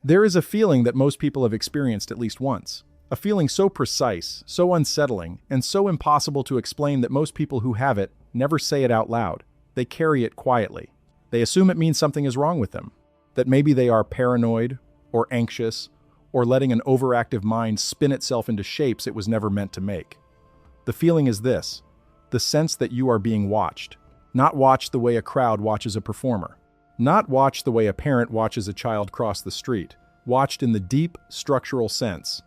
There is a feeling that most people have experienced at least once. A feeling so precise, so unsettling, and so impossible to explain that most people who have it never say it out loud. They carry it quietly. They assume it means something is wrong with them, that maybe they are paranoid or anxious or letting an overactive mind spin itself into shapes it was never meant to make. The feeling is this: the sense that you are being watched. Not watched the way a crowd watches a performer. Not watched the way a parent watches a child cross the street. Watched in the deep, structural sense.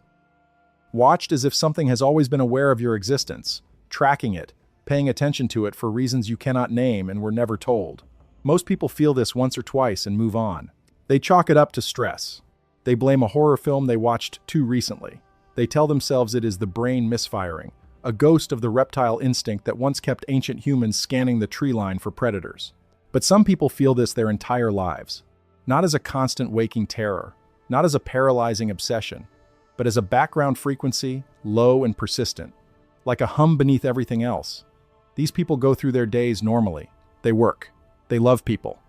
Watched as if something has always been aware of your existence, tracking it, paying attention to it for reasons you cannot name and were never told. Most people feel this once or twice and move on. They chalk it up to stress. They blame a horror film they watched too recently. They tell themselves it is the brain misfiring, a ghost of the reptile instinct that once kept ancient humans scanning the tree line for predators. But some people feel this their entire lives, not as a constant waking terror, not as a paralyzing obsession, but as a background frequency, low and persistent, like a hum beneath everything else. These people go through their days normally. They work. They love people.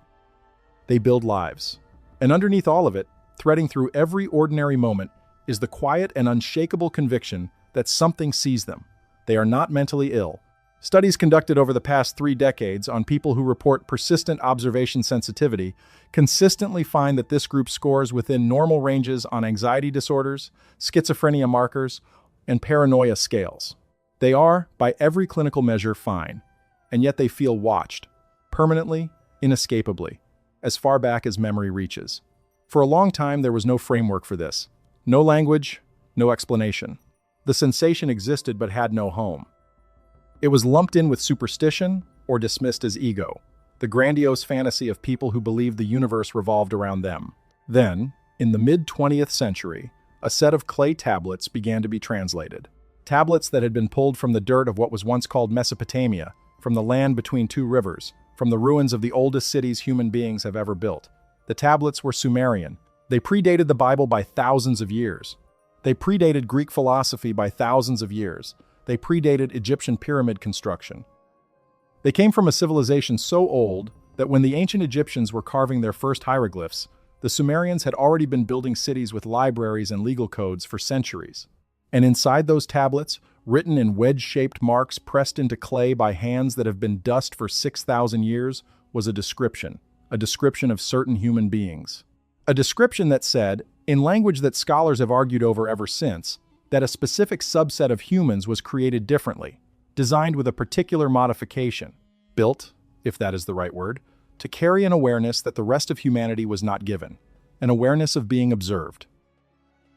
They build lives. And underneath all of it, threading through every ordinary moment, is the quiet and unshakable conviction that something sees them. They are not mentally ill. Studies conducted over the past 3 decades on people who report persistent observation sensitivity consistently find that this group scores within normal ranges on anxiety disorders, schizophrenia markers, and paranoia scales. They are, by every clinical measure, fine, and yet they feel watched, permanently, inescapably, as far back as memory reaches. For a long time, there was no framework for this. No language, no explanation. The sensation existed but had no home. It was lumped in with superstition or dismissed as ego, the grandiose fantasy of people who believed the universe revolved around them. Then, in the mid-20th century, a set of clay tablets began to be translated. Tablets that had been pulled from the dirt of what was once called Mesopotamia, from the land between 2 rivers, from the ruins of the oldest cities human beings have ever built. The tablets were Sumerian. They predated the Bible by thousands of years. They predated Greek philosophy by thousands of years. They predated Egyptian pyramid construction. They came from a civilization so old that when the ancient Egyptians were carving their first hieroglyphs, the Sumerians had already been building cities with libraries and legal codes for centuries. And inside those tablets, written in wedge-shaped marks pressed into clay by hands that have been dust for 6,000 years, was a description of certain human beings. A description that said, in language that scholars have argued over ever since, that a specific subset of humans was created differently, designed with a particular modification, built, if that is the right word, to carry an awareness that the rest of humanity was not given, an awareness of being observed.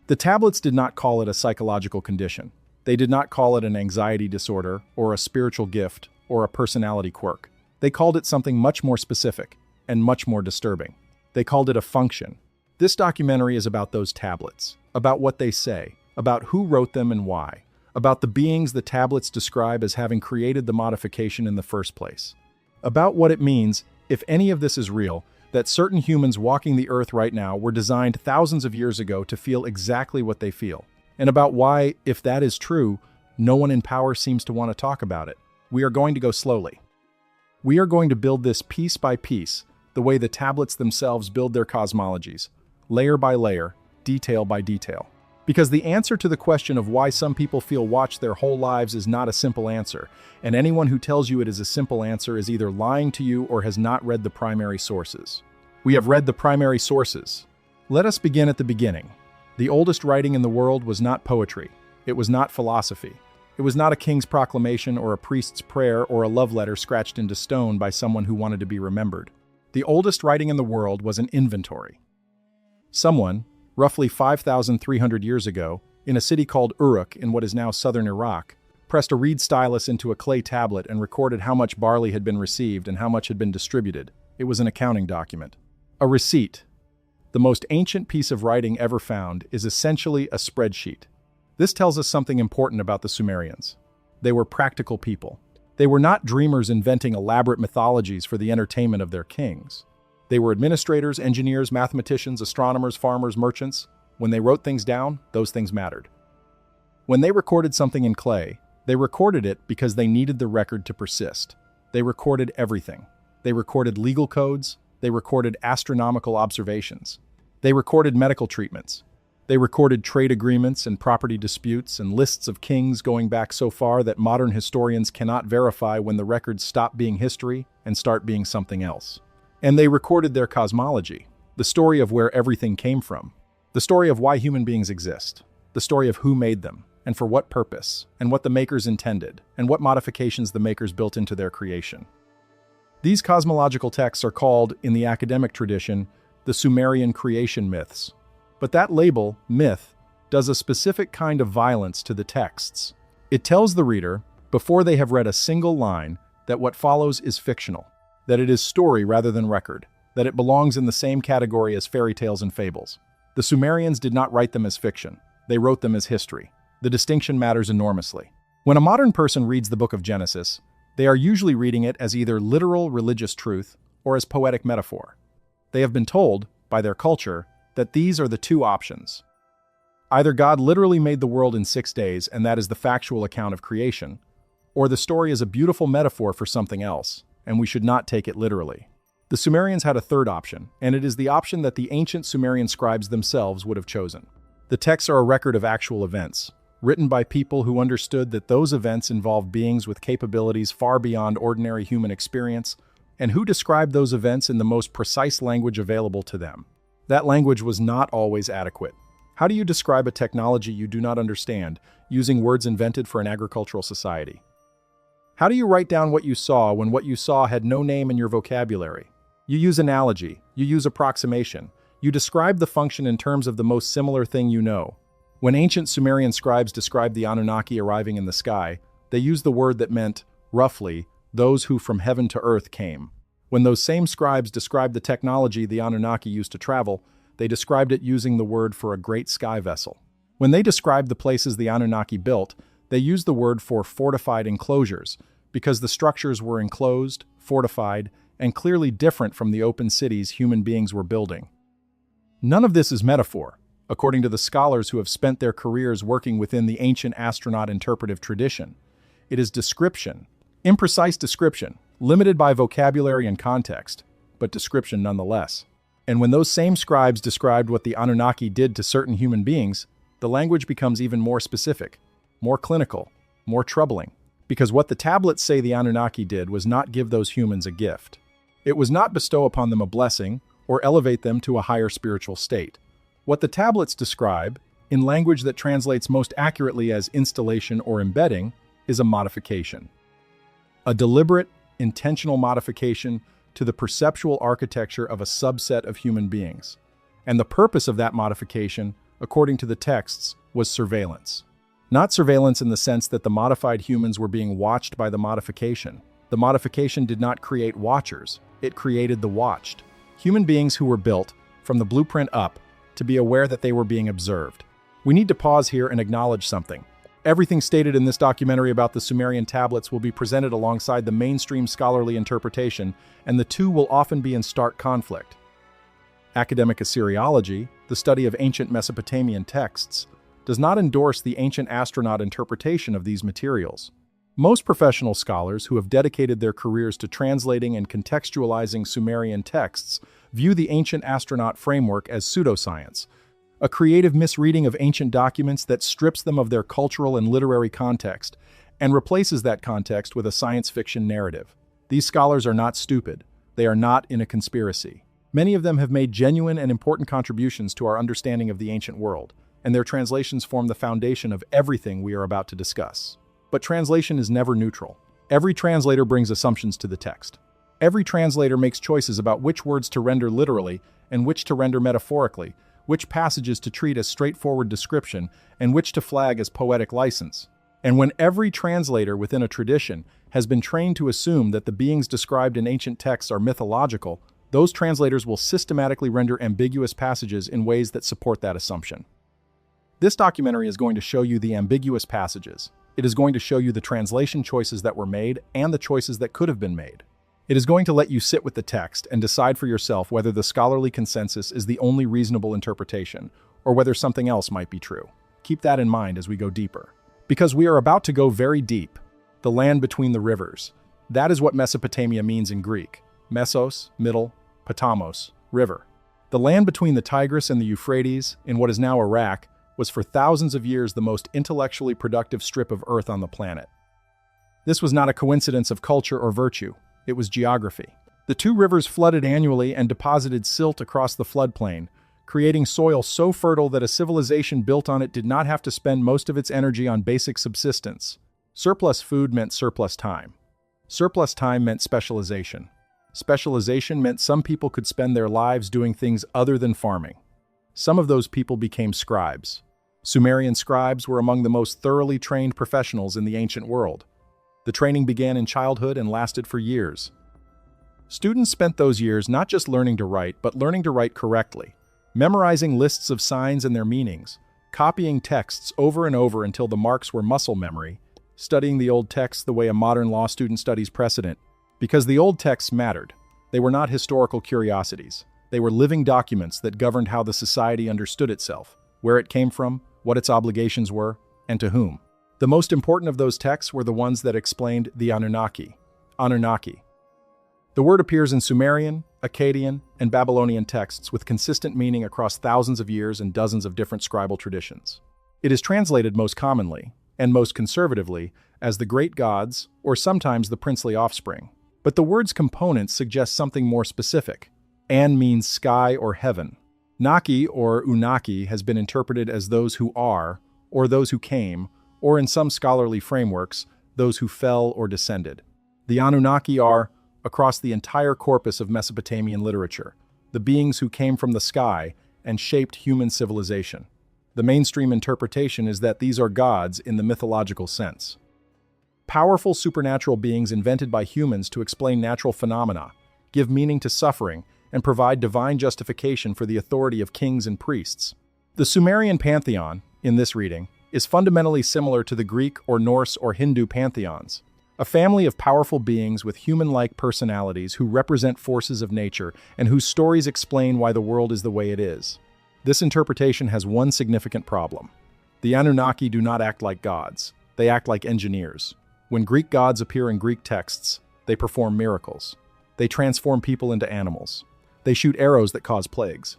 The tablets did not call it a psychological condition. They did not call it an anxiety disorder, or a spiritual gift, or a personality quirk. They called it something much more specific, and much more disturbing. They called it a function. This documentary is about those tablets, about what they say, about who wrote them and why, about the beings the tablets describe as having created the modification in the first place, about what it means, if any of this is real, that certain humans walking the earth right now were designed thousands of years ago to feel exactly what they feel, and about why, if that is true, no one in power seems to want to talk about it. We are going to go slowly. We are going to build this piece by piece, the way the tablets themselves build their cosmologies, layer by layer, detail by detail. Because the answer to the question of why some people feel watched their whole lives is not a simple answer, and anyone who tells you it is a simple answer is either lying to you or has not read the primary sources. We have read the primary sources. Let us begin at the beginning. The oldest writing in the world was not poetry. It was not philosophy. It was not a king's proclamation or a priest's prayer or a love letter scratched into stone by someone who wanted to be remembered. The oldest writing in the world was an inventory. Someone, roughly 5,300 years ago, in a city called Uruk in what is now southern Iraq, pressed a reed stylus into a clay tablet and recorded how much barley had been received and how much had been distributed. It was an accounting document. A receipt, the most ancient piece of writing ever found, is essentially a spreadsheet. This tells us something important about the Sumerians. They were practical people. They were not dreamers inventing elaborate mythologies for the entertainment of their kings. They were administrators, engineers, mathematicians, astronomers, farmers, merchants. When they wrote things down, those things mattered. When they recorded something in clay, they recorded it because they needed the record to persist. They recorded everything. They recorded legal codes. They recorded astronomical observations. They recorded medical treatments. They recorded trade agreements and property disputes and lists of kings going back so far that modern historians cannot verify when the records stop being history and start being something else. And they recorded their cosmology, the story of where everything came from, the story of why human beings exist, the story of who made them, and for what purpose, and what the makers intended, and what modifications the makers built into their creation. These cosmological texts are called, in the academic tradition, the Sumerian creation myths. But that label, myth, does a specific kind of violence to the texts. It tells the reader, before they have read a single line, that what follows is fictional, that it is story rather than record, that it belongs in the same category as fairy tales and fables. The Sumerians did not write them as fiction. They wrote them as history. The distinction matters enormously. When a modern person reads the book of Genesis, they are usually reading it as either literal religious truth or as poetic metaphor. They have been told, by their culture, that these are the two options. Either God literally made the world in 6 days and that is the factual account of creation, or the story is a beautiful metaphor for something else, and we should not take it literally. The Sumerians had a third option, and it is the option that the ancient Sumerian scribes themselves would have chosen. The texts are a record of actual events, written by people who understood that those events involved beings with capabilities far beyond ordinary human experience, and who described those events in the most precise language available to them. That language was not always adequate. How do you describe a technology you do not understand, using words invented for an agricultural society? How do you write down what you saw when what you saw had no name in your vocabulary? You use analogy, you use approximation, you describe the function in terms of the most similar thing you know. When ancient Sumerian scribes described the Anunnaki arriving in the sky, they used the word that meant, roughly, those who from heaven to earth came. When those same scribes described the technology the Anunnaki used to travel, they described it using the word for a great sky vessel. When they described the places the Anunnaki built, they used the word for fortified enclosures, because the structures were enclosed, fortified, and clearly different from the open cities human beings were building. None of this is metaphor, according to the scholars who have spent their careers working within the ancient astronaut interpretive tradition. It is description, imprecise description, limited by vocabulary and context, but description nonetheless. And when those same scribes described what the Anunnaki did to certain human beings, the language becomes even more specific, more clinical, more troubling, because what the tablets say the Anunnaki did was not give those humans a gift. It was not bestow upon them a blessing or elevate them to a higher spiritual state. What the tablets describe, in language that translates most accurately as installation or embedding, is a modification. A deliberate, intentional modification to the perceptual architecture of a subset of human beings. And the purpose of that modification, according to the texts, was surveillance. Not surveillance in the sense that the modified humans were being watched by the modification. The modification did not create watchers, it created the watched. Human beings who were built, from the blueprint up, to be aware that they were being observed. We need to pause here and acknowledge something. Everything stated in this documentary about the Sumerian tablets will be presented alongside the mainstream scholarly interpretation, and the two will often be in stark conflict. Academic Assyriology, the study of ancient Mesopotamian texts, does not endorse the ancient astronaut interpretation of these materials. Most professional scholars who have dedicated their careers to translating and contextualizing Sumerian texts view the ancient astronaut framework as pseudoscience, a creative misreading of ancient documents that strips them of their cultural and literary context and replaces that context with a science fiction narrative. These scholars are not stupid. They are not in a conspiracy. Many of them have made genuine and important contributions to our understanding of the ancient world, and their translations form the foundation of everything we are about to discuss. But translation is never neutral. Every translator brings assumptions to the text. Every translator makes choices about which words to render literally and which to render metaphorically, which passages to treat as straightforward description and which to flag as poetic license. And when every translator within a tradition has been trained to assume that the beings described in ancient texts are mythological, those translators will systematically render ambiguous passages in ways that support that assumption. This documentary is going to show you the ambiguous passages. It is going to show you the translation choices that were made and the choices that could have been made. It is going to let you sit with the text and decide for yourself whether the scholarly consensus is the only reasonable interpretation, or whether something else might be true. Keep that in mind as we go deeper. Because we are about to go very deep. The land between the rivers. That is what Mesopotamia means in Greek. Mesos, middle, potamos, river. The land between the Tigris and the Euphrates, in what is now Iraq, was for thousands of years the most intellectually productive strip of earth on the planet. This was not a coincidence of culture or virtue, it was geography. The two rivers flooded annually and deposited silt across the floodplain, creating soil so fertile that a civilization built on it did not have to spend most of its energy on basic subsistence. Surplus food meant surplus time. Surplus time meant specialization. Specialization meant some people could spend their lives doing things other than farming. Some of those people became scribes. Sumerian scribes were among the most thoroughly trained professionals in the ancient world. The training began in childhood and lasted for years. Students spent those years not just learning to write, but learning to write correctly, memorizing lists of signs and their meanings, copying texts over and over until the marks were muscle memory, studying the old texts the way a modern law student studies precedent, because the old texts mattered. They were not historical curiosities. They were living documents that governed how the society understood itself, where it came from, what its obligations were, and to whom. The most important of those texts were the ones that explained the Anunnaki. Anunnaki. The word appears in Sumerian, Akkadian, and Babylonian texts with consistent meaning across thousands of years and dozens of different scribal traditions. It is translated most commonly, and most conservatively, as the great gods, or sometimes the princely offspring. But the word's components suggest something more specific. An means sky or heaven. Naki or Unaki has been interpreted as those who are, or those who came, or in some scholarly frameworks, those who fell or descended. The Anunnaki are, across the entire corpus of Mesopotamian literature, the beings who came from the sky and shaped human civilization. The mainstream interpretation is that these are gods in the mythological sense. Powerful supernatural beings invented by humans to explain natural phenomena, give meaning to suffering, and provide divine justification for the authority of kings and priests. The Sumerian pantheon, in this reading, is fundamentally similar to the Greek or Norse or Hindu pantheons. A family of powerful beings with human-like personalities who represent forces of nature and whose stories explain why the world is the way it is. This interpretation has one significant problem. The Anunnaki do not act like gods. They act like engineers. When Greek gods appear in Greek texts, they perform miracles. They transform people into animals. They shoot arrows that cause plagues.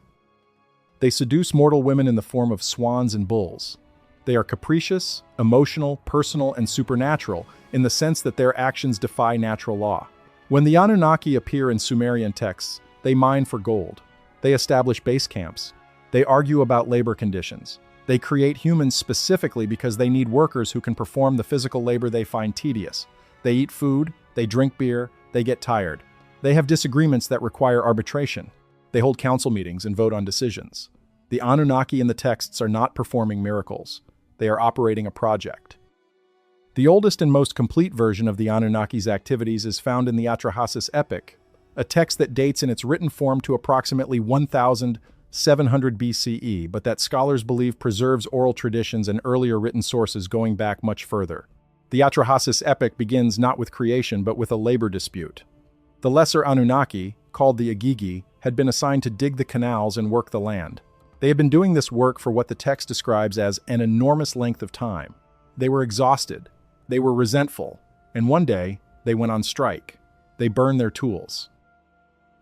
They seduce mortal women in the form of swans and bulls. They are capricious, emotional, personal, and supernatural in the sense that their actions defy natural law. When the Anunnaki appear in Sumerian texts, they mine for gold. They establish base camps. They argue about labor conditions. They create humans specifically because they need workers who can perform the physical labor they find tedious. They eat food, they drink beer, they get tired. They have disagreements that require arbitration. They hold council meetings and vote on decisions. The Anunnaki in the texts are not performing miracles. They are operating a project. The oldest and most complete version of the Anunnaki's activities is found in the Atrahasis epic, a text that dates in its written form to approximately 1700 BCE, but that scholars believe preserves oral traditions and earlier written sources going back much further. The Atrahasis epic begins not with creation but with a labor dispute. The lesser Anunnaki, called the Agigi, had been assigned to dig the canals and work the land. They had been doing this work for what the text describes as an enormous length of time. They were exhausted, they were resentful, and one day, they went on strike. They burned their tools.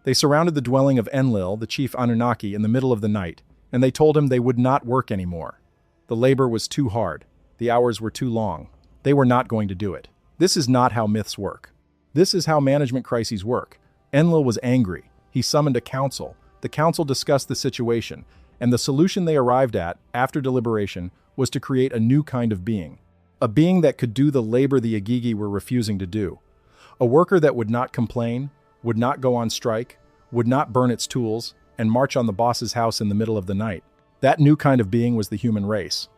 They surrounded the dwelling of Enlil, the chief Anunnaki, in the middle of the night, and they told him they would not work anymore. The labor was too hard. The hours were too long. They were not going to do it. This is not how myths work. This is how management crises work. Enlil was angry. He summoned a council. The council discussed the situation, and the solution they arrived at, after deliberation, was to create a new kind of being. A being that could do the labor the Agigi were refusing to do. A worker that would not complain, would not go on strike, would not burn its tools, and march on the boss's house in the middle of the night. That new kind of being was the human race.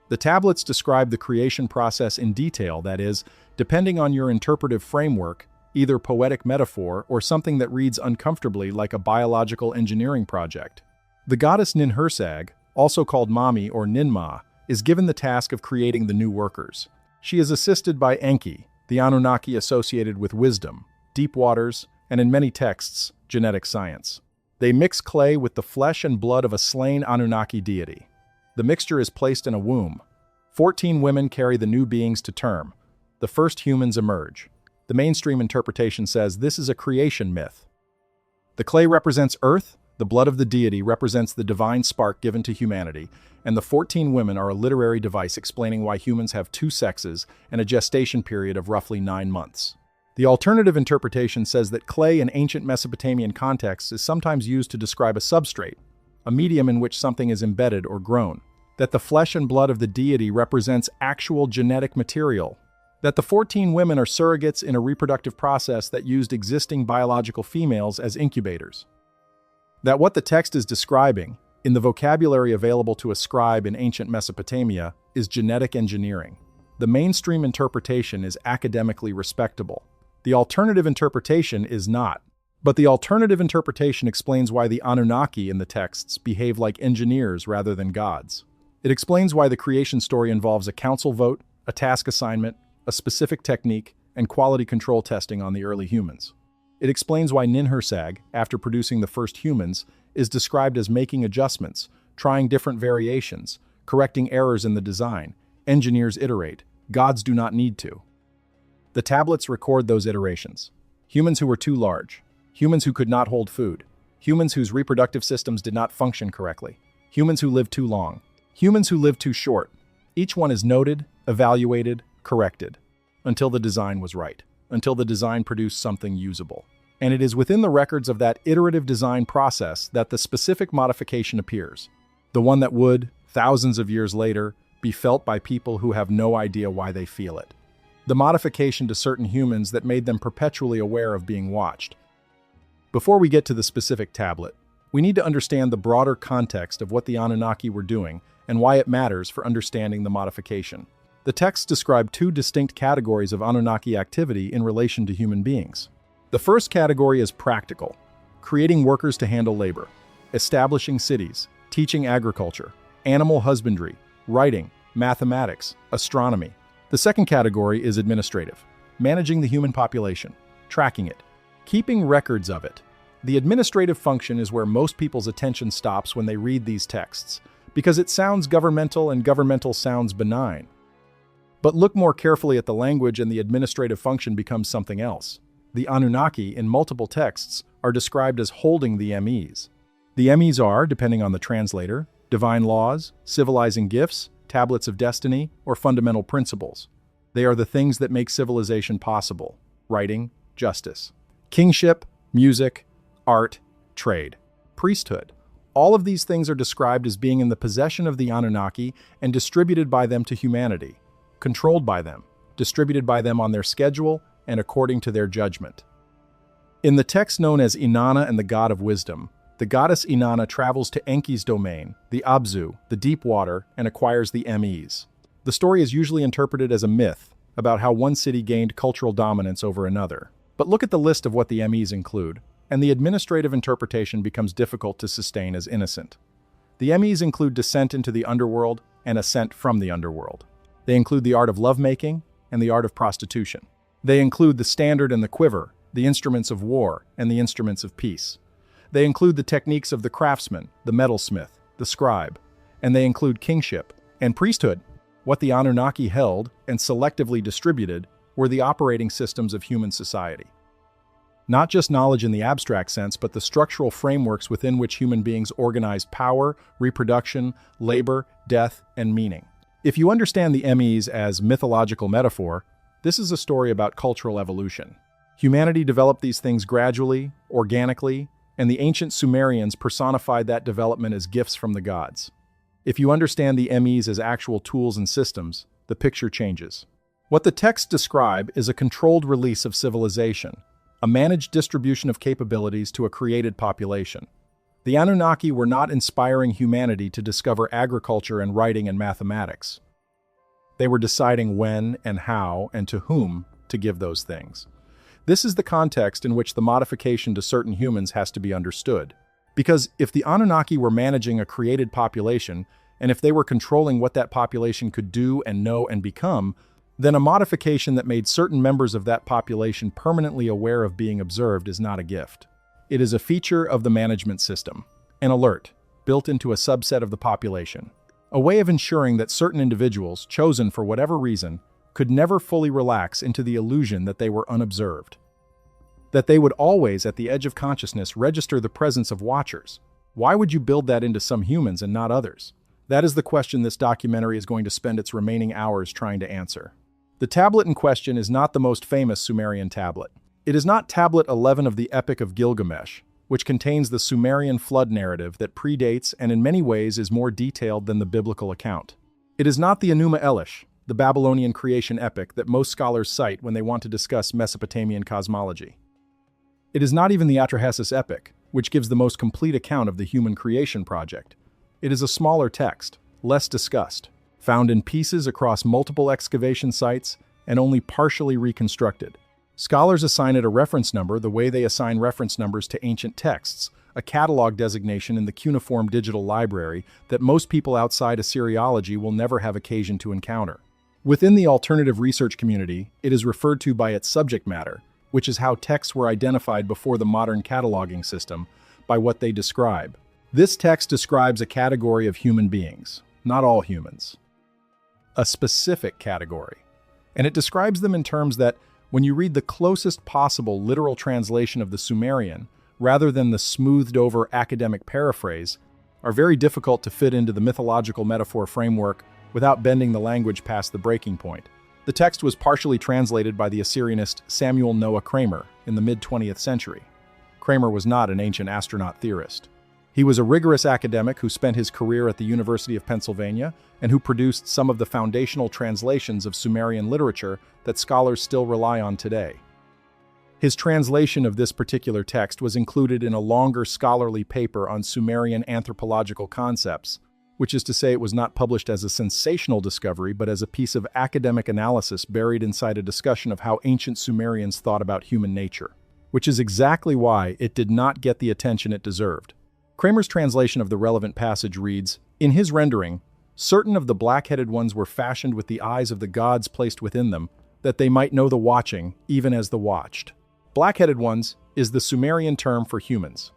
The tablets describe the creation process in detail, that is, depending on your interpretive framework, either poetic metaphor or something that reads uncomfortably like a biological engineering project. The goddess Ninhursag, also called Mami or Ninmah, is given the task of creating the new workers. She is assisted by Enki, the Anunnaki associated with wisdom, deep waters, and in many texts, genetic science. They mix clay with the flesh and blood of a slain Anunnaki deity. The mixture is placed in a womb. 14 women carry the new beings to term. The first humans emerge. The mainstream interpretation says this is a creation myth. The clay represents Earth, The blood of the deity represents the divine spark given to humanity, and the 14 women are a literary device explaining why humans have two sexes and a gestation period of roughly 9 months. The alternative interpretation says that clay in ancient Mesopotamian contexts is sometimes used to describe a substrate, a medium in which something is embedded or grown. That the flesh and blood of the deity represents actual genetic material. That the 14 women are surrogates in a reproductive process that used existing biological females as incubators. That what the text is describing, in the vocabulary available to a scribe in ancient Mesopotamia, is genetic engineering. The mainstream interpretation is academically respectable. The alternative interpretation is not. But the alternative interpretation explains why the Anunnaki in the texts behave like engineers rather than gods. It explains why the creation story involves a council vote, a task assignment, a specific technique, and quality control testing on the early humans. It explains why Ninhursag, after producing the first humans, is described as making adjustments, trying different variations, correcting errors in the design. Engineers iterate. Gods do not need to. The tablets record those iterations. Humans who were too large. Humans who could not hold food. Humans whose reproductive systems did not function correctly. Humans who lived too long. Humans who lived too short. Each one is noted, evaluated, corrected, until the design was right, until the design produced something usable. And it is within the records of that iterative design process that the specific modification appears, the one that would, thousands of years later, be felt by people who have no idea why they feel it. The modification to certain humans that made them perpetually aware of being watched. Before we get to the specific tablet, we need to understand the broader context of what the Anunnaki were doing and why it matters for understanding the modification. The texts describe two distinct categories of Anunnaki activity in relation to human beings. The first category is practical, creating workers to handle labor, establishing cities, teaching agriculture, animal husbandry, writing, mathematics, astronomy. The second category is administrative, managing the human population, tracking it, keeping records of it. The administrative function is where most people's attention stops when they read these texts, because it sounds governmental and governmental sounds benign. But look more carefully at the language and the administrative function becomes something else. The Anunnaki, in multiple texts, are described as holding the MEs. The MEs are, depending on the translator, divine laws, civilizing gifts, tablets of destiny, or fundamental principles. They are the things that make civilization possible: writing, justice, kingship, music, art, trade, priesthood. All of these things are described as being in the possession of the Anunnaki and distributed by them to humanity, controlled by them, distributed by them on their schedule and according to their judgment. In the text known as Inanna and the God of Wisdom, the goddess Inanna travels to Enki's domain, the Abzu, the deep water, and acquires the MEs. The story is usually interpreted as a myth about how one city gained cultural dominance over another. But look at the list of what the MEs include, and the administrative interpretation becomes difficult to sustain as innocent. The MEs include descent into the underworld and ascent from the underworld. They include the art of lovemaking and the art of prostitution. They include the standard and the quiver, the instruments of war and the instruments of peace. They include the techniques of the craftsman, the metalsmith, the scribe, and they include kingship and priesthood. What the Anunnaki held and selectively distributed were the operating systems of human society. Not just knowledge in the abstract sense, but the structural frameworks within which human beings organized power, reproduction, labor, death, and meaning. If you understand the MEs as mythological metaphor, this is a story about cultural evolution. Humanity developed these things gradually, organically, and the ancient Sumerians personified that development as gifts from the gods. If you understand the MEs as actual tools and systems, the picture changes. What the texts describe is a controlled release of civilization, a managed distribution of capabilities to a created population. The Anunnaki were not inspiring humanity to discover agriculture and writing and mathematics. They were deciding when and how and to whom to give those things. This is the context in which the modification to certain humans has to be understood. Because if the Anunnaki were managing a created population, and if they were controlling what that population could do and know and become, then a modification that made certain members of that population permanently aware of being observed is not a gift. It is a feature of the management system, an alert, built into a subset of the population, a way of ensuring that certain individuals, chosen for whatever reason, could never fully relax into the illusion that they were unobserved. That they would always, at the edge of consciousness, register the presence of watchers. Why would you build that into some humans and not others? That is the question this documentary is going to spend its remaining hours trying to answer. The tablet in question is not the most famous Sumerian tablet. It is not tablet 11 of the Epic of Gilgamesh, which contains the Sumerian flood narrative that predates and in many ways is more detailed than the biblical account. It is not the Enuma Elish, the Babylonian creation epic that most scholars cite when they want to discuss Mesopotamian cosmology. It is not even the Atrahasis epic, which gives the most complete account of the human creation project. It is a smaller text, less discussed, found in pieces across multiple excavation sites and only partially reconstructed. Scholars assign it a reference number the way they assign reference numbers to ancient texts, a catalog designation in the Cuneiform digital library that most people outside Assyriology will never have occasion to encounter. Within the alternative research community, it is referred to by its subject matter, which is how texts were identified before the modern cataloging system, by what they describe. This text describes a category of human beings, not all humans. A specific category. And it describes them in terms that, when you read the closest possible literal translation of the Sumerian, rather than the smoothed-over academic paraphrase, are very difficult to fit into the mythological metaphor framework without bending the language past the breaking point. The text was partially translated by the Assyrianist Samuel Noah Kramer in the mid-20th century. Kramer was not an ancient astronaut theorist. He was a rigorous academic who spent his career at the University of Pennsylvania and who produced some of the foundational translations of Sumerian literature that scholars still rely on today. His translation of this particular text was included in a longer scholarly paper on Sumerian anthropological concepts, which is to say it was not published as a sensational discovery but as a piece of academic analysis buried inside a discussion of how ancient Sumerians thought about human nature, which is exactly why it did not get the attention it deserved. Kramer's translation of the relevant passage reads, "In his rendering, certain of the black-headed ones were fashioned with the eyes of the gods placed within them, that they might know the watching, even as the watched." Black-headed ones is the Sumerian term for humans.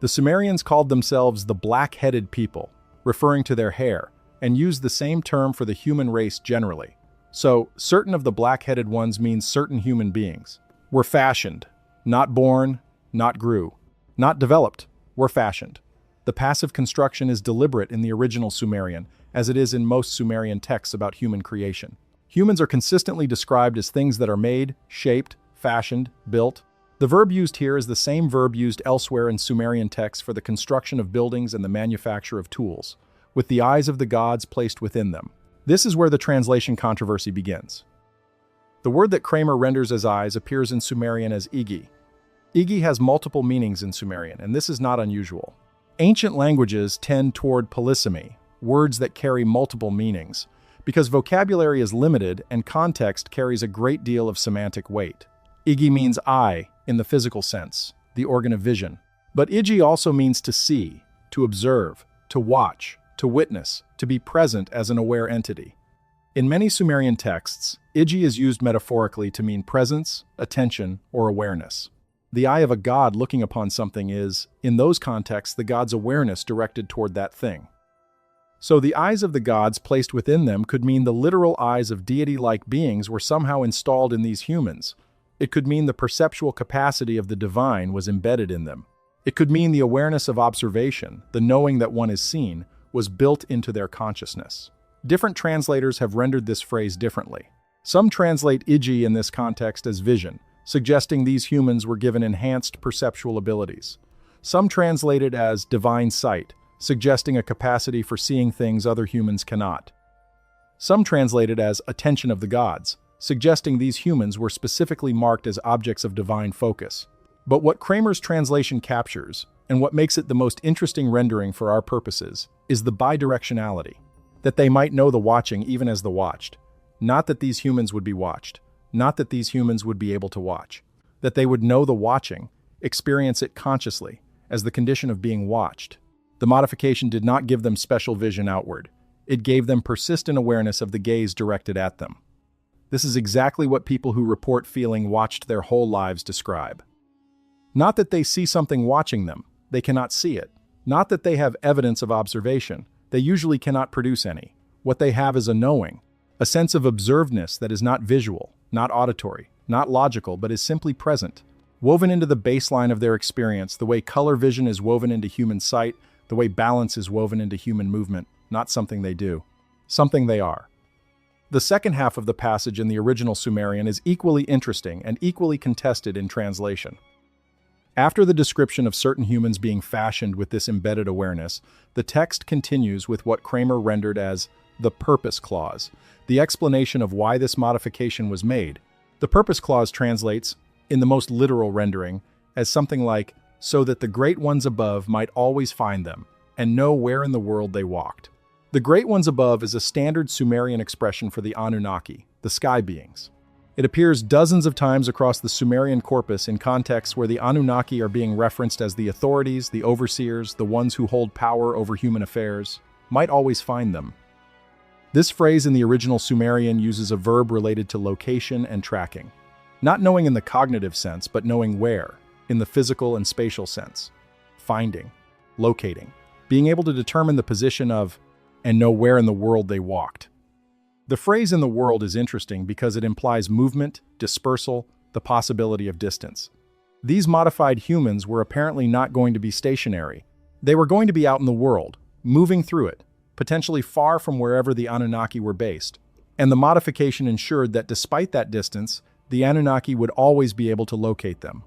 The Sumerians called themselves the black-headed people, referring to their hair, and used the same term for the human race generally. So, certain of the black-headed ones means certain human beings. Were fashioned, not born, not grew, not developed, were fashioned. The passive construction is deliberate in the original Sumerian, as it is in most Sumerian texts about human creation. Humans are consistently described as things that are made, shaped, fashioned, built. The verb used here is the same verb used elsewhere in Sumerian texts for the construction of buildings and the manufacture of tools, with the eyes of the gods placed within them. This is where the translation controversy begins. The word that Kramer renders as eyes appears in Sumerian as igi. Igi has multiple meanings in Sumerian, and this is not unusual. Ancient languages tend toward polysemy, words that carry multiple meanings, because vocabulary is limited and context carries a great deal of semantic weight. Igi means eye in the physical sense, the organ of vision. But igi also means to see, to observe, to watch, to witness, to be present as an aware entity. In many Sumerian texts, igi is used metaphorically to mean presence, attention, or awareness. The eye of a god looking upon something is, in those contexts, the god's awareness directed toward that thing. So the eyes of the gods placed within them could mean the literal eyes of deity-like beings were somehow installed in these humans. It could mean the perceptual capacity of the divine was embedded in them. It could mean the awareness of observation, the knowing that one is seen, was built into their consciousness. Different translators have rendered this phrase differently. Some translate igi in this context as vision, suggesting these humans were given enhanced perceptual abilities. Some translate it as divine sight, suggesting a capacity for seeing things other humans cannot. Some translate it as attention of the gods, suggesting these humans were specifically marked as objects of divine focus. But what Kramer's translation captures, and what makes it the most interesting rendering for our purposes, is the bidirectionality, that they might know the watching even as the watched. Not that these humans would be watched. Not that these humans would be able to watch. That they would know the watching, experience it consciously, as the condition of being watched. The modification did not give them special vision outward. It gave them persistent awareness of the gaze directed at them. This is exactly what people who report feeling watched their whole lives describe. Not that they see something watching them, they cannot see it. Not that they have evidence of observation, they usually cannot produce any. What they have is a knowing, a sense of observedness that is not visual, not auditory, not logical, but is simply present. woven into the baseline of their experience, the way color vision is woven into human sight, the way balance is woven into human movement, not something they do, something they are. The second half of the passage in the original Sumerian is equally interesting and equally contested in translation. After the description of certain humans being fashioned with this embedded awareness, the text continues with what Kramer rendered as the purpose clause, the explanation of why this modification was made. The purpose clause translates, in the most literal rendering, as something like, so that the great ones above might always find them, and know where in the world they walked. The great ones above is a standard Sumerian expression for the Anunnaki, the sky beings. It appears dozens of times across the Sumerian corpus in contexts where the Anunnaki are being referenced as the authorities, the overseers, the ones who hold power over human affairs, might always find them. This phrase in the original Sumerian uses a verb related to location and tracking. Not knowing in the cognitive sense, but knowing where, in the physical and spatial sense. Finding, locating, being able to determine the position of, and know where in the world they walked. The phrase "in the world" is interesting because it implies movement, dispersal, the possibility of distance. These modified humans were apparently not going to be stationary. They were going to be out in the world, moving through it, potentially far from wherever the Anunnaki were based. And the modification ensured that despite that distance, the Anunnaki would always be able to locate them.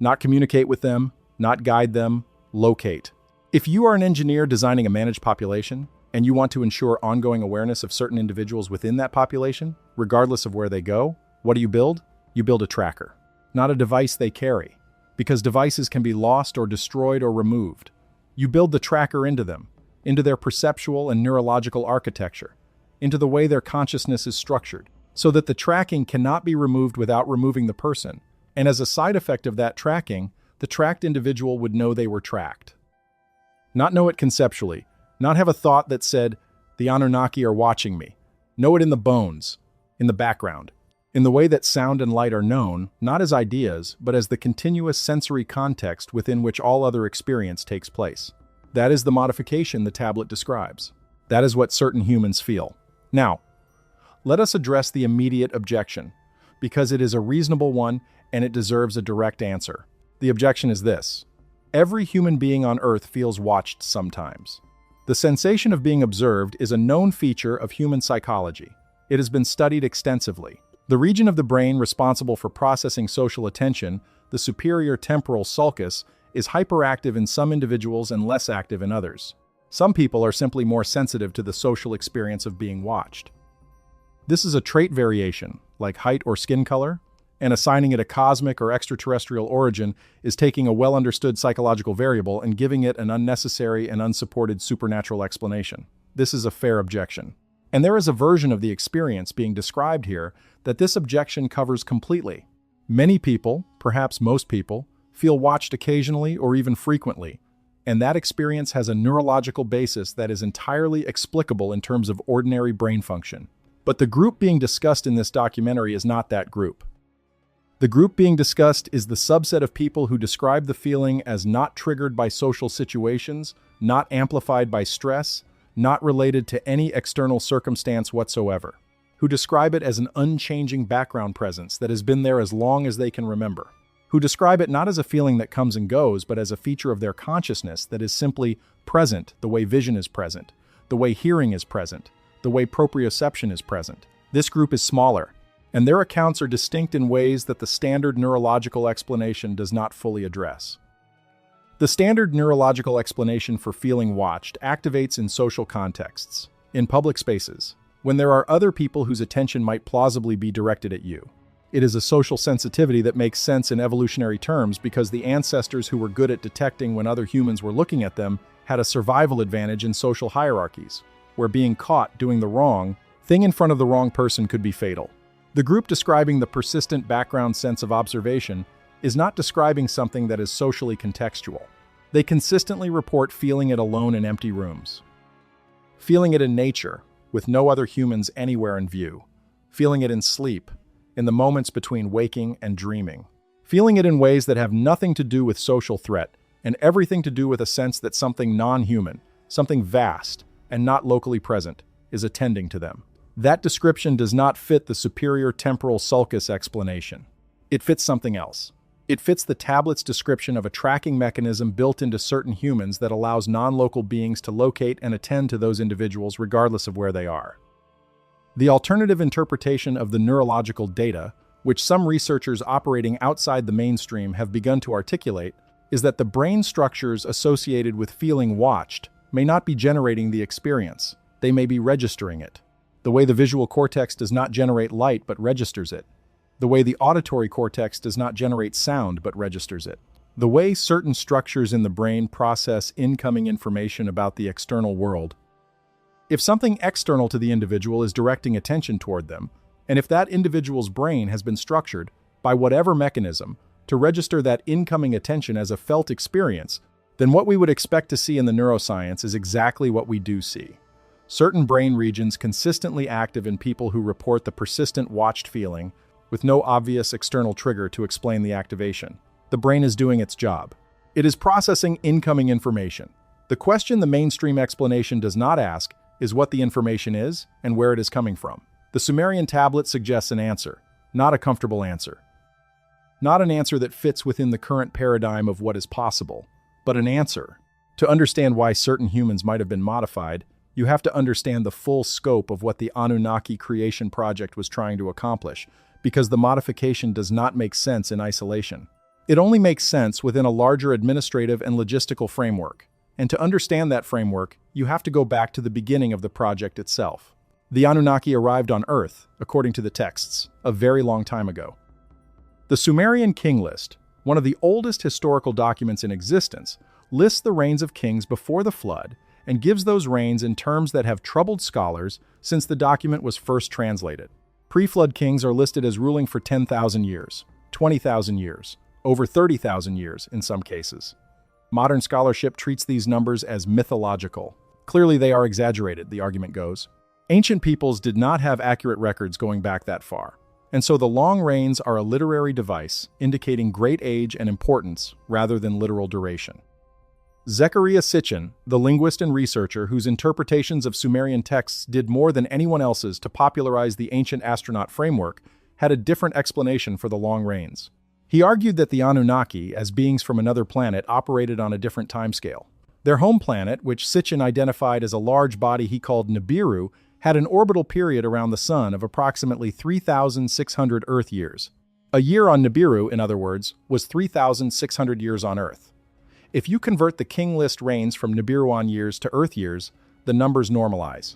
Not communicate with them, not guide them, locate. If you are an engineer designing a managed population, and you want to ensure ongoing awareness of certain individuals within that population, regardless of where they go, what do you build? You build a tracker, not a device they carry, because devices can be lost or destroyed or removed. You build the tracker into them, into their perceptual and neurological architecture, into the way their consciousness is structured, so that the tracking cannot be removed without removing the person, and as a side effect of that tracking, the tracked individual would know they were tracked. Not know it conceptually, not have a thought that said, the Anunnaki are watching me. Know it in the bones, in the background, in the way that sound and light are known, not as ideas, but as the continuous sensory context within which all other experience takes place. That is the modification the tablet describes. That is what certain humans feel. Now, let us address the immediate objection, because it is a reasonable one and it deserves a direct answer. The objection is this: every human being on Earth feels watched sometimes. The sensation of being observed is a known feature of human psychology. It has been studied extensively. The region of the brain responsible for processing social attention, the superior temporal sulcus, is hyperactive in some individuals and less active in others. Some people are simply more sensitive to the social experience of being watched. This is a trait variation, like height or skin color, and assigning it a cosmic or extraterrestrial origin is taking a well-understood psychological variable and giving it an unnecessary and unsupported supernatural explanation. This is a fair objection. And there is a version of the experience being described here that this objection covers completely. Many people, perhaps most people, feel watched occasionally or even frequently, and that experience has a neurological basis that is entirely explicable in terms of ordinary brain function. But the group being discussed in this documentary is not that group. The group being discussed is the subset of people who describe the feeling as not triggered by social situations, not amplified by stress, not related to any external circumstance whatsoever, who describe it as an unchanging background presence that has been there as long as they can remember, who describe it not as a feeling that comes and goes, but as a feature of their consciousness that is simply present the way vision is present, the way hearing is present, the way proprioception is present. This group is smaller, and their accounts are distinct in ways that the standard neurological explanation does not fully address. The standard neurological explanation for feeling watched activates in social contexts, in public spaces, when there are other people whose attention might plausibly be directed at you. It is a social sensitivity that makes sense in evolutionary terms because the ancestors who were good at detecting when other humans were looking at them had a survival advantage in social hierarchies, where being caught doing the wrong thing in front of the wrong person could be fatal. The group describing the persistent background sense of observation is not describing something that is socially contextual. They consistently report feeling it alone in empty rooms, feeling it in nature, with no other humans anywhere in view, feeling it in sleep, in the moments between waking and dreaming, feeling it in ways that have nothing to do with social threat and everything to do with a sense that something non-human, something vast and not locally present, is attending to them. That description does not fit the superior temporal sulcus explanation. It fits something else. It fits the tablet's description of a tracking mechanism built into certain humans that allows non-local beings to locate and attend to those individuals regardless of where they are. The alternative interpretation of the neurological data, which some researchers operating outside the mainstream have begun to articulate, is that the brain structures associated with feeling watched may not be generating the experience, they may be registering it. The way the visual cortex does not generate light but registers it. The way the auditory cortex does not generate sound but registers it. The way certain structures in the brain process incoming information about the external world. If something external to the individual is directing attention toward them, and if that individual's brain has been structured, by whatever mechanism, to register that incoming attention as a felt experience, then what we would expect to see in the neuroscience is exactly what we do see. Certain brain regions consistently active in people who report the persistent watched feeling, with no obvious external trigger to explain the activation. The brain is doing its job. It is processing incoming information. The question the mainstream explanation does not ask is what the information is and where it is coming from. The Sumerian tablet suggests an answer, not a comfortable answer. Not an answer that fits within the current paradigm of what is possible, but an answer. To understand why certain humans might have been modified, you have to understand the full scope of what the Anunnaki creation project was trying to accomplish, because the modification does not make sense in isolation. It only makes sense within a larger administrative and logistical framework. And to understand that framework, you have to go back to the beginning of the project itself. The Anunnaki arrived on Earth, according to the texts, a very long time ago. The Sumerian king list, one of the oldest historical documents in existence, lists the reigns of kings before the flood and gives those reigns in terms that have troubled scholars since the document was first translated. Pre-flood kings are listed as ruling for 10,000 years, 20,000 years, over 30,000 years in some cases. Modern scholarship treats these numbers as mythological. Clearly they are exaggerated, the argument goes. Ancient peoples did not have accurate records going back that far, and so the long reigns are a literary device indicating great age and importance rather than literal duration. Zecharia Sitchin, the linguist and researcher whose interpretations of Sumerian texts did more than anyone else's to popularize the ancient astronaut framework, had a different explanation for the long reigns. He argued that the Anunnaki, as beings from another planet, operated on a different timescale. Their home planet, which Sitchin identified as a large body he called Nibiru, had an orbital period around the Sun of approximately 3,600 Earth years. A year on Nibiru, in other words, was 3,600 years on Earth. If you convert the king list reigns from Nibiruan years to Earth years, the numbers normalize.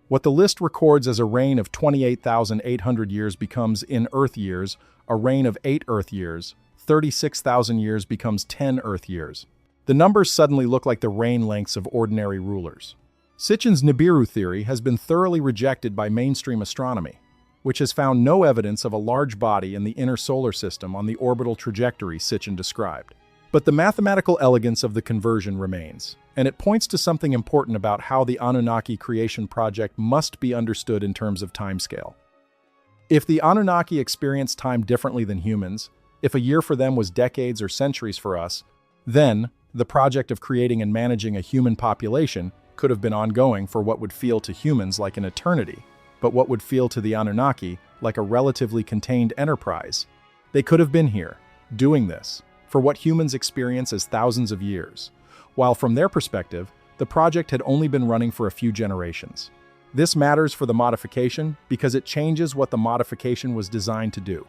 What the list records as a reign of 28,800 years becomes, in Earth years, a reign of 8 Earth years. 36,000 years becomes 10 Earth years. The numbers suddenly look like the reign lengths of ordinary rulers. Sitchin's Nibiru theory has been thoroughly rejected by mainstream astronomy, which has found no evidence of a large body in the inner solar system on the orbital trajectory Sitchin described. But the mathematical elegance of the conversion remains, and it points to something important about how the Anunnaki creation project must be understood in terms of timescale. If the Anunnaki experienced time differently than humans, if a year for them was decades or centuries for us, then the project of creating and managing a human population could have been ongoing for what would feel to humans like an eternity, but what would feel to the Anunnaki like a relatively contained enterprise. They could have been here, doing this, for what humans experience as thousands of years, while from their perspective, the project had only been running for a few generations. This matters for the modification because it changes what the modification was designed to do.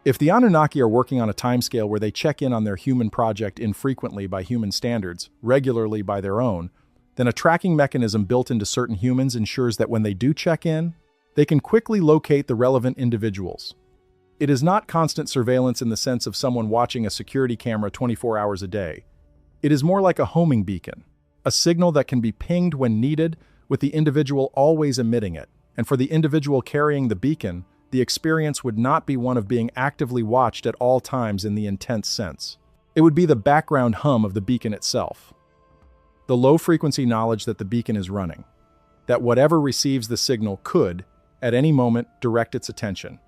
If the Anunnaki are working on a timescale where they check in on their human project infrequently by human standards, regularly by their own, then a tracking mechanism built into certain humans ensures that when they do check in, they can quickly locate the relevant individuals. It is not constant surveillance in the sense of someone watching a security camera 24 hours a day. It is more like a homing beacon, a signal that can be pinged when needed, with the individual always emitting it. And for the individual carrying the beacon, the experience would not be one of being actively watched at all times in the intense sense. It would be the background hum of the beacon itself. The low-frequency knowledge that the beacon is running, that whatever receives the signal could, at any moment, direct its attention.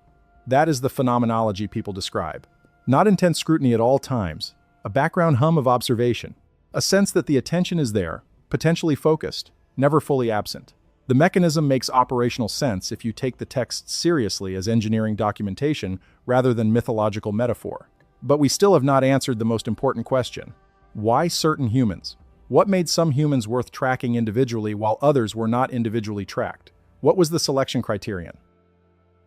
That is the phenomenology people describe. Not intense scrutiny at all times, a background hum of observation, a sense that the attention is there, potentially focused, never fully absent. The mechanism makes operational sense if you take the text seriously as engineering documentation rather than mythological metaphor. But we still have not answered the most important question. Why certain humans? What made some humans worth tracking individually while others were not individually tracked? What was the selection criterion?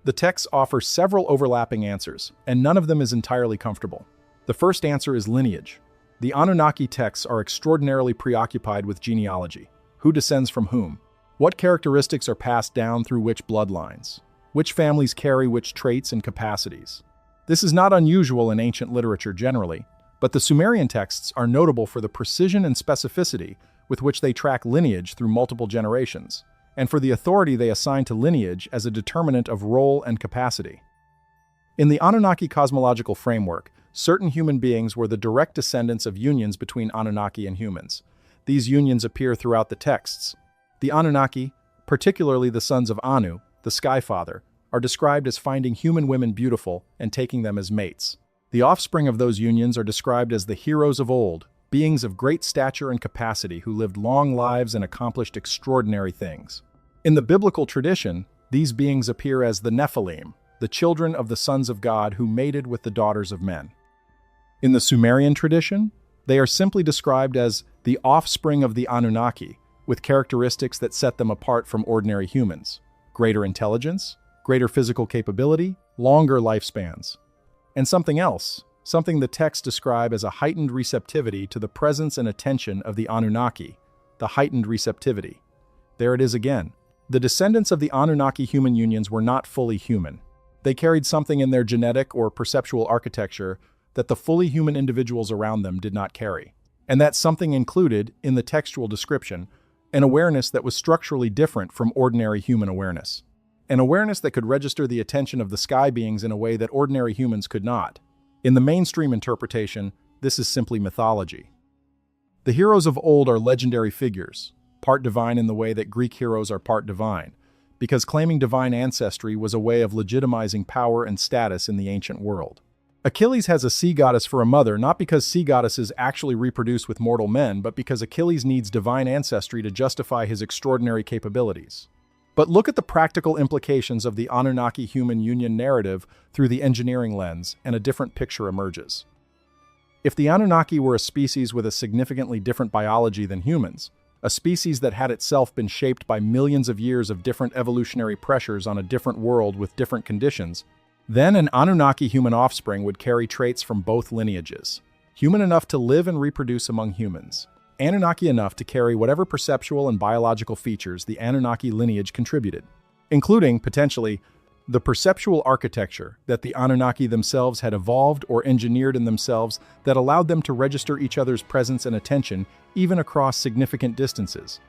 The texts offer several overlapping answers, and none of them is entirely comfortable. The first answer is lineage. The Anunnaki texts are extraordinarily preoccupied with genealogy. Who descends from whom? What characteristics are passed down through which bloodlines? Which families carry which traits and capacities? This is not unusual in ancient literature generally, but the Sumerian texts are notable for the precision and specificity with which they track lineage through multiple generations, and for the authority they assign to lineage as a determinant of role and capacity. In the Anunnaki cosmological framework, certain human beings were the direct descendants of unions between Anunnaki and humans. These unions appear throughout the texts. The Anunnaki, particularly the sons of Anu, the Sky Father, are described as finding human women beautiful and taking them as mates. The offspring of those unions are described as the heroes of old, beings of great stature and capacity who lived long lives and accomplished extraordinary things. In the biblical tradition, these beings appear as the Nephilim, the children of the sons of God who mated with the daughters of men. In the Sumerian tradition, they are simply described as the offspring of the Anunnaki, with characteristics that set them apart from ordinary humans: greater intelligence, greater physical capability, longer lifespans. And something else, something the texts describe as a heightened receptivity to the presence and attention of the Anunnaki, the heightened receptivity. There it is again. The descendants of the Anunnaki human unions were not fully human. They carried something in their genetic or perceptual architecture that the fully human individuals around them did not carry. And that something included, in the textual description, an awareness that was structurally different from ordinary human awareness. An awareness that could register the attention of the sky beings in a way that ordinary humans could not. In the mainstream interpretation, this is simply mythology. The heroes of old are legendary figures, part divine in the way that Greek heroes are part divine, because claiming divine ancestry was a way of legitimizing power and status in the ancient world. Achilles has a sea goddess for a mother not because sea goddesses actually reproduce with mortal men, but because Achilles needs divine ancestry to justify his extraordinary capabilities. But look at the practical implications of the Anunnaki human union narrative through the engineering lens, and a different picture emerges. If the Anunnaki were a species with a significantly different biology than humans, a species that had itself been shaped by millions of years of different evolutionary pressures on a different world with different conditions, then an Anunnaki human offspring would carry traits from both lineages. Human enough to live and reproduce among humans. Anunnaki enough to carry whatever perceptual and biological features the Anunnaki lineage contributed, including, potentially, the perceptual architecture that the Anunnaki themselves had evolved or engineered in themselves that allowed them to register each other's presence and attention even across significant distances.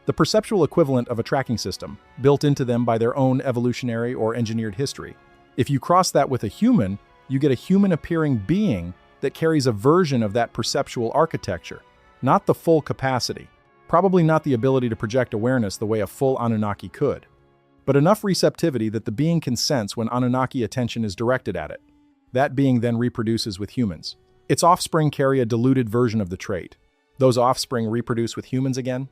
The perceptual equivalent of a tracking system, built into them by their own evolutionary or engineered history. If you cross that with a human, you get a human-appearing being that carries a version of that perceptual architecture, not the full capacity, probably not the ability to project awareness the way a full Anunnaki could, but enough receptivity that the being can sense when Anunnaki attention is directed at it. That being then reproduces with humans. Its offspring carry a diluted version of the trait. Those offspring reproduce with humans again.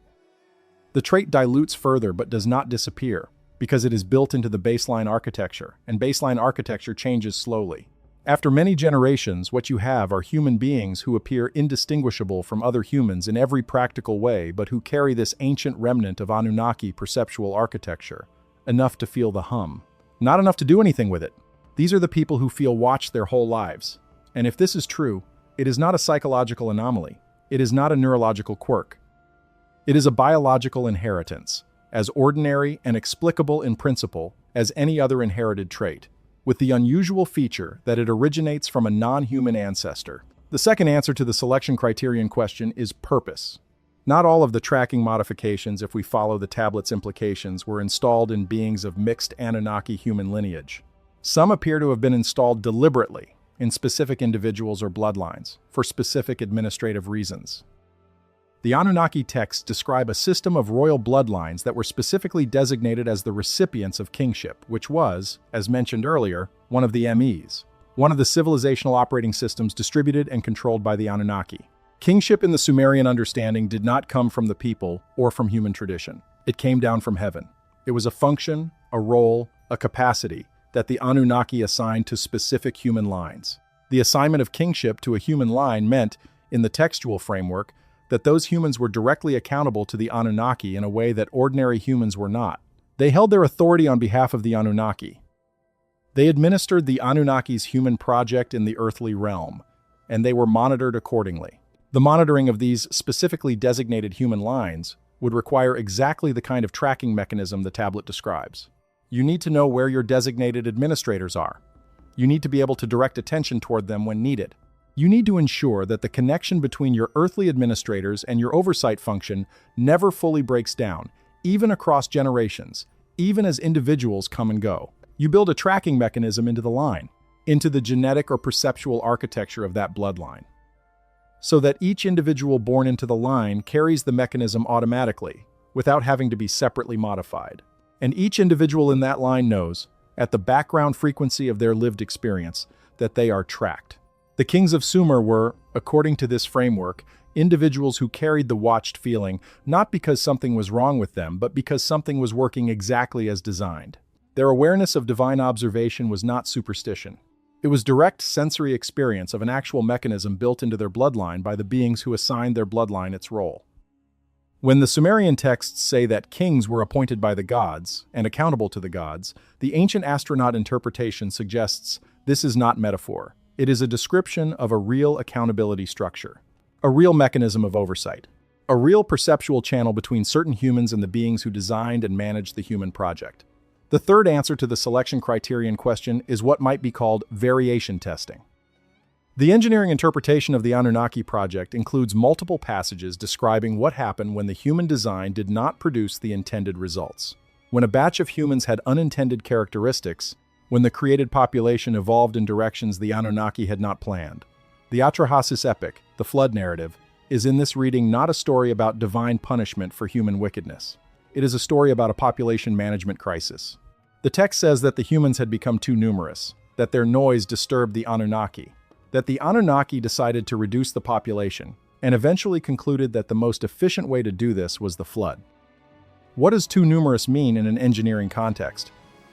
The trait dilutes further but does not disappear, because it is built into the baseline architecture, and baseline architecture changes slowly. After many generations, what you have are human beings who appear indistinguishable from other humans in every practical way, but who carry this ancient remnant of Anunnaki perceptual architecture, enough to feel the hum. Not enough to do anything with it. These are the people who feel watched their whole lives. And if this is true, it is not a psychological anomaly. It is not a neurological quirk. It is a biological inheritance, as ordinary and explicable in principle as any other inherited trait, with the unusual feature that it originates from a non-human ancestor. The second answer to the selection criterion question is purpose. Not all of the tracking modifications, if we follow the tablet's implications, were installed in beings of mixed Anunnaki human lineage. Some appear to have been installed deliberately in specific individuals or bloodlines, for specific administrative reasons. The Anunnaki texts describe a system of royal bloodlines that were specifically designated as the recipients of kingship, which was, as mentioned earlier, one of the MEs, one of the civilizational operating systems distributed and controlled by the Anunnaki. Kingship in the Sumerian understanding did not come from the people or from human tradition. It came down from heaven. It was a function, a role, a capacity that the Anunnaki assigned to specific human lines. The assignment of kingship to a human line meant, in the textual framework, that those humans were directly accountable to the Anunnaki in a way that ordinary humans were not. They held their authority on behalf of the Anunnaki. They administered the Anunnaki's human project in the earthly realm, and they were monitored accordingly. The monitoring of these specifically designated human lines would require exactly the kind of tracking mechanism the tablet describes. You need to know where your designated administrators are. You need to be able to direct attention toward them when needed. You need to ensure that the connection between your earthly administrators and your oversight function never fully breaks down, even across generations, even as individuals come and go. You build a tracking mechanism into the line, into the genetic or perceptual architecture of that bloodline, so that each individual born into the line carries the mechanism automatically, without having to be separately modified. And each individual in that line knows, at the background frequency of their lived experience, that they are tracked. The kings of Sumer were, according to this framework, individuals who carried the watched feeling, not because something was wrong with them, but because something was working exactly as designed. Their awareness of divine observation was not superstition. It was direct sensory experience of an actual mechanism built into their bloodline by the beings who assigned their bloodline its role. When the Sumerian texts say that kings were appointed by the gods and accountable to the gods, the ancient astronaut interpretation suggests this is not metaphor. It is a description of a real accountability structure, a real mechanism of oversight, a real perceptual channel between certain humans and the beings who designed and managed the human project. The third answer to the selection criterion question is what might be called variation testing. The engineering interpretation of the Anunnaki project includes multiple passages describing what happened when the human design did not produce the intended results. When a batch of humans had unintended characteristics, when the created population evolved in directions the Anunnaki had not planned. The Atrahasis epic, the flood narrative, is in this reading not a story about divine punishment for human wickedness. It is a story about a population management crisis. The text says that the humans had become too numerous, that their noise disturbed the Anunnaki, that the Anunnaki decided to reduce the population, and eventually concluded that the most efficient way to do this was the flood. What does too numerous mean in an engineering context?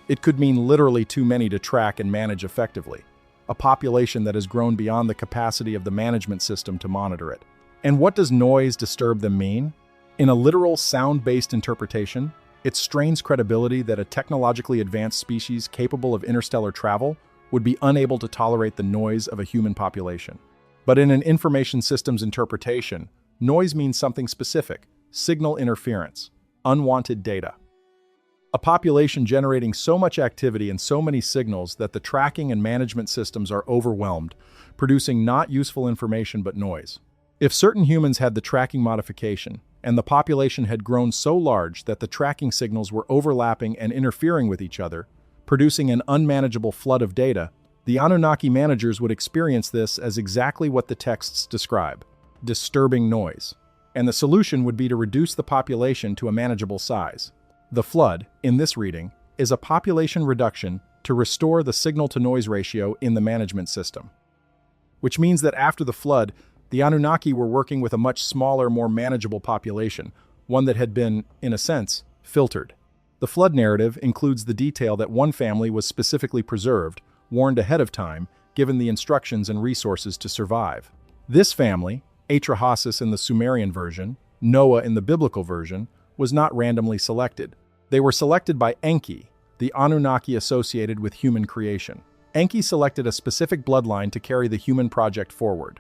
It could mean literally too many to track and manage effectively, a population that has grown beyond the capacity of the management system to monitor it. And what does noise disturb them mean? In a literal sound-based interpretation, it strains credibility that a technologically advanced species capable of interstellar travel would be unable to tolerate the noise of a human population. But in an information systems interpretation, noise means something specific: signal interference, unwanted data. A population generating so much activity and so many signals that the tracking and management systems are overwhelmed, producing not useful information but noise. If certain humans had the tracking modification, and the population had grown so large that the tracking signals were overlapping and interfering with each other, producing an unmanageable flood of data, the Anunnaki managers would experience this as exactly what the texts describe: disturbing noise. And the solution would be to reduce the population to a manageable size. The flood, in this reading, is a population reduction to restore the signal-to-noise ratio in the management system. Which means that after the flood, the Anunnaki were working with a much smaller, more manageable population, one that had been, in a sense, filtered. The flood narrative includes the detail that one family was specifically preserved, warned ahead of time, given the instructions and resources to survive. This family, Atrahasis in the Sumerian version, Noah in the biblical version, was not randomly selected. They were selected by Enki, the Anunnaki associated with human creation. Enki selected a specific bloodline to carry the human project forward.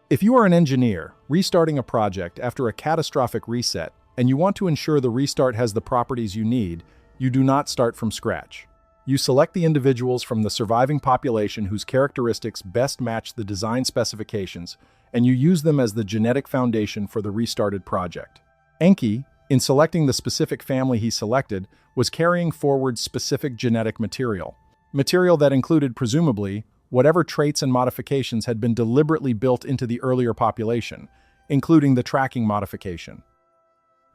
If you are an engineer restarting a project after a catastrophic reset, and you want to ensure the restart has the properties you need, you do not start from scratch. You select the individuals from the surviving population whose characteristics best match the design specifications, and you use them as the genetic foundation for the restarted project. Enki, in selecting the specific family he selected, was carrying forward specific genetic material that included, presumably, whatever traits and modifications had been deliberately built into the earlier population, including the tracking modification.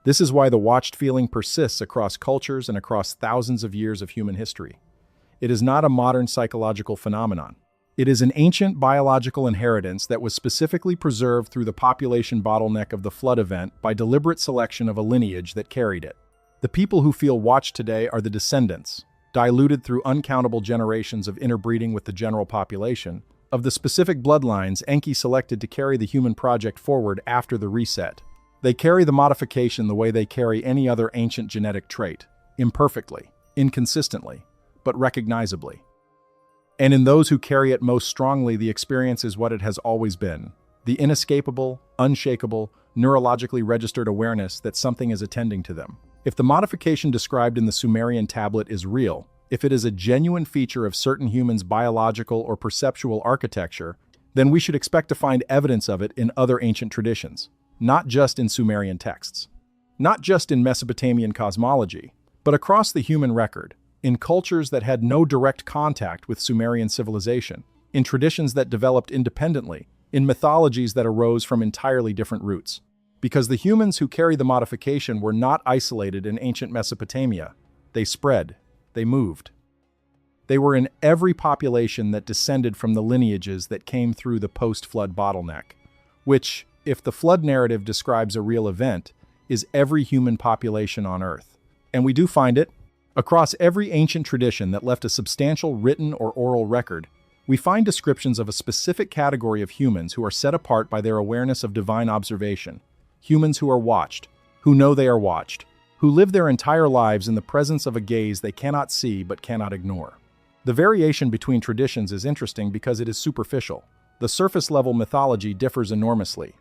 This is why the watched feeling persists across cultures and across thousands of years of human history. It is not a modern psychological phenomenon. It is an ancient biological inheritance that was specifically preserved through the population bottleneck of the flood event by deliberate selection of a lineage that carried it. The people who feel watched today are the descendants, diluted through uncountable generations of interbreeding with the general population, of the specific bloodlines Enki selected to carry the human project forward after the reset. They carry the modification the way they carry any other ancient genetic trait, imperfectly, inconsistently, but recognizably. And in those who carry it most strongly, the experience is what it has always been, the inescapable, unshakable, neurologically registered awareness that something is attending to them. If the modification described in the Sumerian tablet is real, if it is a genuine feature of certain humans' biological or perceptual architecture, then we should expect to find evidence of it in other ancient traditions, not just in Sumerian texts, not just in Mesopotamian cosmology, but across the human record, in cultures that had no direct contact with Sumerian civilization, in traditions that developed independently, in mythologies that arose from entirely different roots. Because the humans who carry the modification were not isolated in ancient Mesopotamia. They spread, they moved. They were in every population that descended from the lineages that came through the post-flood bottleneck, which, if the flood narrative describes a real event, is every human population on Earth. And we do find it. Across every ancient tradition that left a substantial written or oral record, we find descriptions of a specific category of humans who are set apart by their awareness of divine observation. Humans who are watched, who know they are watched, who live their entire lives in the presence of a gaze they cannot see but cannot ignore. The variation between traditions is interesting because it is superficial. The surface-level mythology differs enormously.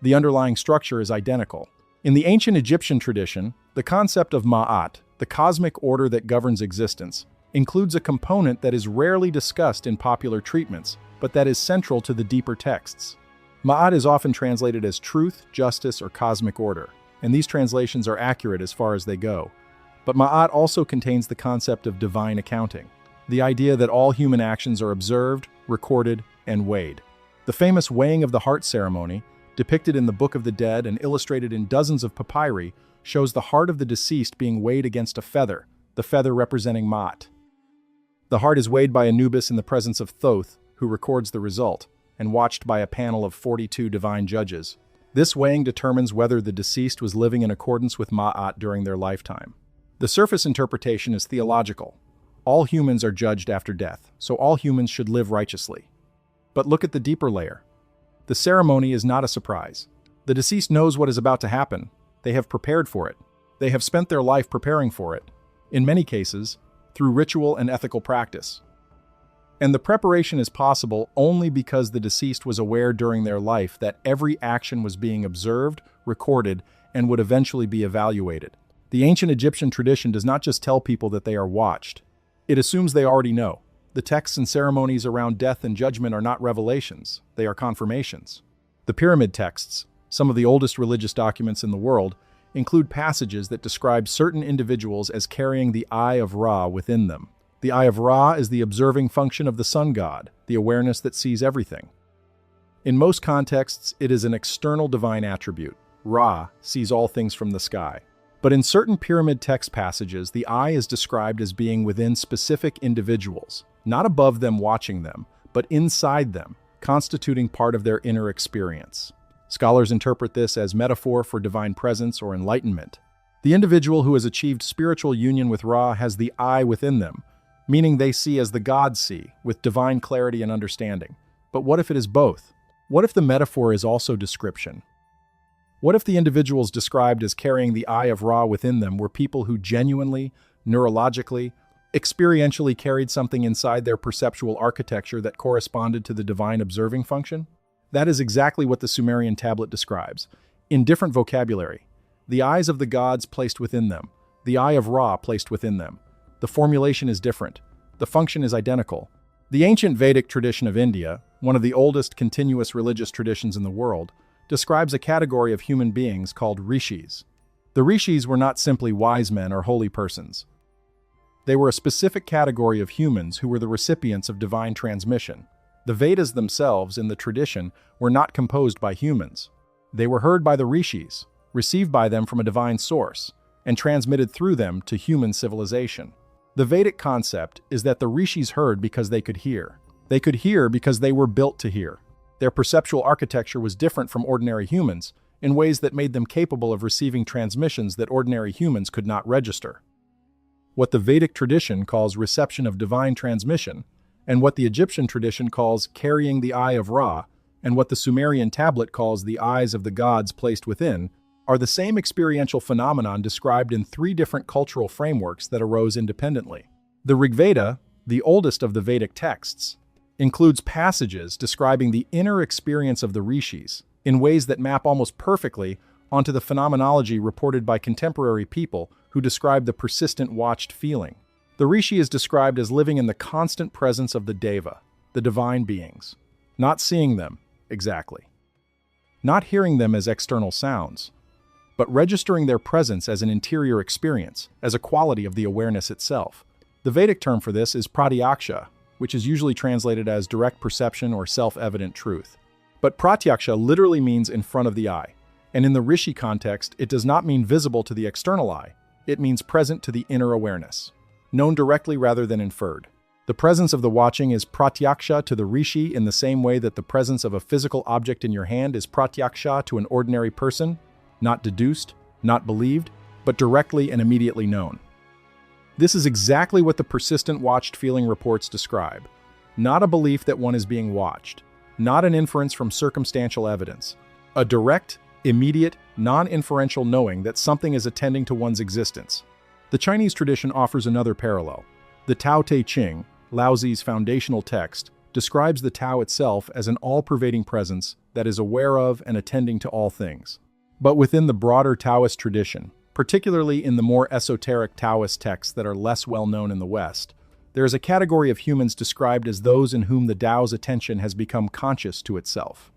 The underlying structure is identical. In the ancient Egyptian tradition, the concept of Ma'at, the cosmic order that governs existence, includes a component that is rarely discussed in popular treatments, but that is central to the deeper texts. Ma'at is often translated as truth, justice, or cosmic order, and these translations are accurate as far as they go. But Ma'at also contains the concept of divine accounting, the idea that all human actions are observed, recorded, and weighed. The famous weighing of the heart ceremony, depicted in the Book of the Dead and illustrated in dozens of papyri, shows the heart of the deceased being weighed against a feather, the feather representing Ma'at. The heart is weighed by Anubis in the presence of Thoth, who records the result, and watched by a panel of 42 divine judges. This weighing determines whether the deceased was living in accordance with Ma'at during their lifetime. The surface interpretation is theological. All humans are judged after death, so all humans should live righteously. But look at the deeper layer. The ceremony is not a surprise. The deceased knows what is about to happen. They have prepared for it. They have spent their life preparing for it, in many cases, through ritual and ethical practice. And the preparation is possible only because the deceased was aware during their life that every action was being observed, recorded, and would eventually be evaluated. The ancient Egyptian tradition does not just tell people that they are watched. It assumes they already know. The texts and ceremonies around death and judgment are not revelations, they are confirmations. The pyramid texts, some of the oldest religious documents in the world, include passages that describe certain individuals as carrying the Eye of Ra within them. The Eye of Ra is the observing function of the sun god, the awareness that sees everything. In most contexts, it is an external divine attribute. Ra sees all things from the sky. But in certain pyramid text passages, the eye is described as being within specific individuals, not above them watching them, but inside them, constituting part of their inner experience. Scholars interpret this as metaphor for divine presence or enlightenment. The individual who has achieved spiritual union with Ra has the eye within them, meaning they see as the gods see, with divine clarity and understanding. But what if it is both? What if the metaphor is also description? What if the individuals described as carrying the Eye of Ra within them were people who genuinely, neurologically, experientially carried something inside their perceptual architecture that corresponded to the divine observing function? That is exactly what the Sumerian tablet describes, in different vocabulary. The eyes of the gods placed within them, the Eye of Ra placed within them. The formulation is different. The function is identical. The ancient Vedic tradition of India, one of the oldest continuous religious traditions in the world, describes a category of human beings called rishis. The rishis were not simply wise men or holy persons. They were a specific category of humans who were the recipients of divine transmission. The Vedas themselves, in the tradition, were not composed by humans. They were heard by the rishis, received by them from a divine source, and transmitted through them to human civilization. The Vedic concept is that the rishis heard because they could hear. They could hear because they were built to hear. Their perceptual architecture was different from ordinary humans in ways that made them capable of receiving transmissions that ordinary humans could not register. What the Vedic tradition calls reception of divine transmission, and what the Egyptian tradition calls carrying the eye of Ra, and what the Sumerian tablet calls the eyes of the gods placed within, are the same experiential phenomenon described in three different cultural frameworks that arose independently. The Rig Veda, the oldest of the Vedic texts, includes passages describing the inner experience of the rishis in ways that map almost perfectly onto the phenomenology reported by contemporary people who describe the persistent watched feeling. The rishi is described as living in the constant presence of the deva, the divine beings, not seeing them exactly, not hearing them as external sounds, but registering their presence as an interior experience, as a quality of the awareness itself. The Vedic term for this is pratyaksha, which is usually translated as direct perception or self-evident truth. But pratyaksha literally means in front of the eye, and in the rishi context, it does not mean visible to the external eye, it means present to the inner awareness, known directly rather than inferred. The presence of the watching is pratyaksha to the rishi in the same way that the presence of a physical object in your hand is pratyaksha to an ordinary person, not deduced, not believed, but directly and immediately known. This is exactly what the persistent watched feeling reports describe. Not a belief that one is being watched, not an inference from circumstantial evidence. A direct, immediate, non-inferential knowing that something is attending to one's existence. The Chinese tradition offers another parallel. The Tao Te Ching, Laozi's foundational text, describes the Tao itself as an all-pervading presence that is aware of and attending to all things. But within the broader Taoist tradition, particularly in the more esoteric Taoist texts that are less well known in the West, there is a category of humans described as those in whom the Tao's attention has become conscious to itself.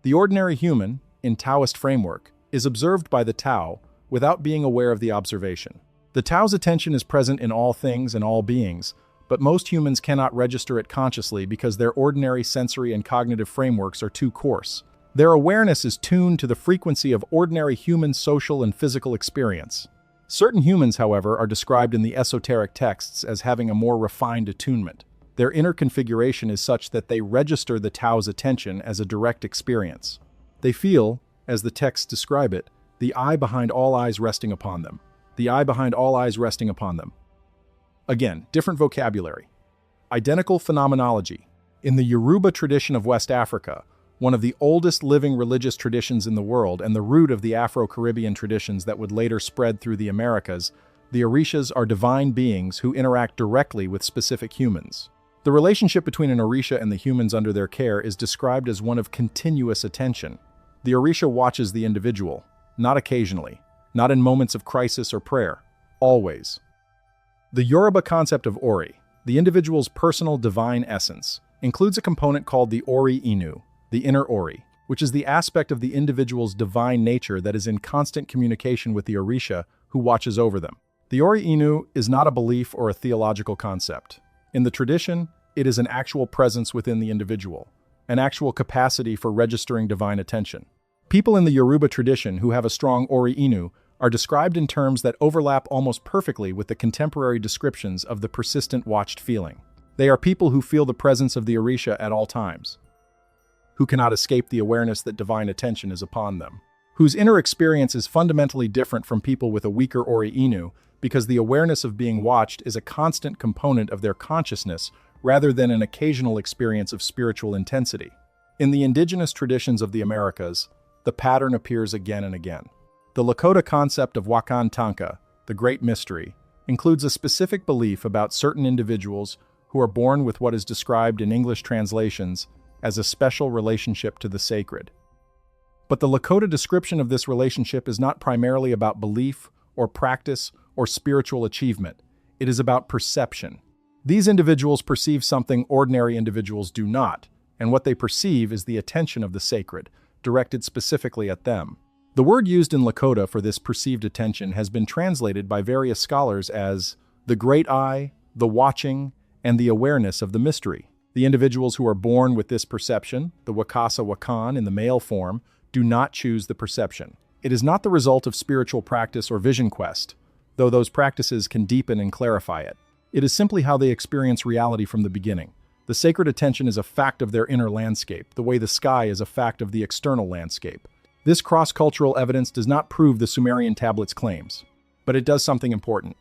The ordinary human, in Taoist framework, is observed by the Tao without being aware of the observation. The Tao's attention is present in all things and all beings, but most humans cannot register it consciously because their ordinary sensory and cognitive frameworks are too coarse. Their awareness is tuned to the frequency of ordinary human social and physical experience. Certain humans, however, are described in the esoteric texts as having a more refined attunement. Their inner configuration is such that they register the Tao's attention as a direct experience. They feel, as the texts describe it, the eye behind all eyes resting upon them. The eye behind all eyes resting upon them. Again, different vocabulary. Identical phenomenology. In the Yoruba tradition of West Africa, one of the oldest living religious traditions in the world and the root of the Afro-Caribbean traditions that would later spread through the Americas, the Orishas are divine beings who interact directly with specific humans. The relationship between an Orisha and the humans under their care is described as one of continuous attention. The Orisha watches the individual, not occasionally, not in moments of crisis or prayer, always. The Yoruba concept of Ori, the individual's personal divine essence, includes a component called the Ori Inu, the inner Ori, which is the aspect of the individual's divine nature that is in constant communication with the Orisha who watches over them. The Ori Inu is not a belief or a theological concept. In the tradition, it is an actual presence within the individual, an actual capacity for registering divine attention. People in the Yoruba tradition who have a strong Ori Inu are described in terms that overlap almost perfectly with the contemporary descriptions of the persistent watched feeling. They are people who feel the presence of the Orisha at all times, who cannot escape the awareness that divine attention is upon them, whose inner experience is fundamentally different from people with a weaker Ori Inu because the awareness of being watched is a constant component of their consciousness rather than an occasional experience of spiritual intensity. In the indigenous traditions of the Americas, the pattern appears again and again. The Lakota concept of Wakan Tanka, the Great Mystery, includes a specific belief about certain individuals who are born with what is described in English translations as a special relationship to the sacred. But the Lakota description of this relationship is not primarily about belief or practice or spiritual achievement. It is about perception. These individuals perceive something ordinary individuals do not, and what they perceive is the attention of the sacred, directed specifically at them. The word used in Lakota for this perceived attention has been translated by various scholars as the great eye, the watching, and the awareness of the mystery. The individuals who are born with this perception, the Wakasa Wakan in the male form, do not choose the perception. It is not the result of spiritual practice or vision quest, though those practices can deepen and clarify it. It is simply how they experience reality from the beginning, The sacred attention is a fact of their inner landscape, the way the sky is a fact of the external landscape. This cross-cultural evidence does not prove the Sumerian tablets' claims, but it does something important.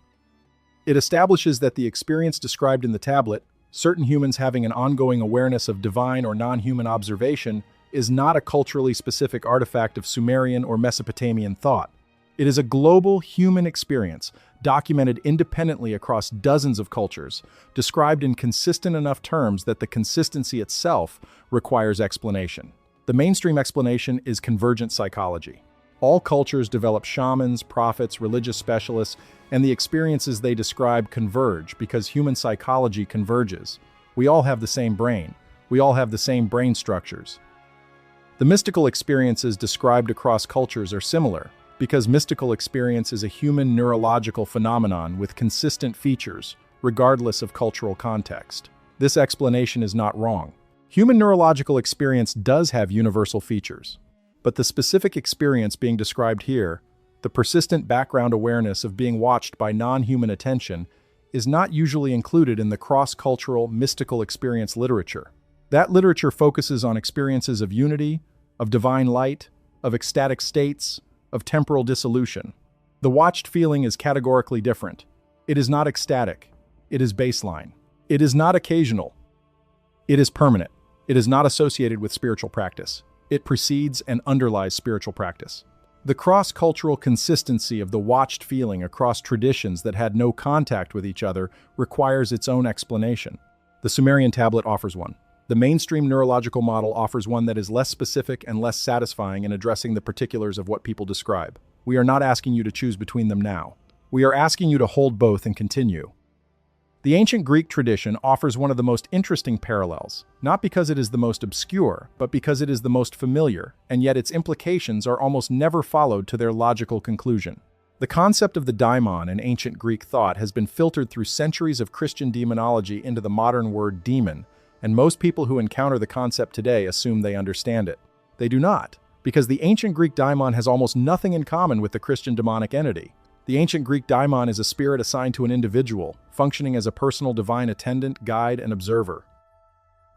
It establishes that the experience described in the tablet, certain humans having an ongoing awareness of divine or non-human observation, is not a culturally specific artifact of Sumerian or Mesopotamian thought. It is a global human experience, documented independently across dozens of cultures, described in consistent enough terms that the consistency itself requires explanation. The mainstream explanation is convergent psychology. All cultures develop shamans, prophets, religious specialists, and the experiences they describe converge because human psychology converges. We all have the same brain. We all have the same brain structures. The mystical experiences described across cultures are similar, because mystical experience is a human neurological phenomenon with consistent features, regardless of cultural context. This explanation is not wrong. Human neurological experience does have universal features, but the specific experience being described here, the persistent background awareness of being watched by non-human attention, is not usually included in the cross-cultural mystical experience literature. That literature focuses on experiences of unity, of divine light, of ecstatic states, of temporal dissolution. The watched feeling is categorically different. It is not ecstatic. It is baseline. It is not occasional. It is permanent. It is not associated with spiritual practice. It precedes and underlies spiritual practice. The cross-cultural consistency of the watched feeling across traditions that had no contact with each other requires its own explanation. The Sumerian tablet offers one. The mainstream neurological model offers one that is less specific and less satisfying in addressing the particulars of what people describe. We are not asking you to choose between them now. We are asking you to hold both and continue. The ancient Greek tradition offers one of the most interesting parallels, not because it is the most obscure, but because it is the most familiar, and yet its implications are almost never followed to their logical conclusion. The concept of the daimon in ancient Greek thought has been filtered through centuries of Christian demonology into the modern word demon, and most people who encounter the concept today assume they understand it. They do not, because the ancient Greek daimon has almost nothing in common with the Christian demonic entity. The ancient Greek daimon is a spirit assigned to an individual, functioning as a personal divine attendant, guide, and observer.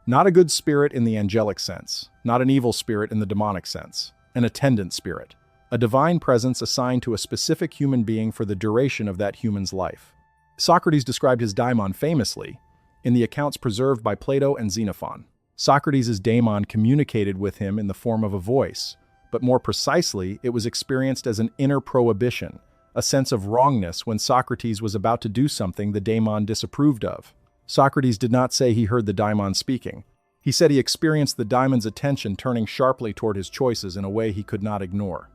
Not a good spirit in the angelic sense, not an evil spirit in the demonic sense, an attendant spirit, a divine presence assigned to a specific human being for the duration of that human's life. Socrates described his daimon famously in the accounts preserved by Plato and Xenophon. Socrates' daimon communicated with him in the form of a voice, but more precisely, it was experienced as an inner prohibition, a sense of wrongness when Socrates was about to do something the daimon disapproved of. Socrates did not say he heard the daimon speaking. He said he experienced the daimon's attention turning sharply toward his choices in a way he could not ignore.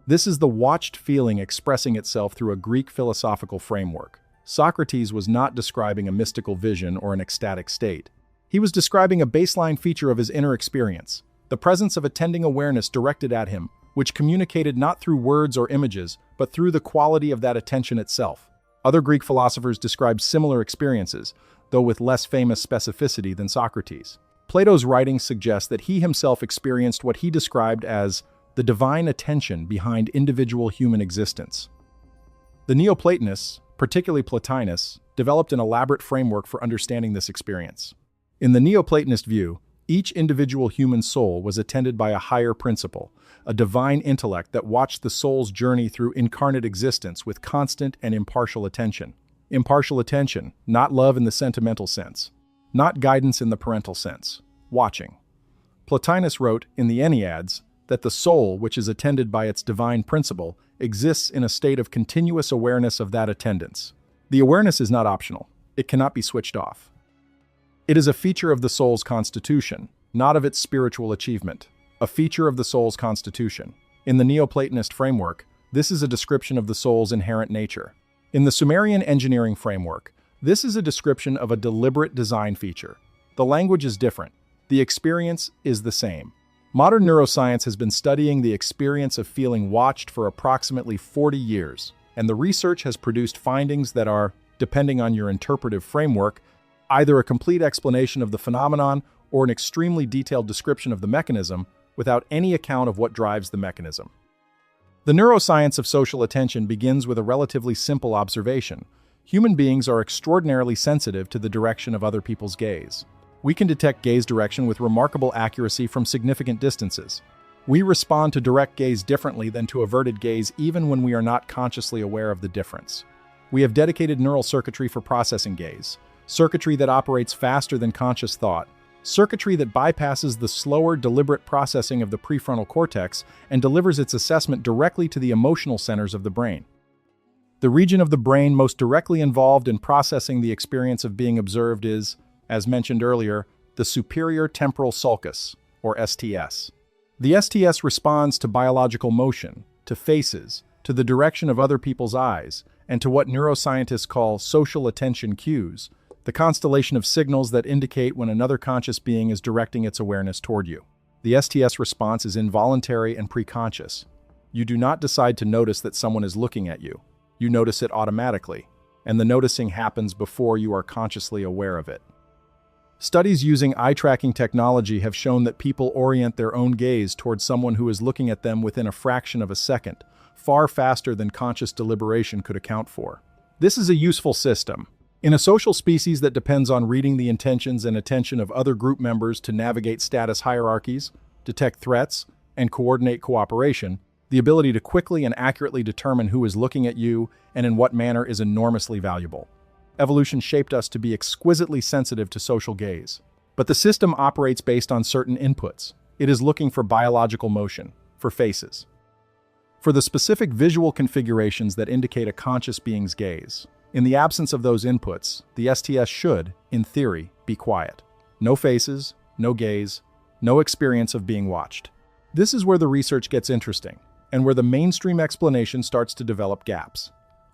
This is the watched feeling expressing itself through a Greek philosophical framework. Socrates was not describing a mystical vision or an ecstatic state. He was describing a baseline feature of his inner experience, the presence of attending awareness directed at him, which communicated not through words or images, but through the quality of that attention itself. Other Greek philosophers described similar experiences, though with less famous specificity than Socrates. Plato's writings suggest that he himself experienced what he described as the divine attention behind individual human existence. The Neoplatonists, particularly Plotinus, developed an elaborate framework for understanding this experience. In the Neoplatonist view, each individual human soul was attended by a higher principle, a divine intellect that watched the soul's journey through incarnate existence with constant and impartial attention. Impartial attention, not love in the sentimental sense, not guidance in the parental sense, watching. Plotinus wrote in the Enneads that the soul, which is attended by its divine principle, exists in a state of continuous awareness of that attendance. The awareness is not optional. It cannot be switched off. It is a feature of the soul's constitution, not of its spiritual achievement. A feature of the soul's constitution. In the Neoplatonist framework, this is a description of the soul's inherent nature. In the Sumerian engineering framework, this is a description of a deliberate design feature. The language is different. The experience is the same. Modern neuroscience has been studying the experience of feeling watched for approximately 40 years, and the research has produced findings that are, depending on your interpretive framework, either a complete explanation of the phenomenon or an extremely detailed description of the mechanism without any account of what drives the mechanism. The neuroscience of social attention begins with a relatively simple observation. Human beings are extraordinarily sensitive to the direction of other people's gaze. We can detect gaze direction with remarkable accuracy from significant distances. We respond to direct gaze differently than to averted gaze even when we are not consciously aware of the difference. We have dedicated neural circuitry for processing gaze, circuitry that operates faster than conscious thought, circuitry that bypasses the slower, deliberate processing of the prefrontal cortex and delivers its assessment directly to the emotional centers of the brain. The region of the brain most directly involved in processing the experience of being observed is, as mentioned earlier, the superior temporal sulcus, or STS. The STS responds to biological motion, to faces, to the direction of other people's eyes, and to what neuroscientists call social attention cues, the constellation of signals that indicate when another conscious being is directing its awareness toward you. The STS response is involuntary and preconscious. You do not decide to notice that someone is looking at you. You notice it automatically, and the noticing happens before you are consciously aware of it. Studies using eye-tracking technology have shown that people orient their own gaze towards someone who is looking at them within a fraction of a second, far faster than conscious deliberation could account for. This is a useful system. In a social species that depends on reading the intentions and attention of other group members to navigate status hierarchies, detect threats, and coordinate cooperation, the ability to quickly and accurately determine who is looking at you and in what manner is enormously valuable. Evolution shaped us to be exquisitely sensitive to social gaze. But the system operates based on certain inputs. It is looking for biological motion, for faces, for the specific visual configurations that indicate a conscious being's gaze. In the absence of those inputs, the STS should, in theory, be quiet. No faces, no gaze, no experience of being watched. This is where the research gets interesting, and where the mainstream explanation starts to develop gaps.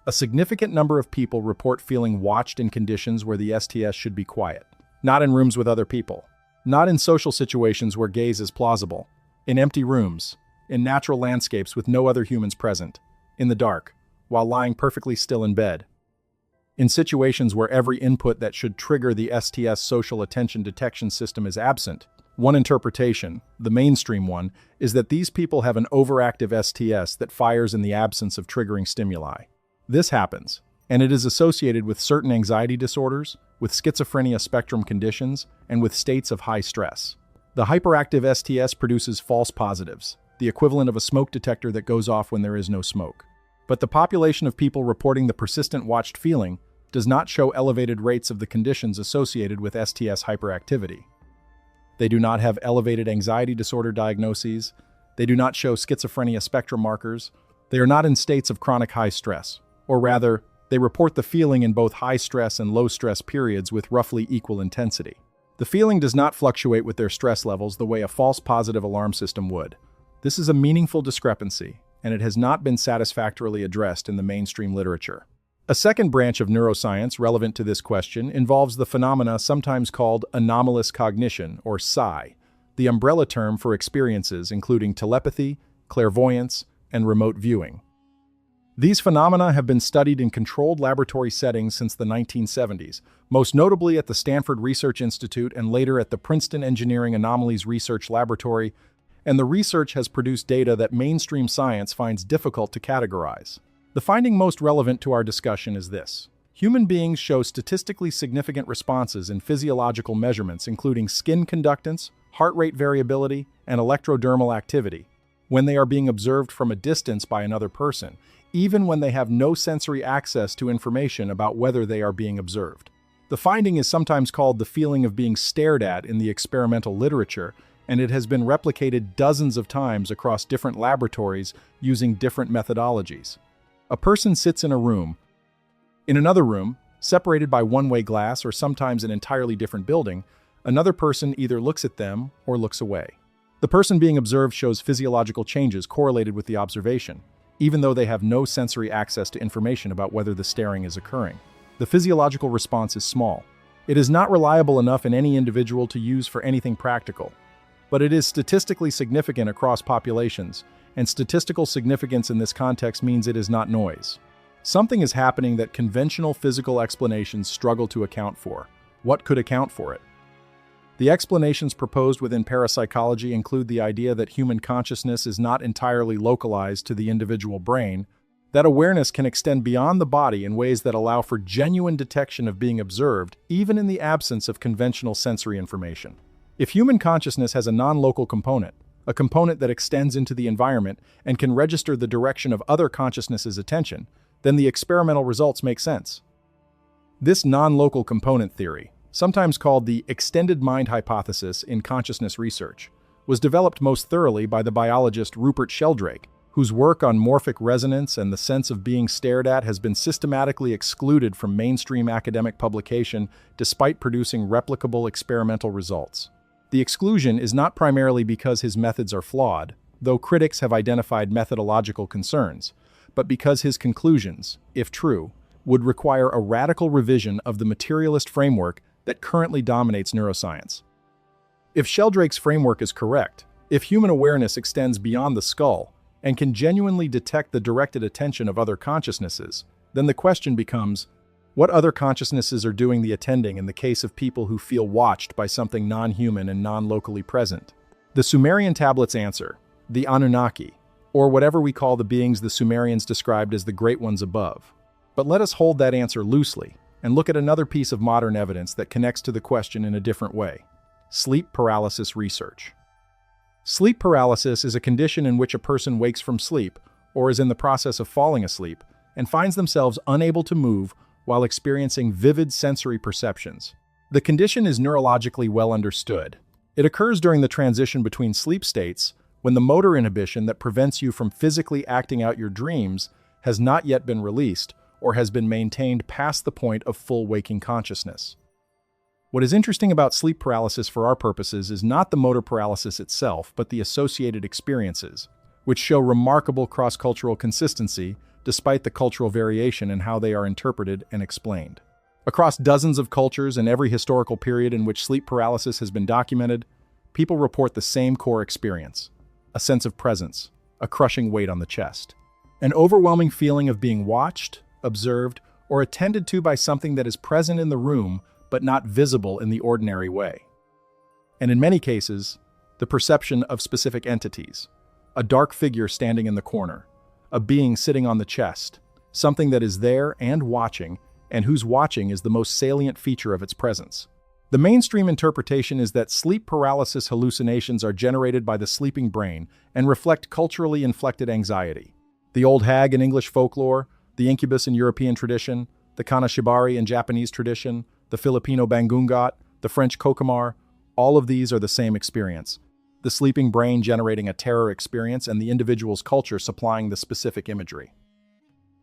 A significant number of people report feeling watched in conditions where the STS should be quiet. Not in rooms with other people. Not in social situations where gaze is plausible. In empty rooms. In natural landscapes with no other humans present. In the dark, while lying perfectly still in bed. In situations where every input that should trigger the STS social attention detection system is absent. One interpretation, the mainstream one, is that these people have an overactive STS that fires in the absence of triggering stimuli. This happens, and it is associated with certain anxiety disorders, with schizophrenia spectrum conditions, and with states of high stress. The hyperactive STS produces false positives, the equivalent of a smoke detector that goes off when there is no smoke. But the population of people reporting the persistent watched feeling does not show elevated rates of the conditions associated with STS hyperactivity. They do not have elevated anxiety disorder diagnoses. They do not show schizophrenia spectrum markers. They are not in states of chronic high stress. Or rather, they report the feeling in both high stress and low stress periods with roughly equal intensity. The feeling does not fluctuate with their stress levels the way a false positive alarm system would. This is a meaningful discrepancy, and it has not been satisfactorily addressed in the mainstream literature. A second branch of neuroscience relevant to this question involves the phenomena sometimes called anomalous cognition, or psi, the umbrella term for experiences including telepathy, clairvoyance, and remote viewing. These phenomena have been studied in controlled laboratory settings since the 1970s, most notably at the Stanford Research Institute and later at the Princeton Engineering Anomalies Research Laboratory, and the research has produced data that mainstream science finds difficult to categorize. The finding most relevant to our discussion is this. Human beings show statistically significant responses in physiological measurements including skin conductance, heart rate variability, and electrodermal activity when they are being observed from a distance by another person, even when they have no sensory access to information about whether they are being observed. The finding is sometimes called the feeling of being stared at in the experimental literature, and it has been replicated dozens of times across different laboratories using different methodologies. A person sits in a room. In another room, separated by one-way glass or sometimes an entirely different building, another person either looks at them or looks away. The person being observed shows physiological changes correlated with the observation, even though they have no sensory access to information about whether the staring is occurring. The physiological response is small. It is not reliable enough in any individual to use for anything practical, but it is statistically significant across populations, and statistical significance in this context means it is not noise. Something is happening that conventional physical explanations struggle to account for. What could account for it? The explanations proposed within parapsychology include the idea that human consciousness is not entirely localized to the individual brain, That awareness can extend beyond the body in ways that allow for genuine detection of being observed, even in the absence of conventional sensory information. If human consciousness has a non-local component, a component that extends into the environment and can register the direction of other consciousness's attention, then the experimental results make sense. This non-local component theory, sometimes called the extended mind hypothesis in consciousness research, was developed most thoroughly by the biologist Rupert Sheldrake, whose work on morphic resonance and the sense of being stared at has been systematically excluded from mainstream academic publication despite producing replicable experimental results. The exclusion is not primarily because his methods are flawed, though critics have identified methodological concerns, but because his conclusions, if true, would require a radical revision of the materialist framework that currently dominates neuroscience. If Sheldrake's framework is correct, if human awareness extends beyond the skull and can genuinely detect the directed attention of other consciousnesses, then the question becomes, what other consciousnesses are doing the attending in the case of people who feel watched by something non-human and non-locally present? The Sumerian tablets answer, the Anunnaki, or whatever we call the beings the Sumerians described as the Great Ones above. But let us hold that answer loosely and look at another piece of modern evidence that connects to the question in a different way: sleep paralysis research. Sleep paralysis is a condition in which a person wakes from sleep, or is in the process of falling asleep, and finds themselves unable to move while experiencing vivid sensory perceptions. The condition is neurologically well understood. It occurs during the transition between sleep states, when the motor inhibition that prevents you from physically acting out your dreams has not yet been released or has been maintained past the point of full waking consciousness. What is interesting about sleep paralysis for our purposes is not the motor paralysis itself, but the associated experiences, which show remarkable cross-cultural consistency despite the cultural variation in how they are interpreted and explained. Across dozens of cultures and every historical period in which sleep paralysis has been documented, people report the same core experience: a sense of presence, a crushing weight on the chest, an overwhelming feeling of being watched, observed, or attended to by something that is present in the room but not visible in the ordinary way. And in many cases, the perception of specific entities: a dark figure standing in the corner, a being sitting on the chest, something that is there and watching, and whose watching is the most salient feature of its presence. The mainstream interpretation is that sleep paralysis hallucinations are generated by the sleeping brain and reflect culturally inflected anxiety. The old hag in English folklore, the incubus in European tradition, the kanashibari in Japanese tradition, the Filipino bangungot, the French kokomar, all of these are the same experience: the sleeping brain generating a terror experience and the individual's culture supplying the specific imagery.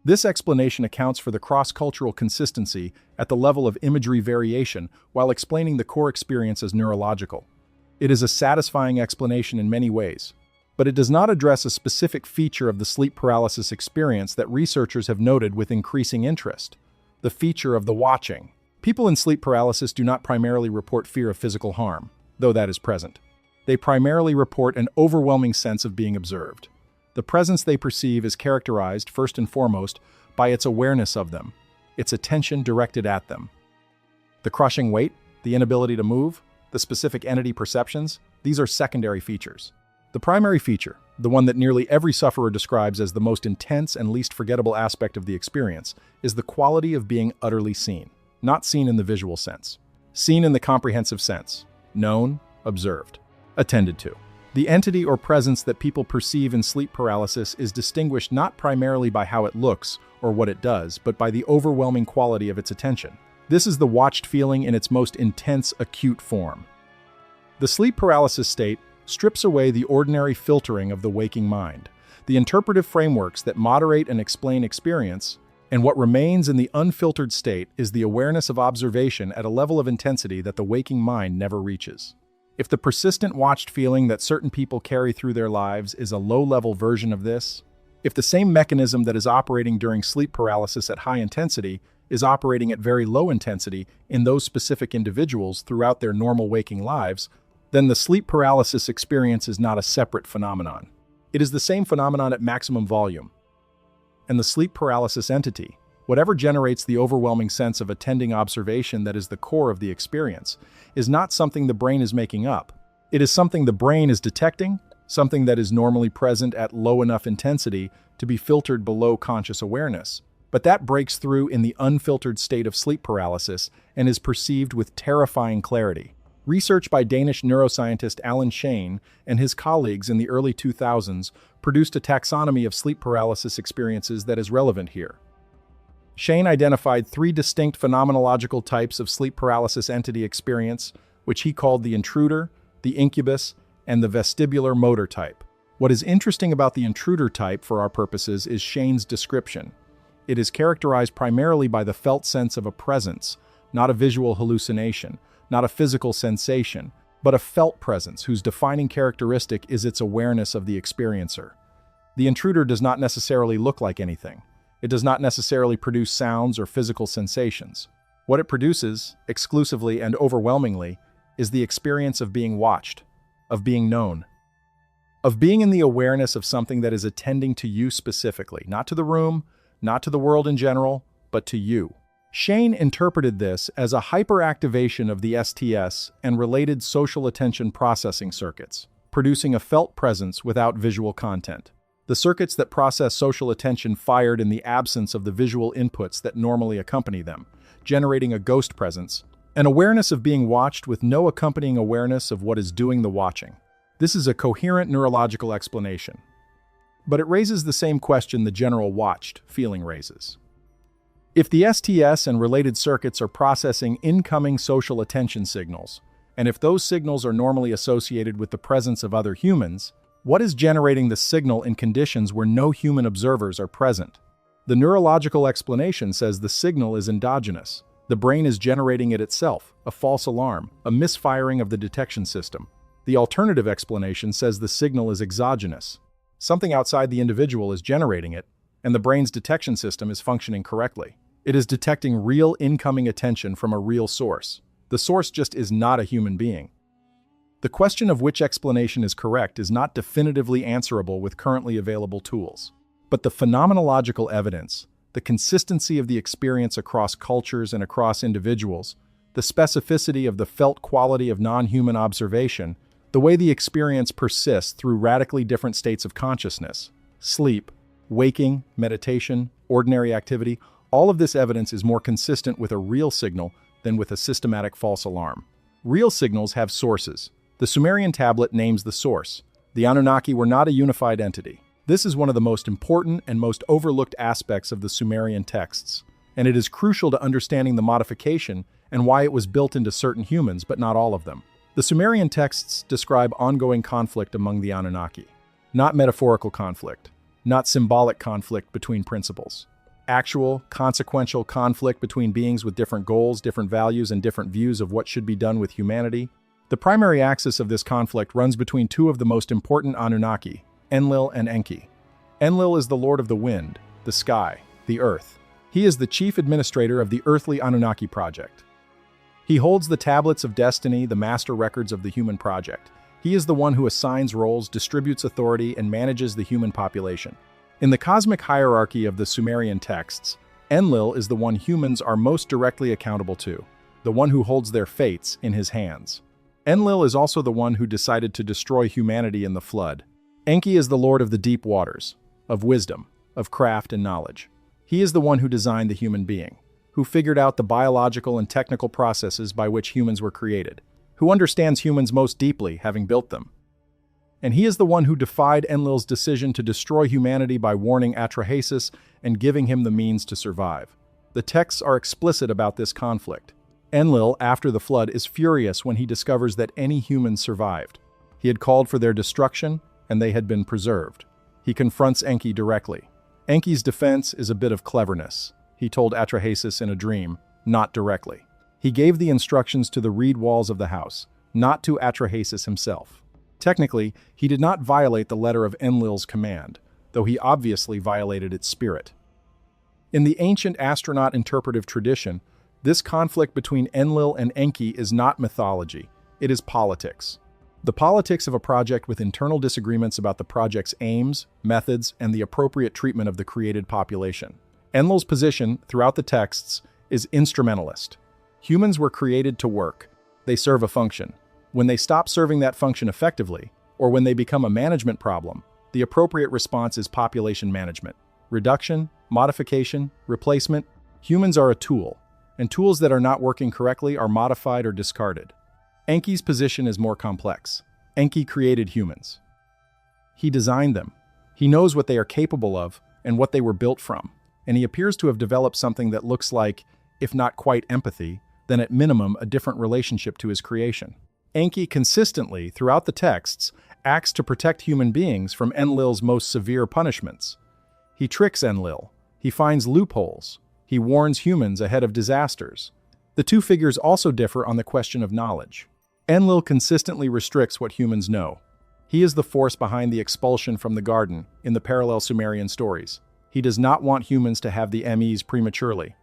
This explanation accounts for the cross-cultural consistency at the level of imagery variation while explaining the core experience as neurological. It is a satisfying explanation in many ways, but it does not address a specific feature of the sleep paralysis experience that researchers have noted with increasing interest: the feature of the watching. People in sleep paralysis do not primarily report fear of physical harm, though that is present. They primarily report an overwhelming sense of being observed. The presence they perceive is characterized, first and foremost, by its awareness of them, its attention directed at them. The crushing weight, the inability to move, the specific entity perceptions, these are secondary features. The primary feature, the one that nearly every sufferer describes as the most intense and least forgettable aspect of the experience, is the quality of being utterly seen. Not seen in the visual sense. Seen in the comprehensive sense. Known, observed, attended to. The entity or presence that people perceive in sleep paralysis is distinguished not primarily by how it looks or what it does, but by the overwhelming quality of its attention. This is the watched feeling in its most intense, acute form. The sleep paralysis state strips away the ordinary filtering of the waking mind, the interpretive frameworks that moderate and explain experience, and what remains in the unfiltered state is the awareness of observation at a level of intensity that the waking mind never reaches. If the persistent watched feeling that certain people carry through their lives is a low-level version of this, if the same mechanism that is operating during sleep paralysis at high intensity is operating at very low intensity in those specific individuals throughout their normal waking lives, then the sleep paralysis experience is not a separate phenomenon. It is the same phenomenon at maximum volume. And the sleep paralysis entity, whatever generates the overwhelming sense of attending observation that is the core of the experience, is not something the brain is making up. It is something the brain is detecting, something that is normally present at low enough intensity to be filtered below conscious awareness. But that breaks through in the unfiltered state of sleep paralysis and is perceived with terrifying clarity. Research by Danish neuroscientist Alan Shane and his colleagues in the early 2000s produced a taxonomy of sleep paralysis experiences that is relevant here. Shane identified 3 distinct phenomenological types of sleep paralysis entity experience, which he called the intruder, the incubus, and the vestibular motor type. What is interesting about the intruder type for our purposes is Shane's description. It is characterized primarily by the felt sense of a presence, not a visual hallucination, not a physical sensation, but a felt presence whose defining characteristic is its awareness of the experiencer. The intruder does not necessarily look like anything. It does not necessarily produce sounds or physical sensations. What it produces, exclusively and overwhelmingly, is the experience of being watched, of being known, of being in the awareness of something that is attending to you specifically, not to the room, not to the world in general, but to you. Shane interpreted this as a hyperactivation of the STS and related social attention processing circuits, producing a felt presence without visual content. The circuits that process social attention fired in the absence of the visual inputs that normally accompany them, generating a ghost presence, an awareness of being watched with no accompanying awareness of what is doing the watching. This is a coherent neurological explanation. But it raises the same question the general watched feeling raises. If the STS and related circuits are processing incoming social attention signals, and if those signals are normally associated with the presence of other humans, what is generating the signal in conditions where no human observers are present? The neurological explanation says the signal is endogenous. The brain is generating it itself, a false alarm, a misfiring of the detection system. The alternative explanation says the signal is exogenous. Something outside the individual is generating it, and the brain's detection system is functioning correctly. It is detecting real incoming attention from a real source. The source just is not a human being. The question of which explanation is correct is not definitively answerable with currently available tools. But the phenomenological evidence, the consistency of the experience across cultures and across individuals, the specificity of the felt quality of non-human observation, the way the experience persists through radically different states of consciousness, sleep, waking, meditation, ordinary activity, all of this evidence is more consistent with a real signal than with a systematic false alarm. Real signals have sources. The Sumerian tablet names the source. The Anunnaki were not a unified entity. This is one of the most important and most overlooked aspects of the Sumerian texts, and it is crucial to understanding the modification and why it was built into certain humans, but not all of them. The Sumerian texts describe ongoing conflict among the Anunnaki, not metaphorical conflict, not symbolic conflict between principles. Actual, consequential conflict between beings with different goals, different values, and different views of what should be done with humanity. The primary axis of this conflict runs between 2 of the most important Anunnaki, Enlil and Enki. Enlil is the lord of the wind, the sky, the earth. He is the chief administrator of the earthly Anunnaki project. He holds the tablets of destiny, the master records of the human project. He is the one who assigns roles, distributes authority, and manages the human population. In the cosmic hierarchy of the Sumerian texts, Enlil is the one humans are most directly accountable to, the one who holds their fates in his hands. Enlil is also the one who decided to destroy humanity in the flood. Enki is the lord of the deep waters, of wisdom, of craft and knowledge. He is the one who designed the human being, who figured out the biological and technical processes by which humans were created, who understands humans most deeply, having built them. And he is the one who defied Enlil's decision to destroy humanity by warning Atrahasis and giving him the means to survive. The texts are explicit about this conflict. Enlil, after the flood, is furious when he discovers that any humans survived. He had called for their destruction, and they had been preserved. He confronts Enki directly. Enki's defense is a bit of cleverness. He told Atrahasis in a dream, not directly. He gave the instructions to the reed walls of the house, not to Atrahasis himself. Technically, he did not violate the letter of Enlil's command, though he obviously violated its spirit. In the ancient astronaut interpretive tradition, this conflict between Enlil and Enki is not mythology, it is politics. The politics of a project with internal disagreements about the project's aims, methods, and the appropriate treatment of the created population. Enlil's position, throughout the texts, is instrumentalist. Humans were created to work. They serve a function. When they stop serving that function effectively, Or when they become a management problem, the appropriate response is population management. Reduction, modification, replacement. Humans are a tool, and tools that are not working correctly are modified or discarded. Enki's position is more complex. Enki created humans. He designed them. He knows what they are capable of and what they were built from, and he appears to have developed something that looks like, if not quite empathy, then at minimum a different relationship to his creation. Enki consistently, throughout the texts, acts to protect human beings from Enlil's most severe punishments. He tricks Enlil. He finds loopholes. He warns humans ahead of disasters. The two figures also differ on the question of knowledge. Enlil consistently restricts what humans know. He is the force behind the expulsion from the garden in the parallel Sumerian stories. He does not want humans to have the MEs prematurely.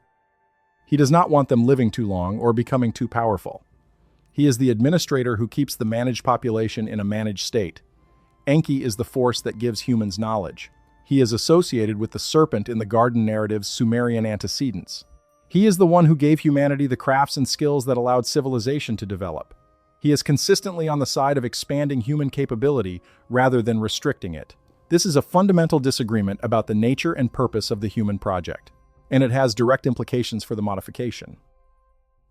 He does not want them living too long or becoming too powerful. He is the administrator who keeps the managed population in a managed state. Enki is the force that gives humans knowledge. He is associated with the serpent in the garden narrative's Sumerian antecedents. He is the one who gave humanity the crafts and skills that allowed civilization to develop. He is consistently on the side of expanding human capability rather than restricting it. This is a fundamental disagreement about the nature and purpose of the human project, and it has direct implications for the modification.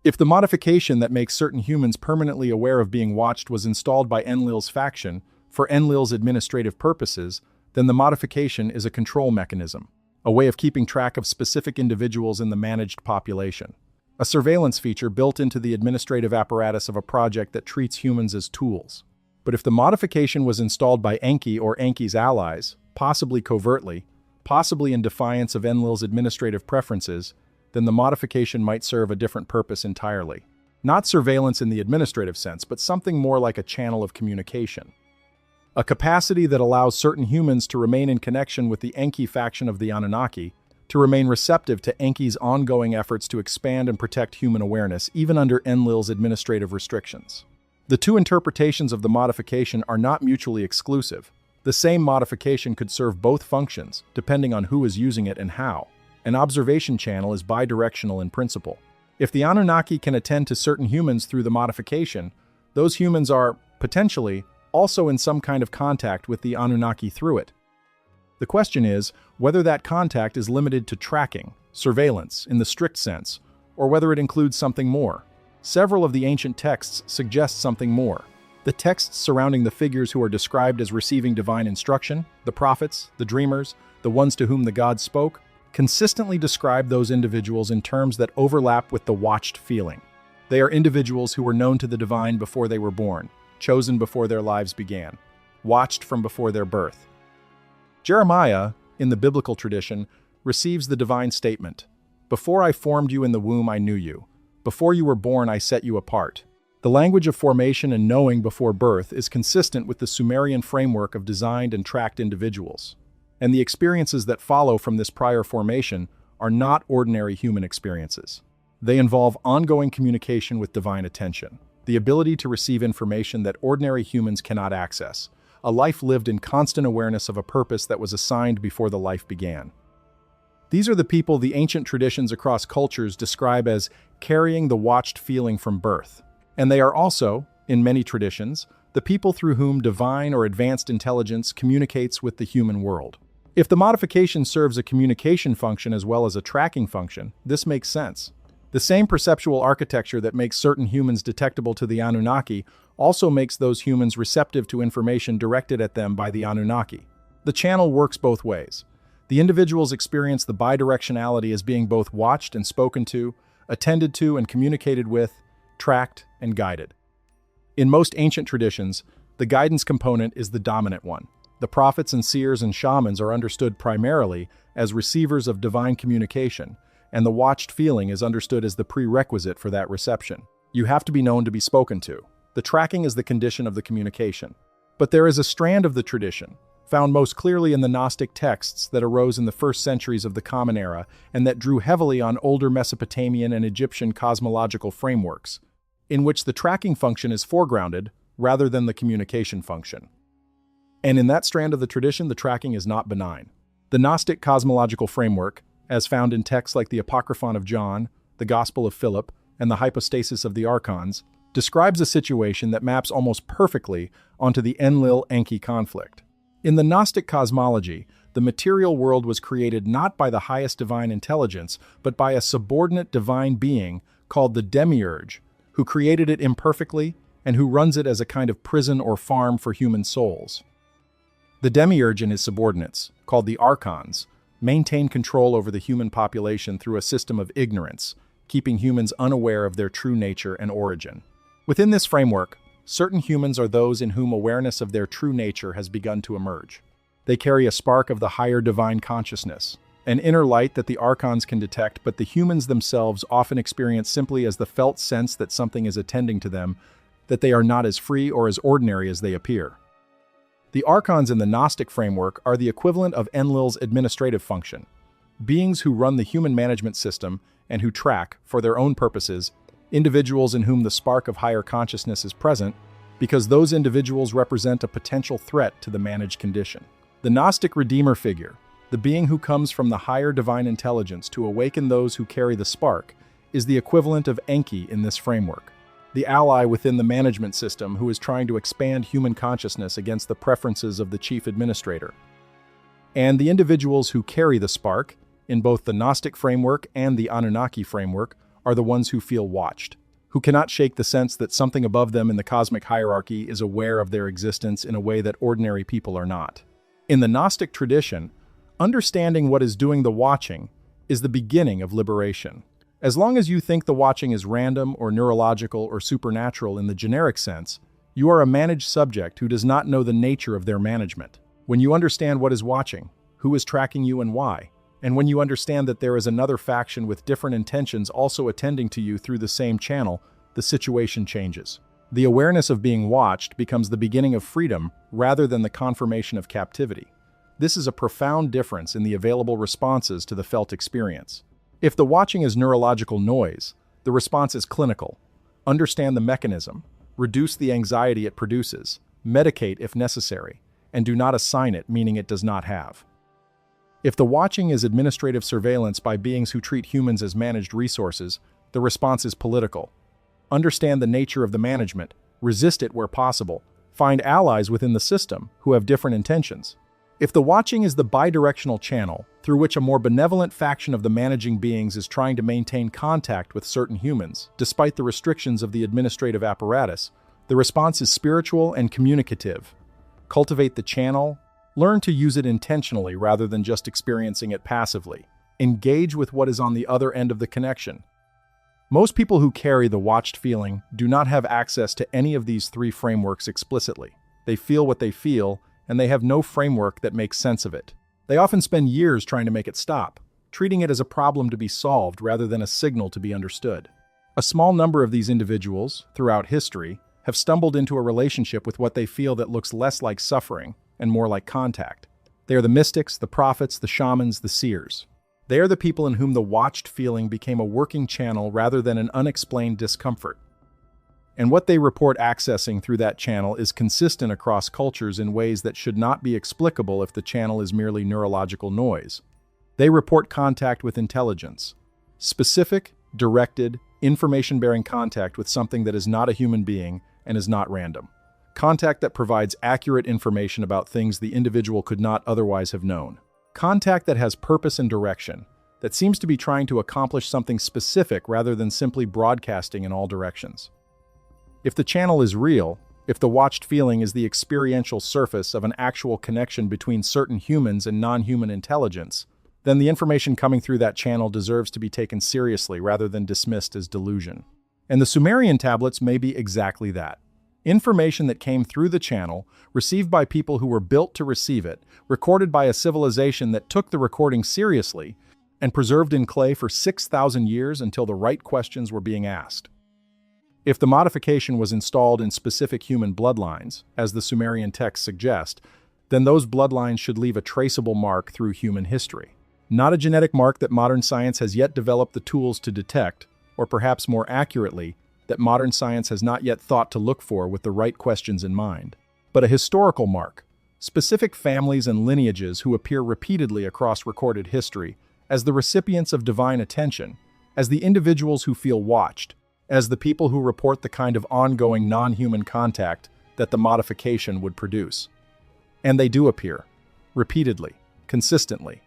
If the modification that makes certain humans permanently aware of being watched was installed by Enlil's faction for Enlil's administrative purposes, then the modification is a control mechanism, a way of keeping track of specific individuals in the managed population. A surveillance feature built into the administrative apparatus of a project that treats humans as tools. But if the modification was installed by Enki or Enki's allies, possibly covertly, possibly in defiance of Enlil's administrative preferences, then the modification might serve a different purpose entirely. Not surveillance in the administrative sense, but something more like a channel of communication. A capacity that allows certain humans to remain in connection with the Enki faction of the Anunnaki, to remain receptive to Enki's ongoing efforts to expand and protect human awareness, even under Enlil's administrative restrictions. The two interpretations of the modification are not mutually exclusive. The same modification could serve both functions, depending on who is using it and how. An observation channel is bidirectional in principle. If the Anunnaki can attend to certain humans through the modification, those humans are, potentially, also in some kind of contact with the Anunnaki through it. The question is whether that contact is limited to tracking, surveillance, in the strict sense, or whether it includes something more. Several of the ancient texts suggest something more. The texts surrounding the figures who are described as receiving divine instruction, the prophets, the dreamers, the ones to whom the gods spoke, consistently describe those individuals in terms that overlap with the watched feeling. They are individuals who were known to the divine before they were born, chosen before their lives began, watched from before their birth. Jeremiah, in the biblical tradition, receives the divine statement, "Before I formed you in the womb I knew you. Before you were born I set you apart." The language of formation and knowing before birth is consistent with the Sumerian framework of designed and tracked individuals. And the experiences that follow from this prior formation are not ordinary human experiences. They involve ongoing communication with divine attention, the ability to receive information that ordinary humans cannot access, a life lived in constant awareness of a purpose that was assigned before the life began. These are the people the ancient traditions across cultures describe as carrying the watched feeling from birth. And they are also, in many traditions, the people through whom divine or advanced intelligence communicates with the human world. If the modification serves a communication function as well as a tracking function, this makes sense. The same perceptual architecture that makes certain humans detectable to the Anunnaki also makes those humans receptive to information directed at them by the Anunnaki. The channel works both ways. The individuals experience the bidirectionality as being both watched and spoken to, attended to and communicated with, tracked and guided. In most ancient traditions, the guidance component is the dominant one. The prophets and seers and shamans are understood primarily as receivers of divine communication, and the watched feeling is understood as the prerequisite for that reception. You have to be known to be spoken to. The tracking is the condition of the communication. But there is a strand of the tradition, found most clearly in the Gnostic texts that arose in the first centuries of the Common Era and that drew heavily on older Mesopotamian and Egyptian cosmological frameworks, in which the tracking function is foregrounded rather than the communication function. And in that strand of the tradition, the tracking is not benign. The Gnostic cosmological framework, as found in texts like the Apocryphon of John, the Gospel of Philip, and the Hypostasis of the Archons, describes a situation that maps almost perfectly onto the Enlil-Enki conflict. In the Gnostic cosmology, the material world was created not by the highest divine intelligence, but by a subordinate divine being called the Demiurge, who created it imperfectly and who runs it as a kind of prison or farm for human souls. The Demiurge and his subordinates, called the Archons, maintain control over the human population through a system of ignorance, keeping humans unaware of their true nature and origin. Within this framework, certain humans are those in whom awareness of their true nature has begun to emerge. They carry a spark of the higher divine consciousness, an inner light that the Archons can detect, but the humans themselves often experience simply as the felt sense that something is attending to them, that they are not as free or as ordinary as they appear. The Archons in the Gnostic framework are the equivalent of Enlil's administrative function, beings who run the human management system and who track, for their own purposes, individuals in whom the spark of higher consciousness is present, because those individuals represent a potential threat to the managed condition. The Gnostic Redeemer figure, the being who comes from the higher divine intelligence to awaken those who carry the spark, is the equivalent of Enki in this framework, the ally within the management system who is trying to expand human consciousness against the preferences of the chief administrator. And the individuals who carry the spark, in both the Gnostic framework and the Anunnaki framework, are the ones who feel watched, who cannot shake the sense that something above them in the cosmic hierarchy is aware of their existence in a way that ordinary people are not. In the Gnostic tradition, understanding what is doing the watching is the beginning of liberation. As long as you think the watching is random or neurological or supernatural in the generic sense, you are a managed subject who does not know the nature of their management. When you understand what is watching, who is tracking you and why, and when you understand that there is another faction with different intentions also attending to you through the same channel, the situation changes. The awareness of being watched becomes the beginning of freedom rather than the confirmation of captivity. This is a profound difference in the available responses to the felt experience. If the watching is neurological noise, the response is clinical. Understand the mechanism, reduce the anxiety it produces, medicate if necessary, and do not assign it, meaning it does not have. If the watching is administrative surveillance by beings who treat humans as managed resources, the response is political. Understand the nature of the management, resist it where possible, find allies within the system who have different intentions. If the watching is the bidirectional channel through which a more benevolent faction of the managing beings is trying to maintain contact with certain humans, despite the restrictions of the administrative apparatus, the response is spiritual and communicative. Cultivate the channel, learn to use it intentionally rather than just experiencing it passively. Engage with what is on the other end of the connection. Most people who carry the watched feeling do not have access to any of these three frameworks explicitly. They feel what they feel, and they have no framework that makes sense of it. They often spend years trying to make it stop, treating it as a problem to be solved rather than a signal to be understood. A small number of these individuals, throughout history, have stumbled into a relationship with what they feel that looks less like suffering and more like contact. They are the mystics, the prophets, the shamans, the seers. They are the people in whom the watched feeling became a working channel rather than an unexplained discomfort. And what they report accessing through that channel is consistent across cultures in ways that should not be explicable if the channel is merely neurological noise. They report contact with intelligence. Specific, directed, information-bearing contact with something that is not a human being and is not random. Contact that provides accurate information about things the individual could not otherwise have known. Contact that has purpose and direction, that seems to be trying to accomplish something specific rather than simply broadcasting in all directions. If the channel is real, if the watched feeling is the experiential surface of an actual connection between certain humans and non-human intelligence, then the information coming through that channel deserves to be taken seriously rather than dismissed as delusion. And the Sumerian tablets may be exactly that. Information that came through the channel, received by people who were built to receive it, recorded by a civilization that took the recording seriously, and preserved in clay for 6,000 years until the right questions were being asked. If the modification was installed in specific human bloodlines, as the Sumerian texts suggest, then those bloodlines should leave a traceable mark through human history. Not a genetic mark that modern science has yet developed the tools to detect, or perhaps more accurately, that modern science has not yet thought to look for with the right questions in mind, but a historical mark, specific families and lineages who appear repeatedly across recorded history as the recipients of divine attention, as the individuals who feel watched, as the people who report the kind of ongoing non-human contact that the modification would produce. And they do appear, repeatedly, consistently,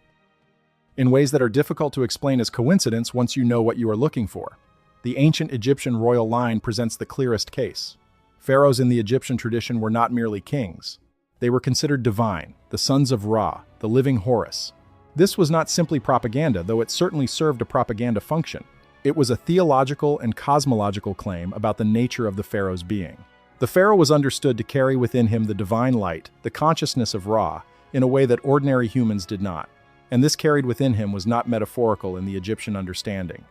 in ways that are difficult to explain as coincidence once you know what you are looking for. The ancient Egyptian royal line presents the clearest case. Pharaohs in the Egyptian tradition were not merely kings. They were considered divine, the sons of Ra, the living Horus. This was not simply propaganda, though it certainly served a propaganda function. It was a theological and cosmological claim about the nature of the pharaoh's being. The pharaoh was understood to carry within him the divine light, the consciousness of Ra, in a way that ordinary humans did not. And this carried within him was not metaphorical in the Egyptian understanding.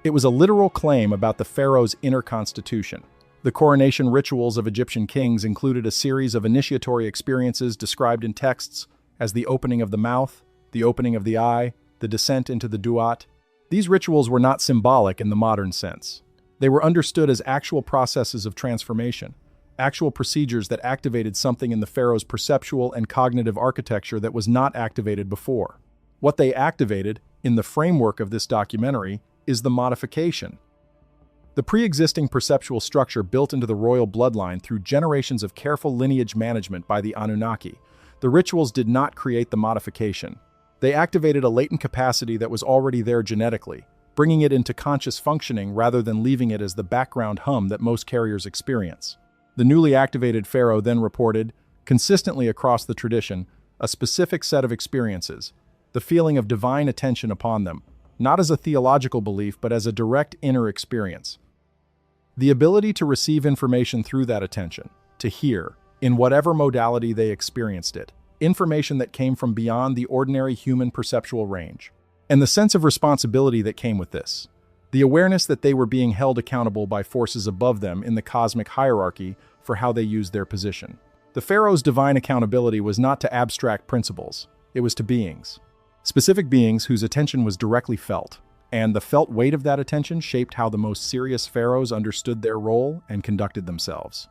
It was a literal claim about the pharaoh's inner constitution. The coronation rituals of Egyptian kings included a series of initiatory experiences described in texts as the opening of the mouth, the opening of the eye, the descent into the duat. These rituals were not symbolic in the modern sense. They were understood as actual processes of transformation, actual procedures that activated something in the pharaoh's perceptual and cognitive architecture that was not activated before. What they activated, in the framework of this documentary, is the modification. The pre-existing perceptual structure built into the royal bloodline through generations of careful lineage management by the Anunnaki. The rituals did not create the modification. They activated a latent capacity that was already there genetically, bringing it into conscious functioning rather than leaving it as the background hum that most carriers experience. The newly activated pharaoh then reported, consistently across the tradition, a specific set of experiences, the feeling of divine attention upon them, not as a theological belief but as a direct inner experience. The ability to receive information through that attention, to hear, in whatever modality they experienced it, information that came from beyond the ordinary human perceptual range. And the sense of responsibility that came with this. The awareness that they were being held accountable by forces above them in the cosmic hierarchy for how they used their position. The pharaoh's divine accountability was not to abstract principles, it was to beings. Specific beings whose attention was directly felt, and the felt weight of that attention shaped how the most serious pharaohs understood their role and conducted themselves.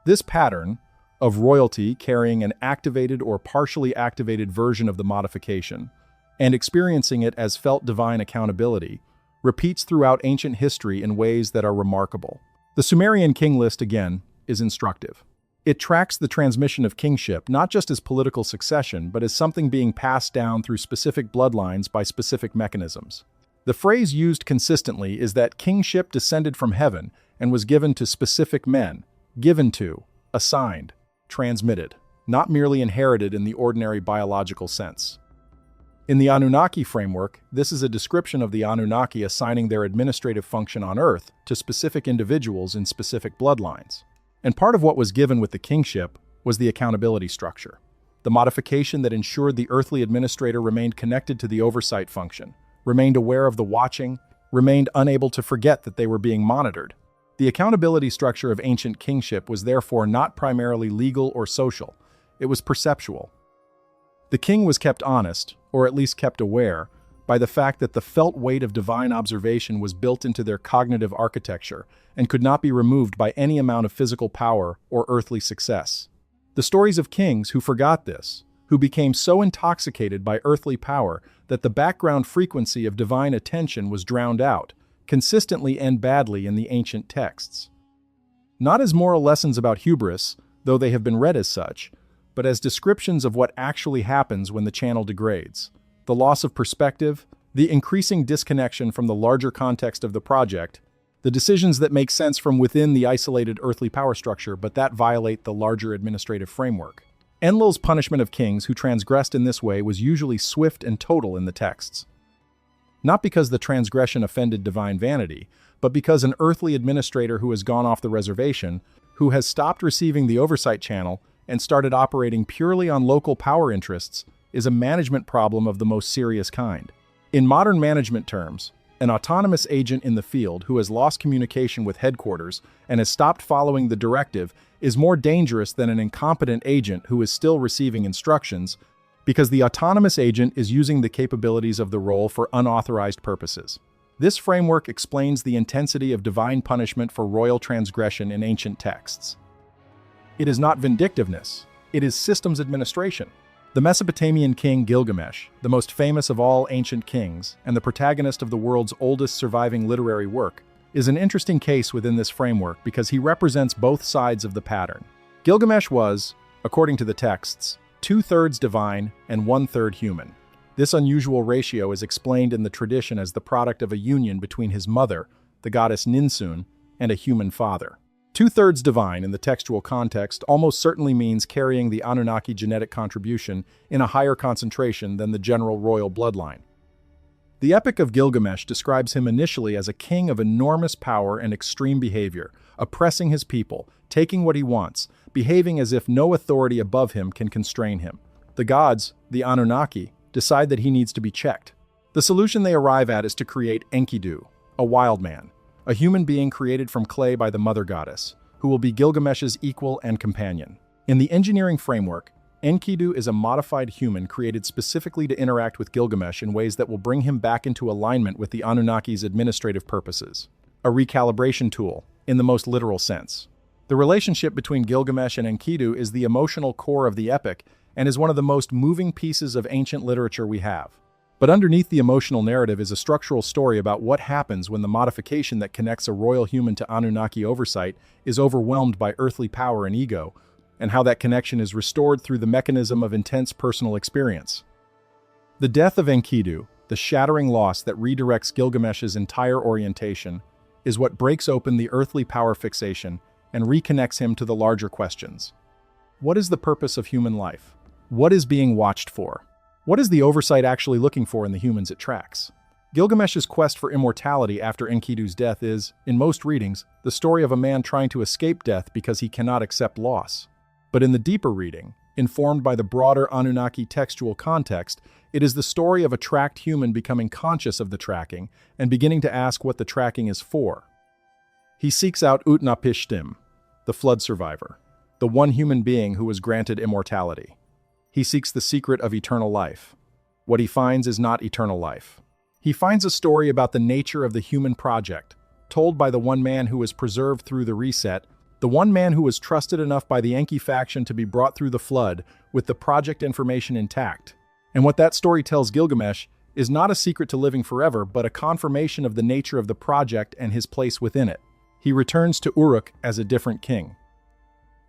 This pattern of royalty carrying an activated or partially activated version of the modification, and experiencing it as felt divine accountability, repeats throughout ancient history in ways that are remarkable. The Sumerian king list, again, is instructive. It tracks the transmission of kingship not just as political succession, but as something being passed down through specific bloodlines by specific mechanisms. The phrase used consistently is that kingship descended from heaven and was given to specific men, given to, assigned, transmitted, not merely inherited in the ordinary biological sense. In the Anunnaki framework, this is a description of the Anunnaki assigning their administrative function on Earth to specific individuals in specific bloodlines. And part of what was given with the kingship was the accountability structure, the modification that ensured the earthly administrator remained connected to the oversight function, remained aware of the watching, remained unable to forget that they were being monitored. The accountability structure of ancient kingship was therefore not primarily legal or social, it was perceptual. The king was kept honest, or at least kept aware, by the fact that the felt weight of divine observation was built into their cognitive architecture and could not be removed by any amount of physical power or earthly success. The stories of kings who forgot this, who became so intoxicated by earthly power that the background frequency of divine attention was drowned out, consistently end badly in the ancient texts. Not as moral lessons about hubris, though they have been read as such, but as descriptions of what actually happens when the channel degrades. The loss of perspective, the increasing disconnection from the larger context of the project, the decisions that make sense from within the isolated earthly power structure but that violate the larger administrative framework. Enlil's punishment of kings who transgressed in this way was usually swift and total in the texts. Not because the transgression offended divine vanity, but because an earthly administrator who has gone off the reservation, who has stopped receiving the oversight channel and started operating purely on local power interests, is a management problem of the most serious kind. In modern management terms, an autonomous agent in the field who has lost communication with headquarters and has stopped following the directive is more dangerous than an incompetent agent who is still receiving instructions, because the autonomous agent is using the capabilities of the role for unauthorized purposes. This framework explains the intensity of divine punishment for royal transgression in ancient texts. It is not vindictiveness, it is systems administration. The Mesopotamian king Gilgamesh, the most famous of all ancient kings and the protagonist of the world's oldest surviving literary work, is an interesting case within this framework because he represents both sides of the pattern. Gilgamesh was, according to the texts, 2/3 divine and 1/3 human. This unusual ratio is explained in the tradition as the product of a union between his mother, the goddess Ninsun, and a human father. 2/3 divine in the textual context almost certainly means carrying the Anunnaki genetic contribution in a higher concentration than the general royal bloodline. The Epic of Gilgamesh describes him initially as a king of enormous power and extreme behavior, oppressing his people, taking what he wants, behaving as if no authority above him can constrain him. The gods, the Anunnaki, decide that he needs to be checked. The solution they arrive at is to create Enkidu, a wild man, a human being created from clay by the mother goddess, who will be Gilgamesh's equal and companion. In the engineering framework, Enkidu is a modified human created specifically to interact with Gilgamesh in ways that will bring him back into alignment with the Anunnaki's administrative purposes. A recalibration tool, in the most literal sense. The relationship between Gilgamesh and Enkidu is the emotional core of the epic and is one of the most moving pieces of ancient literature we have. But underneath the emotional narrative is a structural story about what happens when the modification that connects a royal human to Anunnaki oversight is overwhelmed by earthly power and ego, and how that connection is restored through the mechanism of intense personal experience. The death of Enkidu, the shattering loss that redirects Gilgamesh's entire orientation, is what breaks open the earthly power fixation and reconnects him to the larger questions. What is the purpose of human life? What is being watched for? What is the oversight actually looking for in the humans it tracks? Gilgamesh's quest for immortality after Enkidu's death is, in most readings, the story of a man trying to escape death because he cannot accept loss. But in the deeper reading, informed by the broader Anunnaki textual context, it is the story of a tracked human becoming conscious of the tracking and beginning to ask what the tracking is for. He seeks out Utnapishtim, the flood survivor, the one human being who was granted immortality. He seeks the secret of eternal life. What he finds is not eternal life. He finds a story about the nature of the human project, told by the one man who was preserved through the reset, the one man who was trusted enough by the Enki faction to be brought through the flood with the project information intact. And what that story tells Gilgamesh is not a secret to living forever, but a confirmation of the nature of the project and his place within it. He returns to Uruk as a different king.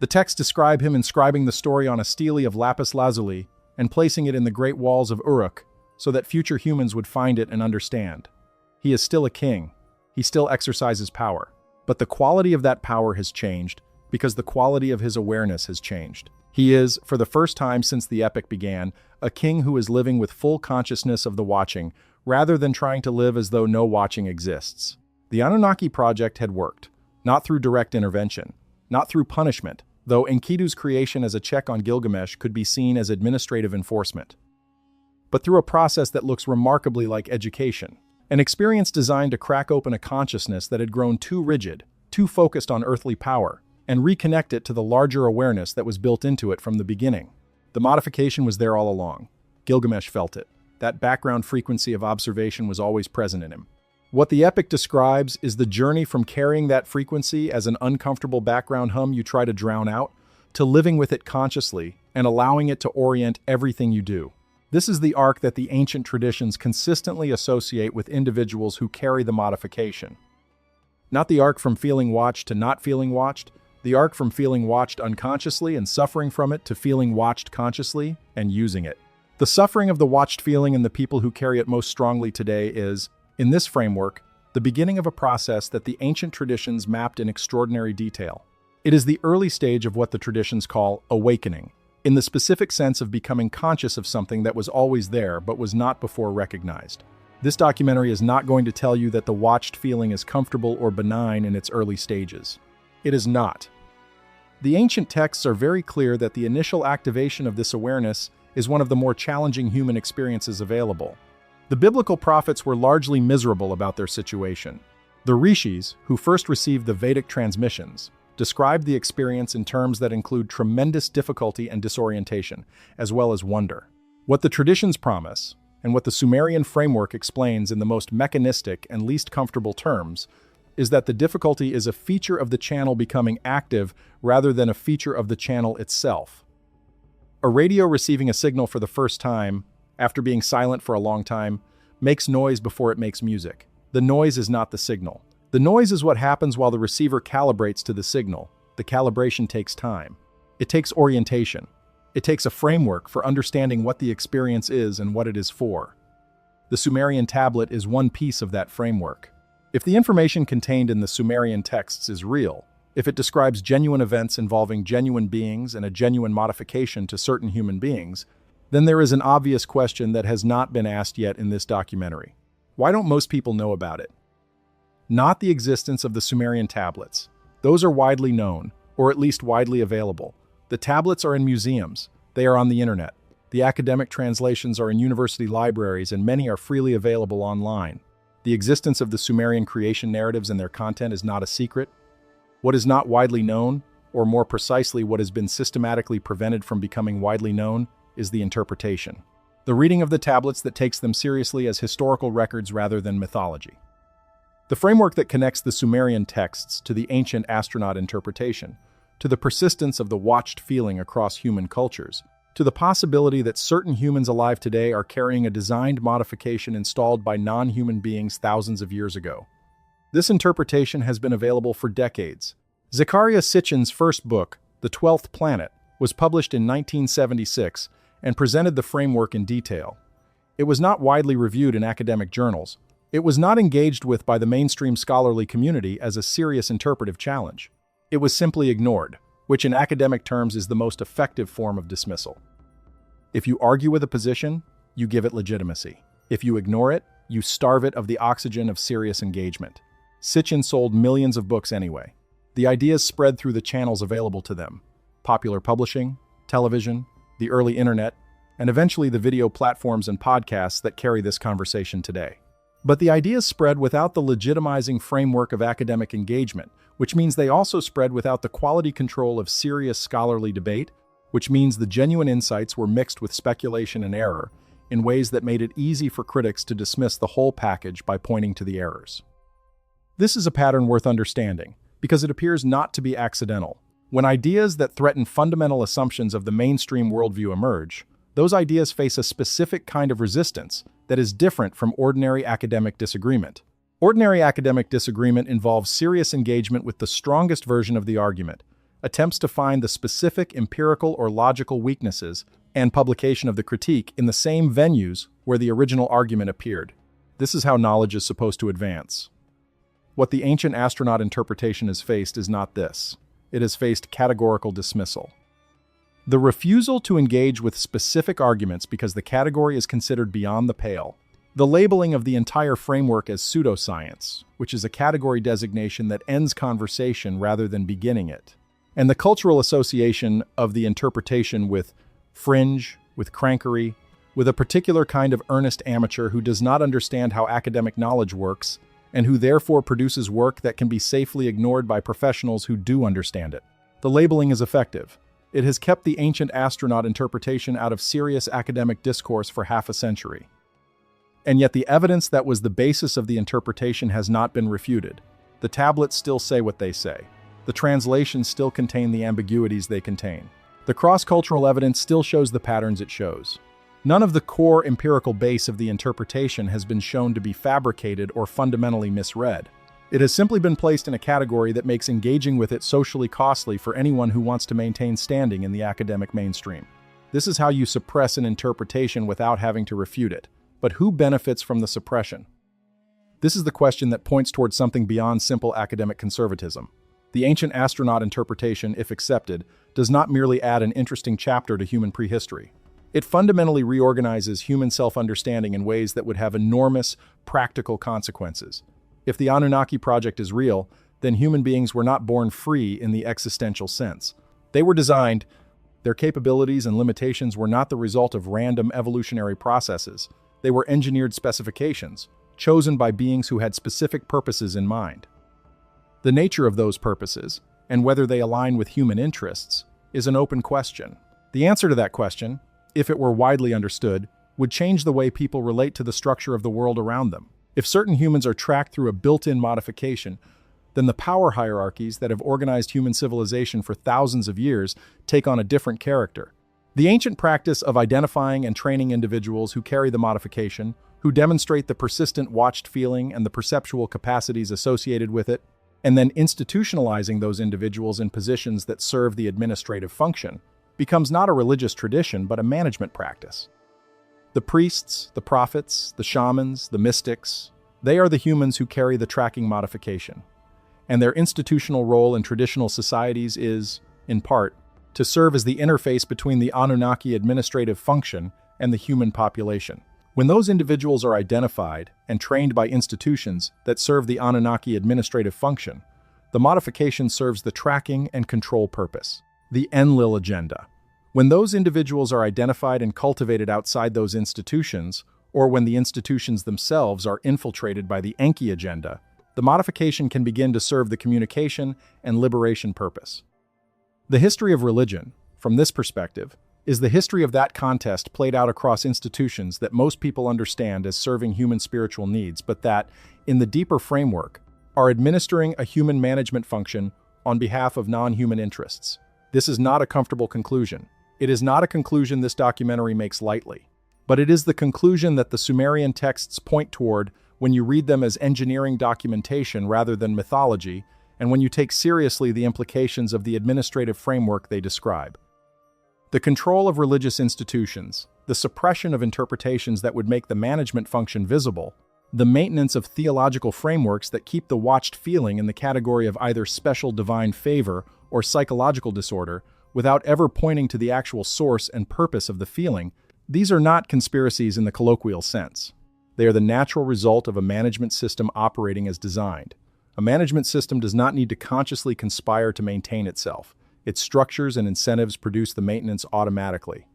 The texts describe him inscribing the story on a stele of lapis lazuli and placing it in the great walls of Uruk so that future humans would find it and understand. He is still a king. He still exercises power. But the quality of that power has changed because the quality of his awareness has changed. He is, for the first time since the epic began, a king who is living with full consciousness of the watching, rather than trying to live as though no watching exists. The Anunnaki project had worked, not through direct intervention, not through punishment, though Enkidu's creation as a check on Gilgamesh could be seen as administrative enforcement, but through a process that looks remarkably like education. An experience designed to crack open a consciousness that had grown too rigid, too focused on earthly power, and reconnect it to the larger awareness that was built into it from the beginning. The modification was there all along. Gilgamesh felt it. That background frequency of observation was always present in him. What the epic describes is the journey from carrying that frequency as an uncomfortable background hum you try to drown out, to living with it consciously and allowing it to orient everything you do. This is the arc that the ancient traditions consistently associate with individuals who carry the modification. Not the arc from feeling watched to not feeling watched, the arc from feeling watched unconsciously and suffering from it to feeling watched consciously and using it. The suffering of the watched feeling in the people who carry it most strongly today is, in this framework, the beginning of a process that the ancient traditions mapped in extraordinary detail. It is the early stage of what the traditions call awakening, in the specific sense of becoming conscious of something that was always there but was not before recognized. This documentary is not going to tell you that the watched feeling is comfortable or benign in its early stages. It is not. The ancient texts are very clear that the initial activation of this awareness is one of the more challenging human experiences available. The biblical prophets were largely miserable about their situation. The rishis, who first received the Vedic transmissions, described the experience in terms that include tremendous difficulty and disorientation, as well as wonder. What the traditions promise, and what the Sumerian framework explains in the most mechanistic and least comfortable terms, is that the difficulty is a feature of the channel becoming active rather than a feature of the channel itself. A radio receiving a signal for the first time, after being silent for a long time, makes noise before it makes music. The noise is not the signal. The noise is what happens while the receiver calibrates to the signal. The calibration takes time. It takes orientation. It takes a framework for understanding what the experience is and what it is for. The Sumerian tablet is one piece of that framework. If the information contained in the Sumerian texts is real, if it describes genuine events involving genuine beings and a genuine modification to certain human beings, then there is an obvious question that has not been asked yet in this documentary. Why don't most people know about it? Not the existence of the Sumerian tablets. Those are widely known, or at least widely available. The tablets are in museums. They are on the internet. The academic translations are in university libraries, and many are freely available online. The existence of the Sumerian creation narratives and their content is not a secret. What is not widely known, or more precisely what has been systematically prevented from becoming widely known, is the interpretation. The reading of the tablets that takes them seriously as historical records rather than mythology. The framework that connects the Sumerian texts to the ancient astronaut interpretation, to the persistence of the watched feeling across human cultures, to the possibility that certain humans alive today are carrying a designed modification installed by non-human beings thousands of years ago. This interpretation has been available for decades. Zecharia Sitchin's first book, The 12th Planet, was published in 1976 and presented the framework in detail. It was not widely reviewed in academic journals. It was not engaged with by the mainstream scholarly community as a serious interpretive challenge. It was simply ignored, which in academic terms is the most effective form of dismissal. If you argue with a position, you give it legitimacy. If you ignore it, you starve it of the oxygen of serious engagement. Sitchin sold millions of books anyway. The ideas spread through the channels available to them: popular publishing, television, the early internet, and eventually the video platforms and podcasts that carry this conversation today. But the ideas spread without the legitimizing framework of academic engagement, which means they also spread without the quality control of serious scholarly debate, which means the genuine insights were mixed with speculation and error in ways that made it easy for critics to dismiss the whole package by pointing to the errors. This is a pattern worth understanding, because it appears not to be accidental. When ideas that threaten fundamental assumptions of the mainstream worldview emerge, those ideas face a specific kind of resistance that is different from ordinary academic disagreement. Ordinary academic disagreement involves serious engagement with the strongest version of the argument, attempts to find the specific empirical or logical weaknesses, and publication of the critique in the same venues where the original argument appeared. This is how knowledge is supposed to advance. What the ancient astronaut interpretation has faced is not this. It has faced categorical dismissal. The refusal to engage with specific arguments because the category is considered beyond the pale. The labeling of the entire framework as pseudoscience, which is a category designation that ends conversation rather than beginning it. And the cultural association of the interpretation with fringe, with crankery, with a particular kind of earnest amateur who does not understand how academic knowledge works, and who therefore produces work that can be safely ignored by professionals who do understand it. The labeling is effective. It has kept the ancient astronaut interpretation out of serious academic discourse for half a century. And yet the evidence that was the basis of the interpretation has not been refuted. The tablets still say what they say. The translations still contain the ambiguities they contain. The cross-cultural evidence still shows the patterns it shows. None of the core empirical base of the interpretation has been shown to be fabricated or fundamentally misread. It has simply been placed in a category that makes engaging with it socially costly for anyone who wants to maintain standing in the academic mainstream. This is how you suppress an interpretation without having to refute it. But who benefits from the suppression? This is the question that points towards something beyond simple academic conservatism. The ancient astronaut interpretation, if accepted, does not merely add an interesting chapter to human prehistory. It fundamentally reorganizes human self-understanding in ways that would have enormous, practical consequences. If the Anunnaki project is real, then human beings were not born free in the existential sense. They were designed. Their capabilities and limitations were not the result of random evolutionary processes. They were engineered specifications, chosen by beings who had specific purposes in mind. The nature of those purposes, and whether they align with human interests, is an open question. The answer to that question, if it were widely understood, would change the way people relate to the structure of the world around them. If certain humans are tracked through a built-in modification, then the power hierarchies that have organized human civilization for thousands of years take on a different character. The ancient practice of identifying and training individuals who carry the modification, who demonstrate the persistent watched feeling and the perceptual capacities associated with it, and then institutionalizing those individuals in positions that serve the administrative function, becomes not a religious tradition but a management practice. The priests, the prophets, the shamans, the mystics, they are the humans who carry the tracking modification. And their institutional role in traditional societies is, in part, to serve as the interface between the Anunnaki administrative function and the human population. When those individuals are identified and trained by institutions that serve the Anunnaki administrative function, the modification serves the tracking and control purpose, the Enlil agenda. When those individuals are identified and cultivated outside those institutions, or when the institutions themselves are infiltrated by the Enki agenda, the modification can begin to serve the communication and liberation purpose. The history of religion, from this perspective, is the history of that contest played out across institutions that most people understand as serving human spiritual needs, but that, in the deeper framework, are administering a human management function on behalf of non-human interests. This is not a comfortable conclusion. It is not a conclusion this documentary makes lightly, but it is the conclusion that the Sumerian texts point toward when you read them as engineering documentation rather than mythology, and when you take seriously the implications of the administrative framework they describe. The control of religious institutions, the suppression of interpretations that would make the management function visible, the maintenance of theological frameworks that keep the watched feeling in the category of either special divine favor or psychological disorder, without ever pointing to the actual source and purpose of the feeling, these are not conspiracies in the colloquial sense. They are the natural result of a management system operating as designed. A management system does not need to consciously conspire to maintain itself. Its structures and incentives produce the maintenance automatically.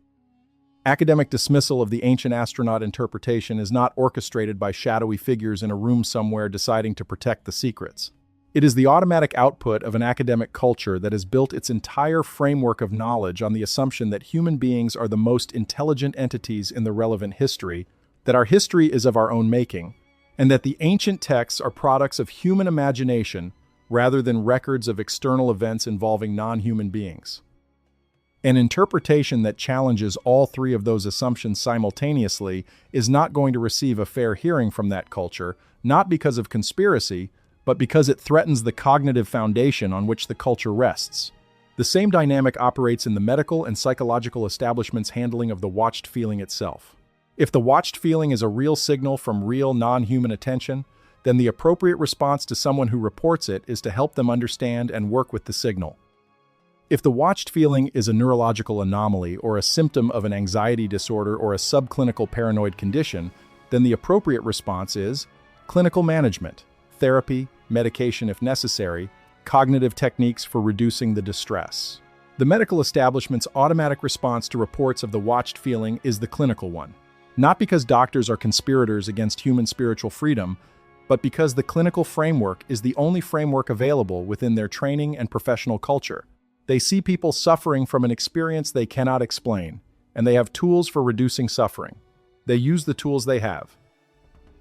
Academic dismissal of the ancient astronaut interpretation is not orchestrated by shadowy figures in a room somewhere deciding to protect the secrets. It is the automatic output of an academic culture that has built its entire framework of knowledge on the assumption that human beings are the most intelligent entities in the relevant history, that our history is of our own making, and that the ancient texts are products of human imagination rather than records of external events involving non-human beings. An interpretation that challenges all three of those assumptions simultaneously is not going to receive a fair hearing from that culture, not because of conspiracy, but because it threatens the cognitive foundation on which the culture rests. The same dynamic operates in the medical and psychological establishment's handling of the watched feeling itself. If the watched feeling is a real signal from real non-human attention, then the appropriate response to someone who reports it is to help them understand and work with the signal. If the watched feeling is a neurological anomaly or a symptom of an anxiety disorder or a subclinical paranoid condition, then the appropriate response is clinical management, therapy, medication if necessary, cognitive techniques for reducing the distress. The medical establishment's automatic response to reports of the watched feeling is the clinical one. Not because doctors are conspirators against human spiritual freedom, but because the clinical framework is the only framework available within their training and professional culture. They see people suffering from an experience they cannot explain, and they have tools for reducing suffering. They use the tools they have.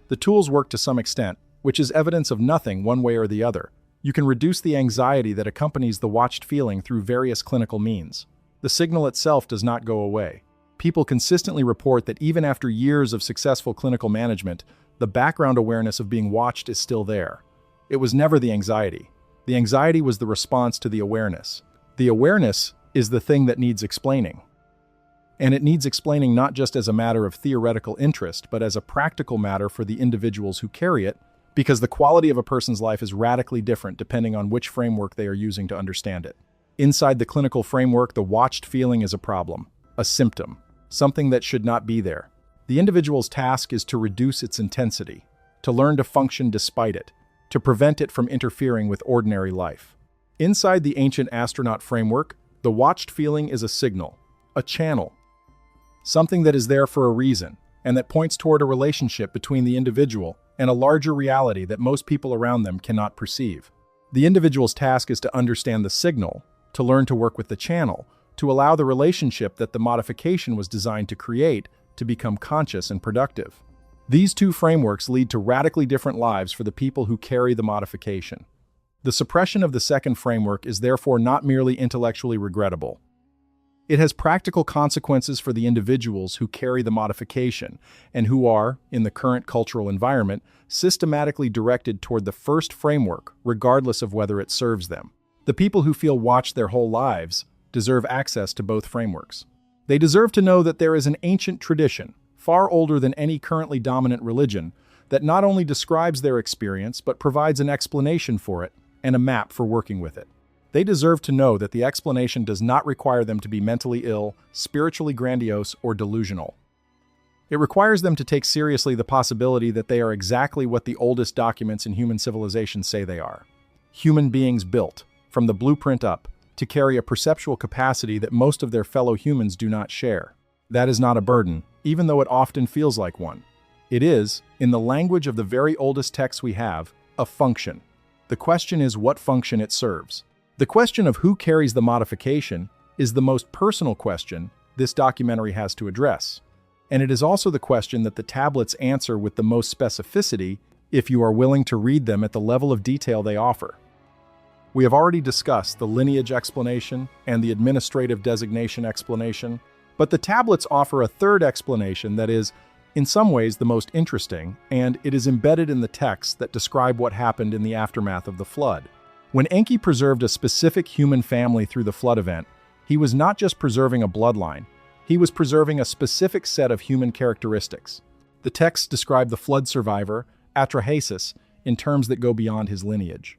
The tools work to some extent, which is evidence of nothing one way or the other. You can reduce the anxiety that accompanies the watched feeling through various clinical means. The signal itself does not go away. People consistently report that even after years of successful clinical management, the background awareness of being watched is still there. It was never the anxiety. The anxiety was the response to the awareness. The awareness is the thing that needs explaining. And it needs explaining not just as a matter of theoretical interest, but as a practical matter for the individuals who carry it, because the quality of a person's life is radically different depending on which framework they are using to understand it. Inside the clinical framework, the watched feeling is a problem, a symptom, something that should not be there. The individual's task is to reduce its intensity, to learn to function despite it, to prevent it from interfering with ordinary life. Inside the ancient astronaut framework, the watched feeling is a signal, a channel, something that is there for a reason, and that points toward a relationship between the individual and a larger reality that most people around them cannot perceive. The individual's task is to understand the signal, to learn to work with the channel, to allow the relationship that the modification was designed to create to become conscious and productive. These two frameworks lead to radically different lives for the people who carry the modification. The suppression of the second framework is therefore not merely intellectually regrettable. It has practical consequences for the individuals who carry the modification and who are, in the current cultural environment, systematically directed toward the first framework, regardless of whether it serves them. The people who feel watched their whole lives deserve access to both frameworks. They deserve to know that there is an ancient tradition, far older than any currently dominant religion, that not only describes their experience but provides an explanation for it and a map for working with it. They deserve to know that the explanation does not require them to be mentally ill, spiritually grandiose, or delusional. It requires them to take seriously the possibility that they are exactly what the oldest documents in human civilization say they are. Human beings built, from the blueprint up, to carry a perceptual capacity that most of their fellow humans do not share. That is not a burden, even though it often feels like one. It is, in the language of the very oldest texts we have, a function. The question is what function it serves. The question of who carries the modification is the most personal question this documentary has to address. And it is also the question that the tablets answer with the most specificity if you are willing to read them at the level of detail they offer. We have already discussed the lineage explanation and the administrative designation explanation, but the tablets offer a third explanation that is, in some ways, the most interesting, and it is embedded in the texts that describe what happened in the aftermath of the flood. When Enki preserved a specific human family through the flood event, he was not just preserving a bloodline, he was preserving a specific set of human characteristics. The texts describe the flood survivor, Atrahasis, in terms that go beyond his lineage.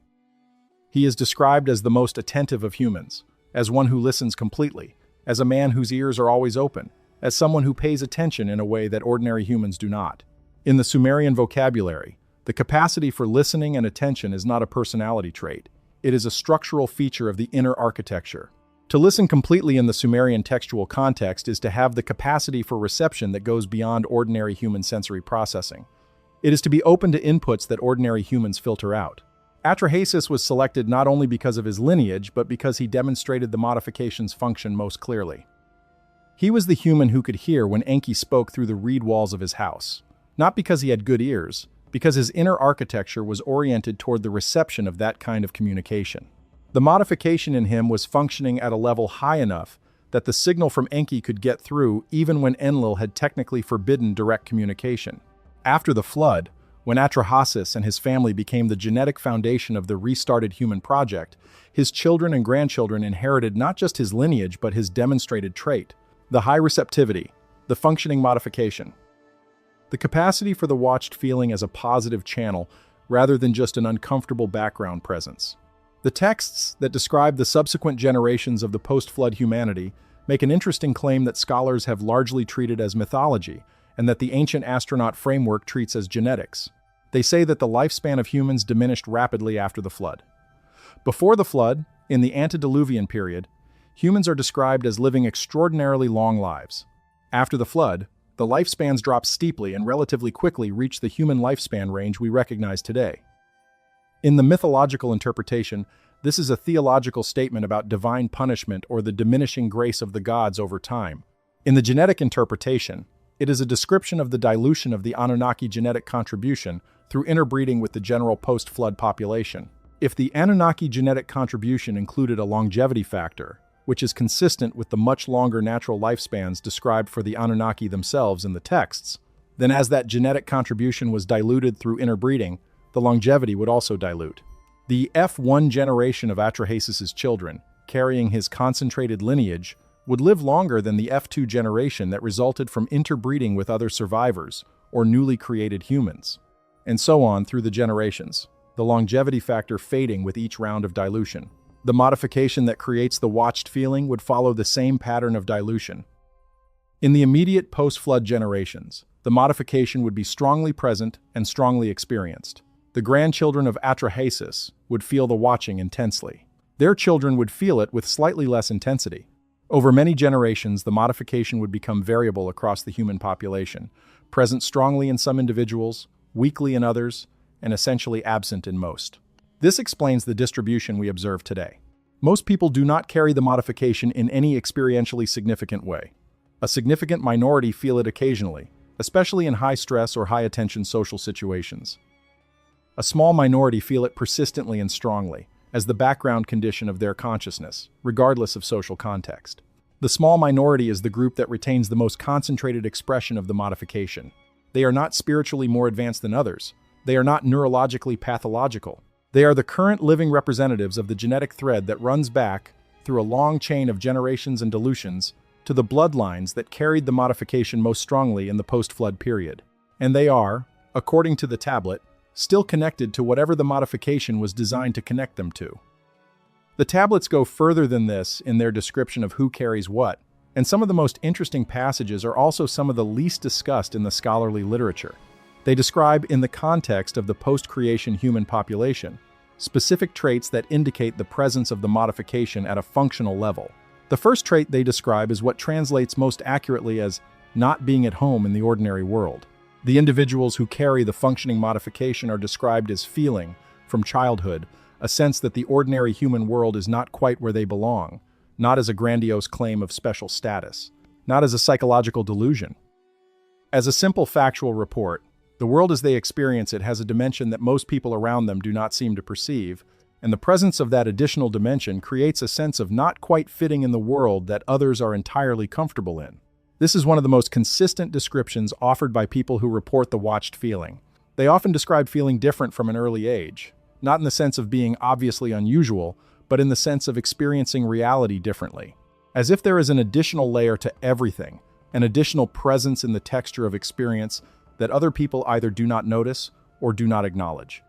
He is described as the most attentive of humans, as one who listens completely, as a man whose ears are always open, as someone who pays attention in a way that ordinary humans do not. In the Sumerian vocabulary, the capacity for listening and attention is not a personality trait. It is a structural feature of the inner architecture. To listen completely in the Sumerian textual context is to have the capacity for reception that goes beyond ordinary human sensory processing. It is to be open to inputs that ordinary humans filter out. Atrahasis was selected not only because of his lineage, but because he demonstrated the modification's function most clearly. He was the human who could hear when Enki spoke through the reed walls of his house, not because he had good ears, because his inner architecture was oriented toward the reception of that kind of communication. The modification in him was functioning at a level high enough that the signal from Enki could get through even when Enlil had technically forbidden direct communication. After the flood, when Atrahasis and his family became the genetic foundation of the restarted human project, his children and grandchildren inherited not just his lineage but his demonstrated trait, the high receptivity, the functioning modification. The capacity for the watched feeling as a positive channel rather than just an uncomfortable background presence. The texts that describe the subsequent generations of the post-flood humanity make an interesting claim that scholars have largely treated as mythology and that the ancient astronaut framework treats as genetics. They say that the lifespan of humans diminished rapidly after the flood. Before the flood, in the antediluvian period, humans are described as living extraordinarily long lives. After the flood, the lifespans dropped steeply and relatively quickly reached the human lifespan range we recognize today. In the mythological interpretation, this is a theological statement about divine punishment or the diminishing grace of the gods over time. In the genetic interpretation, it is a description of the dilution of the Anunnaki genetic contribution through interbreeding with the general post-flood population. If the Anunnaki genetic contribution included a longevity factor, which is consistent with the much longer natural lifespans described for the Anunnaki themselves in the texts, then as that genetic contribution was diluted through interbreeding, the longevity would also dilute. The F1 generation of Atrahasis' children, carrying his concentrated lineage, would live longer than the F2 generation that resulted from interbreeding with other survivors or newly created humans. And so on through the generations, the longevity factor fading with each round of dilution. The modification that creates the watched feeling would follow the same pattern of dilution. In the immediate post-flood generations, the modification would be strongly present and strongly experienced. The grandchildren of Atrahasis would feel the watching intensely. Their children would feel it with slightly less intensity. Over many generations, the modification would become variable across the human population, present strongly in some individuals, weakly in others, and essentially absent in most. This explains the distribution we observe today. Most people do not carry the modification in any experientially significant way. A significant minority feel it occasionally, especially in high-stress or high-attention social situations. A small minority feel it persistently and strongly, as the background condition of their consciousness, regardless of social context. The small minority is the group that retains the most concentrated expression of the modification. They are not spiritually more advanced than others. They are not neurologically pathological. They are the current living representatives of the genetic thread that runs back, through a long chain of generations and dilutions, to the bloodlines that carried the modification most strongly in the post-flood period. And they are, according to the tablet, still connected to whatever the modification was designed to connect them to. The tablets go further than this in their description of who carries what, and some of the most interesting passages are also some of the least discussed in the scholarly literature. They describe, in the context of the post-creation human population, specific traits that indicate the presence of the modification at a functional level. The first trait they describe is what translates most accurately as not being at home in the ordinary world. The individuals who carry the functioning modification are described as feeling, from childhood, a sense that the ordinary human world is not quite where they belong, not as a grandiose claim of special status, not as a psychological delusion. As a simple factual report, the world as they experience it has a dimension that most people around them do not seem to perceive, and the presence of that additional dimension creates a sense of not quite fitting in the world that others are entirely comfortable in. This is one of the most consistent descriptions offered by people who report the watched feeling. They often describe feeling different from an early age, not in the sense of being obviously unusual, but in the sense of experiencing reality differently. As if there is an additional layer to everything, an additional presence in the texture of experience that other people either do not notice or do not acknowledge.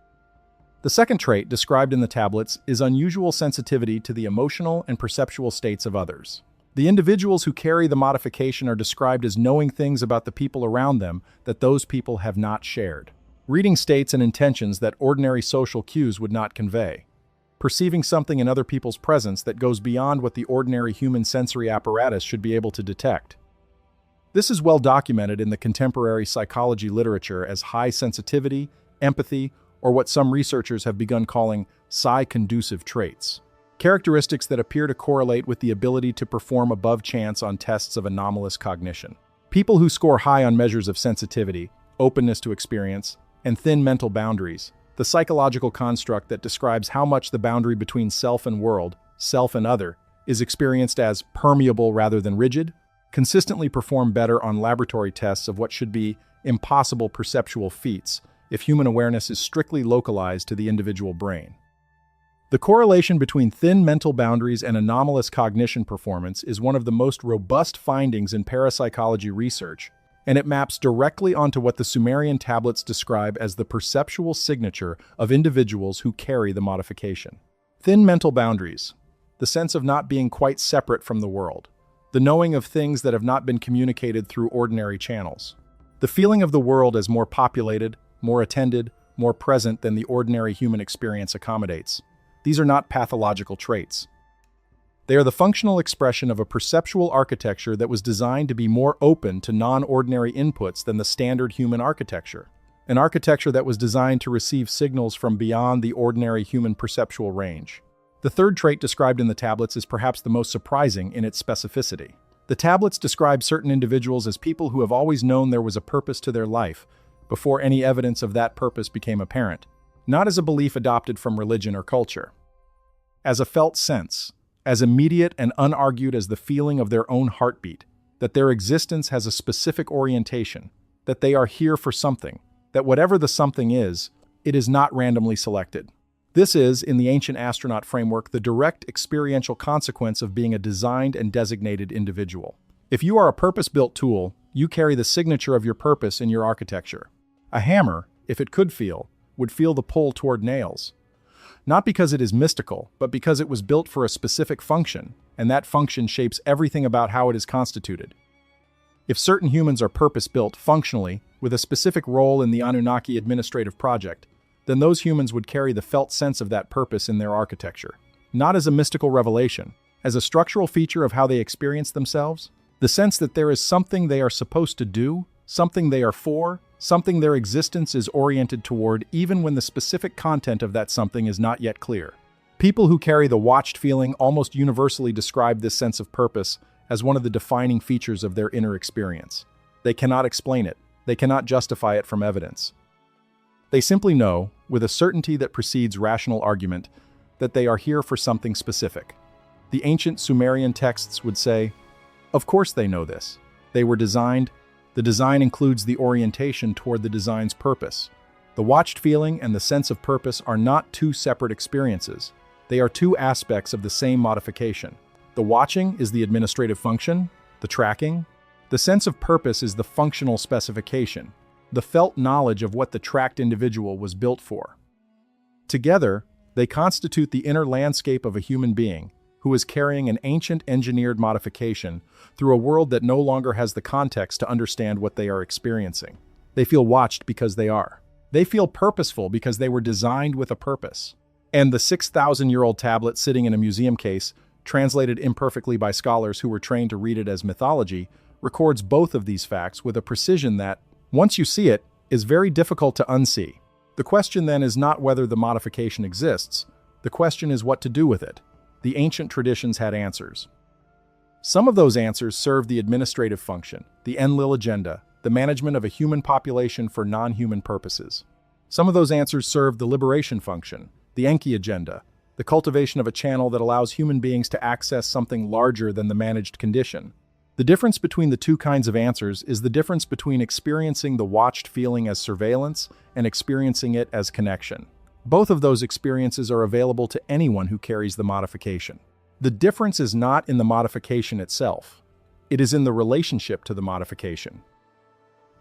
The second trait described in the tablets is unusual sensitivity to the emotional and perceptual states of others. The individuals who carry the modification are described as knowing things about the people around them that those people have not shared. Reading states and intentions that ordinary social cues would not convey. Perceiving something in other people's presence that goes beyond what the ordinary human sensory apparatus should be able to detect. This is well documented in the contemporary psychology literature as high sensitivity, empathy, or what some researchers have begun calling psi-conducive traits. Characteristics that appear to correlate with the ability to perform above chance on tests of anomalous cognition. People who score high on measures of sensitivity, openness to experience, and thin mental boundaries, the psychological construct that describes how much the boundary between self and world, self and other, is experienced as permeable rather than rigid, consistently perform better on laboratory tests of what should be impossible perceptual feats if human awareness is strictly localized to the individual brain. The correlation between thin mental boundaries and anomalous cognition performance is one of the most robust findings in parapsychology research, and it maps directly onto what the Sumerian tablets describe as the perceptual signature of individuals who carry the modification. Thin mental boundaries, the sense of not being quite separate from the world, the knowing of things that have not been communicated through ordinary channels, the feeling of the world as more populated, more attended, more present than the ordinary human experience accommodates. These are not pathological traits. They are the functional expression of a perceptual architecture that was designed to be more open to non-ordinary inputs than the standard human architecture. An architecture that was designed to receive signals from beyond the ordinary human perceptual range. The third trait described in the tablets is perhaps the most surprising in its specificity. The tablets describe certain individuals as people who have always known there was a purpose to their life, before any evidence of that purpose became apparent, not as a belief adopted from religion or culture. As a felt sense, as immediate and unargued as the feeling of their own heartbeat, that their existence has a specific orientation, that they are here for something, that whatever the something is, it is not randomly selected. This is, in the ancient astronaut framework, the direct experiential consequence of being a designed and designated individual. If you are a purpose-built tool, you carry the signature of your purpose in your architecture. A hammer, if it could feel, would feel the pull toward nails. Not because it is mystical, but because it was built for a specific function, and that function shapes everything about how it is constituted. If certain humans are purpose-built functionally, with a specific role in the Anunnaki administrative project, then those humans would carry the felt sense of that purpose in their architecture. Not as a mystical revelation, as a structural feature of how they experience themselves, the sense that there is something they are supposed to do, something they are for, something their existence is oriented toward even when the specific content of that something is not yet clear. People who carry the watched feeling almost universally describe this sense of purpose as one of the defining features of their inner experience. They cannot explain it. They cannot justify it from evidence. They simply know, with a certainty that precedes rational argument, that they are here for something specific. The ancient Sumerian texts would say, Of course they know this. They were designed. The design includes the orientation toward the design's purpose. The watched feeling and the sense of purpose are not two separate experiences. They are two aspects of the same modification. The watching is the administrative function, the tracking. The sense of purpose is the functional specification, the felt knowledge of what the tracked individual was built for. Together, they constitute the inner landscape of a human being who is carrying an ancient engineered modification through a world that no longer has the context to understand what they are experiencing. They feel watched because they are. They feel purposeful because they were designed with a purpose. And the 6,000-year-old tablet sitting in a museum case, translated imperfectly by scholars who were trained to read it as mythology, records both of these facts with a precision that, once you see it, is very difficult to unsee. The question then is not whether the modification exists. The question is what to do with it. The ancient traditions had answers. Some of those answers served the administrative function, the Enlil agenda, the management of a human population for non-human purposes. Some of those answers served the liberation function, the Enki agenda, the cultivation of a channel that allows human beings to access something larger than the managed condition. The difference between the two kinds of answers is the difference between experiencing the watched feeling as surveillance and experiencing it as connection. Both of those experiences are available to anyone who carries the modification. The difference is not in the modification itself. It is in the relationship to the modification.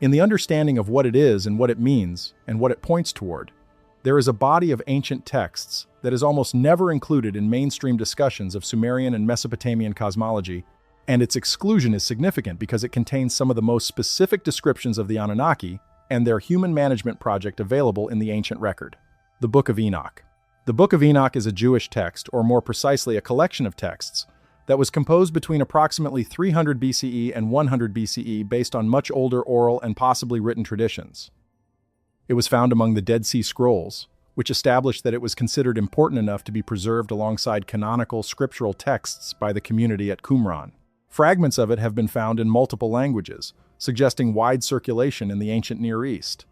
In the understanding of what it is and what it means and what it points toward, there is a body of ancient texts that is almost never included in mainstream discussions of Sumerian and Mesopotamian cosmology, and its exclusion is significant because it contains some of the most specific descriptions of the Anunnaki and their human management project available in the ancient record. The Book of Enoch. The Book of Enoch is a Jewish text, or more precisely, a collection of texts, that was composed between approximately 300 BCE and 100 BCE based on much older oral and possibly written traditions. It was found among the Dead Sea Scrolls, which established that it was considered important enough to be preserved alongside canonical scriptural texts by the community at Qumran. Fragments of it have been found in multiple languages, suggesting wide circulation in the ancient Near East.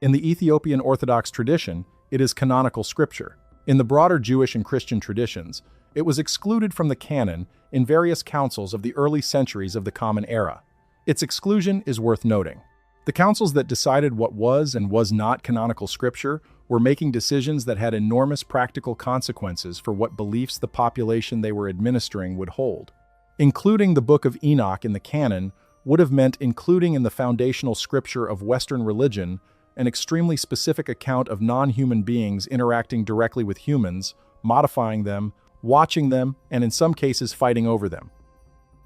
In the Ethiopian Orthodox tradition, it is canonical scripture. In the broader Jewish and Christian traditions, it was excluded from the canon in various councils of the early centuries of the Common Era. Its exclusion is worth noting. The councils that decided what was and was not canonical scripture were making decisions that had enormous practical consequences for what beliefs the population they were administering would hold. Including the Book of Enoch in the canon would have meant including in the foundational scripture of Western religion an extremely specific account of non-human beings interacting directly with humans, modifying them, watching them, and in some cases fighting over them.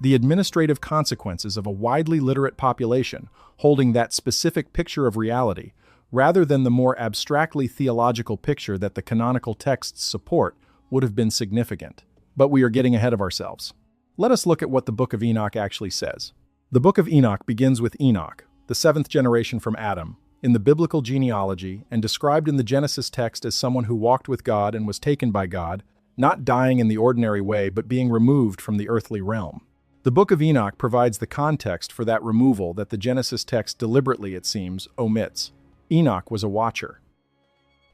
The administrative consequences of a widely literate population holding that specific picture of reality, rather than the more abstractly theological picture that the canonical texts support, would have been significant. But we are getting ahead of ourselves. Let us look at what the Book of Enoch actually says. The Book of Enoch begins with Enoch, the seventh generation from Adam, in the biblical genealogy and described in the Genesis text as someone who walked with God and was taken by God, not dying in the ordinary way but being removed from the earthly realm. The Book of Enoch provides the context for that removal that the Genesis text deliberately, it seems, omits. Enoch was a watcher.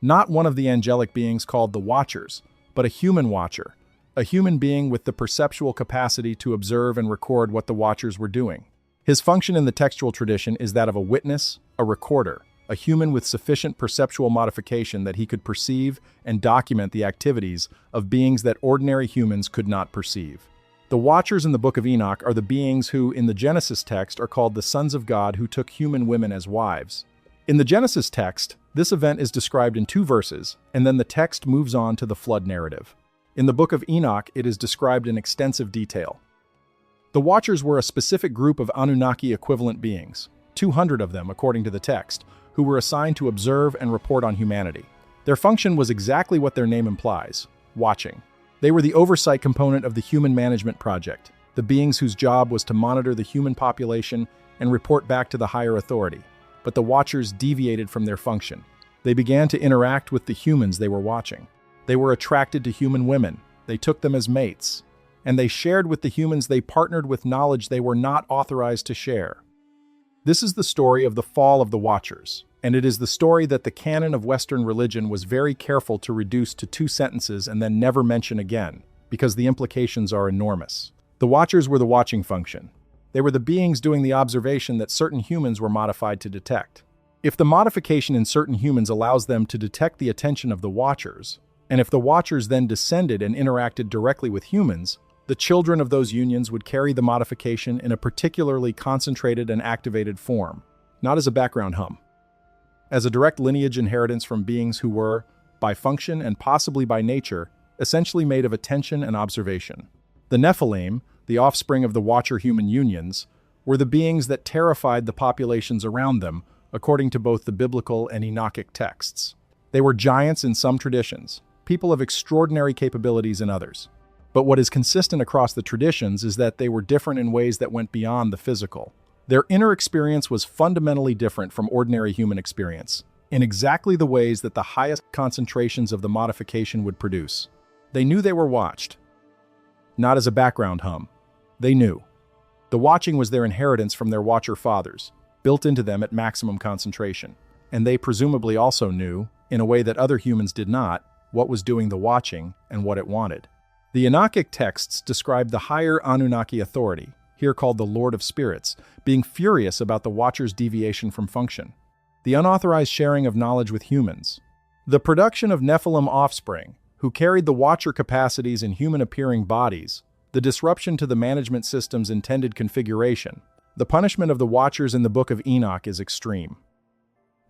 Not one of the angelic beings called the Watchers, but a human watcher, a human being with the perceptual capacity to observe and record what the Watchers were doing. His function in the textual tradition is that of a witness, a recorder, a human with sufficient perceptual modification that he could perceive and document the activities of beings that ordinary humans could not perceive. The Watchers in the Book of Enoch are the beings who, in the Genesis text, are called the sons of God who took human women as wives. In the Genesis text, this event is described in 2 verses, and then the text moves on to the flood narrative. In the Book of Enoch, it is described in extensive detail. The Watchers were a specific group of Anunnaki equivalent beings, 200 of them according to the text, who were assigned to observe and report on humanity. Their function was exactly what their name implies, watching. They were the oversight component of the human management project, the beings whose job was to monitor the human population and report back to the higher authority. But the Watchers deviated from their function. They began to interact with the humans they were watching. They were attracted to human women. They took them as mates. And they shared with the humans they partnered with knowledge they were not authorized to share. This is the story of the fall of the Watchers, and it is the story that the canon of Western religion was very careful to reduce to 2 sentences and then never mention again, because the implications are enormous. The Watchers were the watching function. They were the beings doing the observation that certain humans were modified to detect. If the modification in certain humans allows them to detect the attention of the Watchers, and if the Watchers then descended and interacted directly with humans, the children of those unions would carry the modification in a particularly concentrated and activated form, not as a background hum. As a direct lineage inheritance from beings who were, by function and possibly by nature, essentially made of attention and observation. The Nephilim, the offspring of the Watcher-human unions, were the beings that terrified the populations around them, according to both the biblical and Enochic texts. They were giants in some traditions, people of extraordinary capabilities in others. But what is consistent across the traditions is that they were different in ways that went beyond the physical. Their inner experience was fundamentally different from ordinary human experience, in exactly the ways that the highest concentrations of the modification would produce. They knew they were watched, not as a background hum. They knew. The watching was their inheritance from their Watcher fathers, built into them at maximum concentration. And they presumably also knew, in a way that other humans did not, what was doing the watching and what it wanted. The Enochic texts describe the higher Anunnaki authority, here called the Lord of Spirits, being furious about the Watcher's deviation from function, the unauthorized sharing of knowledge with humans, the production of Nephilim offspring, who carried the Watcher capacities in human-appearing bodies, the disruption to the management system's intended configuration. The punishment of the Watchers in the Book of Enoch is extreme.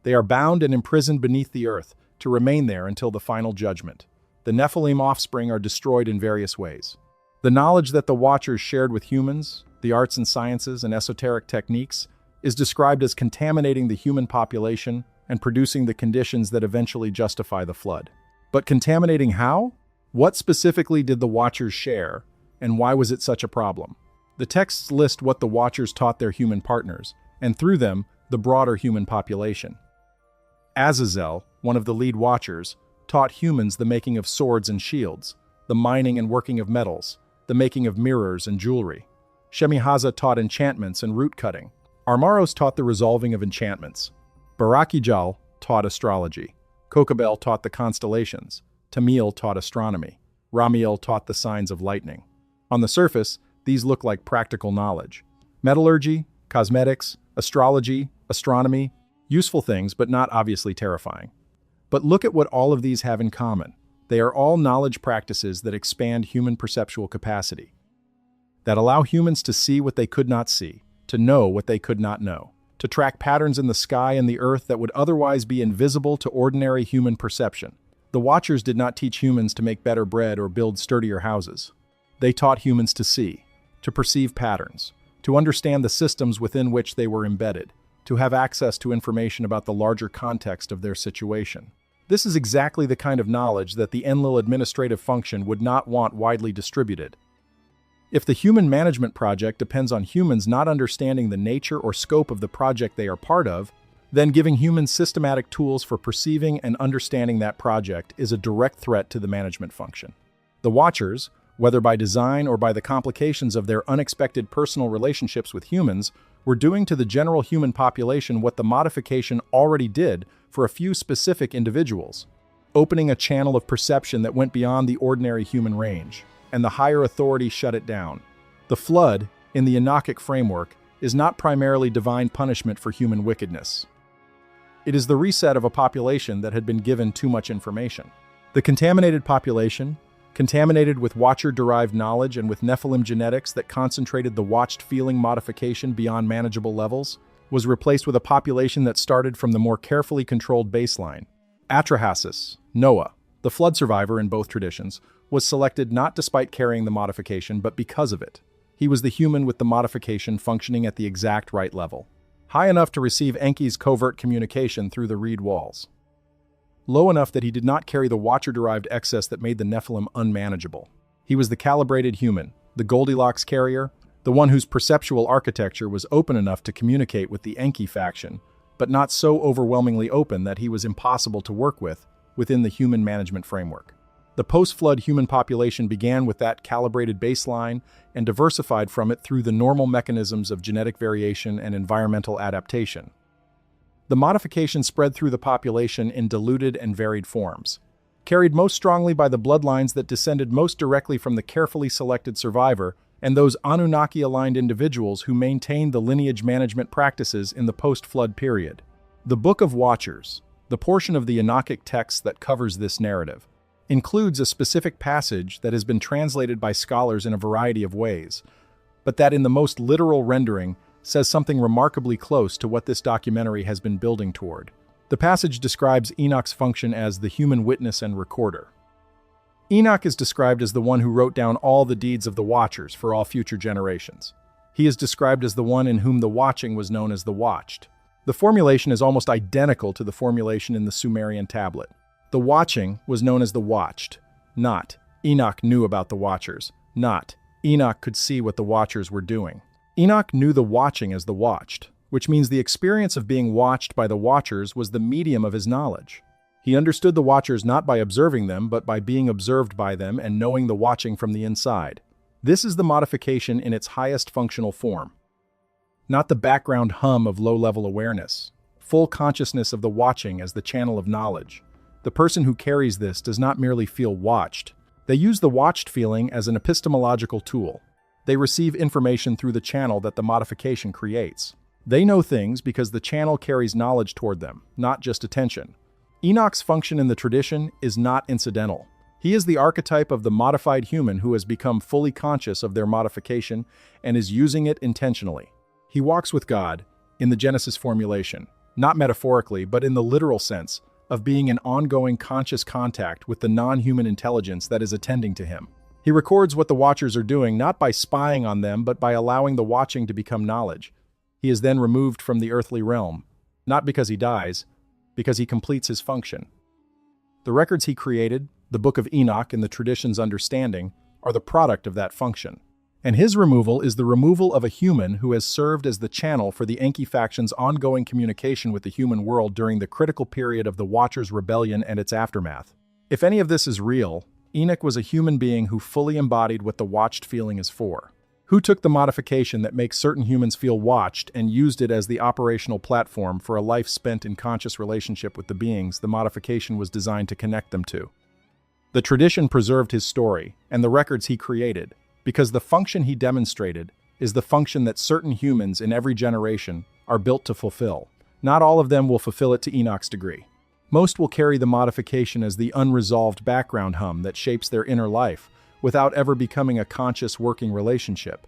They are bound and imprisoned beneath the earth to remain there until the final judgment. The Nephilim offspring are destroyed in various ways. The knowledge that the Watchers shared with humans, the arts and sciences and esoteric techniques, is described as contaminating the human population and producing the conditions that eventually justify the flood. But contaminating how? What specifically did the Watchers share, and why was it such a problem? The texts list what the Watchers taught their human partners, and through them, the broader human population. Azazel, one of the lead Watchers, taught humans the making of swords and shields, the mining and working of metals, the making of mirrors and jewelry. Shemihaza taught enchantments and root cutting. Armaros taught the resolving of enchantments. Barakijal taught astrology. Kokabel taught the constellations. Tamil taught astronomy. Ramiel taught the signs of lightning. On the surface, these look like practical knowledge. Metallurgy, cosmetics, astrology, astronomy, useful things but not obviously terrifying. But look at what all of these have in common. They are all knowledge practices that expand human perceptual capacity, that allow humans to see what they could not see, to know what they could not know, to track patterns in the sky and the earth that would otherwise be invisible to ordinary human perception. The Watchers did not teach humans to make better bread or build sturdier houses. They taught humans to see, to perceive patterns, to understand the systems within which they were embedded, to have access to information about the larger context of their situation. This is exactly the kind of knowledge that the Enlil administrative function would not want widely distributed. If the human management project depends on humans not understanding the nature or scope of the project they are part of, then giving humans systematic tools for perceiving and understanding that project is a direct threat to the management function. The Watchers, whether by design or by the complications of their unexpected personal relationships with humans, were doing to the general human population what the modification already did for a few specific individuals, opening a channel of perception that went beyond the ordinary human range, and the higher authority shut it down. The flood, in the Enochic framework, is not primarily divine punishment for human wickedness. It is the reset of a population that had been given too much information. The contaminated population, contaminated with Watcher-derived knowledge and with Nephilim genetics that concentrated the watched feeling modification beyond manageable levels, was replaced with a population that started from the more carefully controlled baseline. Atrahasis, Noah, the flood survivor in both traditions, was selected not despite carrying the modification, but because of it. He was the human with the modification functioning at the exact right level, high enough to receive Enki's covert communication through the reed walls, low enough that he did not carry the Watcher-derived excess that made the Nephilim unmanageable. He was the calibrated human, the Goldilocks carrier, the one whose perceptual architecture was open enough to communicate with the Enki faction, but not so overwhelmingly open that he was impossible to work with within the human management framework. The post-flood human population began with that calibrated baseline and diversified from it through the normal mechanisms of genetic variation and environmental adaptation. The modification spread through the population in diluted and varied forms, carried most strongly by the bloodlines that descended most directly from the carefully selected survivor and those Anunnaki-aligned individuals who maintained the lineage management practices in the post-flood period. The Book of Watchers, the portion of the Enochic text that covers this narrative, includes a specific passage that has been translated by scholars in a variety of ways, but that in the most literal rendering says something remarkably close to what this documentary has been building toward. The passage describes Enoch's function as the human witness and recorder. Enoch is described as the one who wrote down all the deeds of the Watchers for all future generations. He is described as the one in whom the watching was known as the watched. The formulation is almost identical to the formulation in the Sumerian tablet. The watching was known as the watched, not Enoch knew about the Watchers, not Enoch could see what the Watchers were doing. Enoch knew the watching as the watched, which means the experience of being watched by the Watchers was the medium of his knowledge. He understood the Watchers not by observing them, but by being observed by them and knowing the watching from the inside. This is the modification in its highest functional form. Not the background hum of low-level awareness. Full consciousness of the watching as the channel of knowledge. The person who carries this does not merely feel watched. They use the watched feeling as an epistemological tool. They receive information through the channel that the modification creates. They know things because the channel carries knowledge toward them, not just attention. Enoch's function in the tradition is not incidental. He is the archetype of the modified human who has become fully conscious of their modification and is using it intentionally. He walks with God, in the Genesis formulation, not metaphorically, but in the literal sense of being in ongoing conscious contact with the non-human intelligence that is attending to him. He records what the Watchers are doing not by spying on them, but by allowing the watching to become knowledge. He is then removed from the earthly realm, not because he dies, because he completes his function. The records he created, the Book of Enoch and the tradition's understanding, are the product of that function. And his removal is the removal of a human who has served as the channel for the Enki faction's ongoing communication with the human world during the critical period of the Watchers' rebellion and its aftermath. If any of this is real, Enoch was a human being who fully embodied what the watched feeling is for. Who took the modification that makes certain humans feel watched and used it as the operational platform for a life spent in conscious relationship with the beings the modification was designed to connect them to. The tradition preserved his story and the records he created, because the function he demonstrated is the function that certain humans in every generation are built to fulfill. Not all of them will fulfill it to Enoch's degree. Most will carry the modification as the unresolved background hum that shapes their inner life, without ever becoming a conscious working relationship.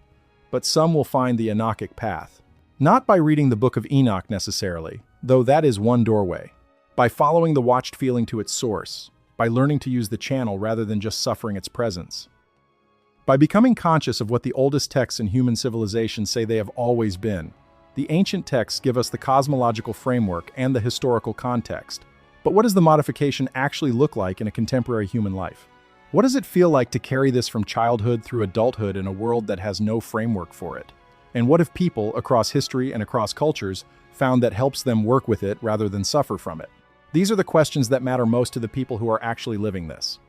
But some will find the Enochic path. Not by reading the Book of Enoch necessarily, though that is one doorway. By following the watched feeling to its source. By learning to use the channel rather than just suffering its presence. By becoming conscious of what the oldest texts in human civilization say they have always been. The ancient texts give us the cosmological framework and the historical context. But what does the modification actually look like in a contemporary human life? What does it feel like to carry this from childhood through adulthood in a world that has no framework for it? And what if people, across history and across cultures, found that helps them work with it rather than suffer from it? These are the questions that matter most to the people who are actually living this.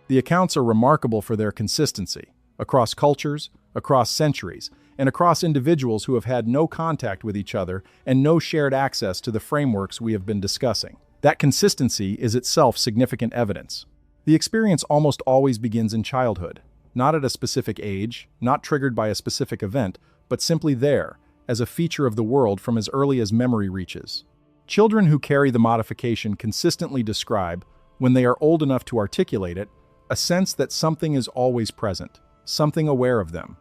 The accounts are remarkable for their consistency, across cultures, across centuries, and across individuals who have had no contact with each other and no shared access to the frameworks we have been discussing. That consistency is itself significant evidence. The experience almost always begins in childhood, not at a specific age, not triggered by a specific event, but simply there, as a feature of the world from as early as memory reaches. Children who carry the modification consistently describe, when they are old enough to articulate it, a sense that something is always present, something aware of them,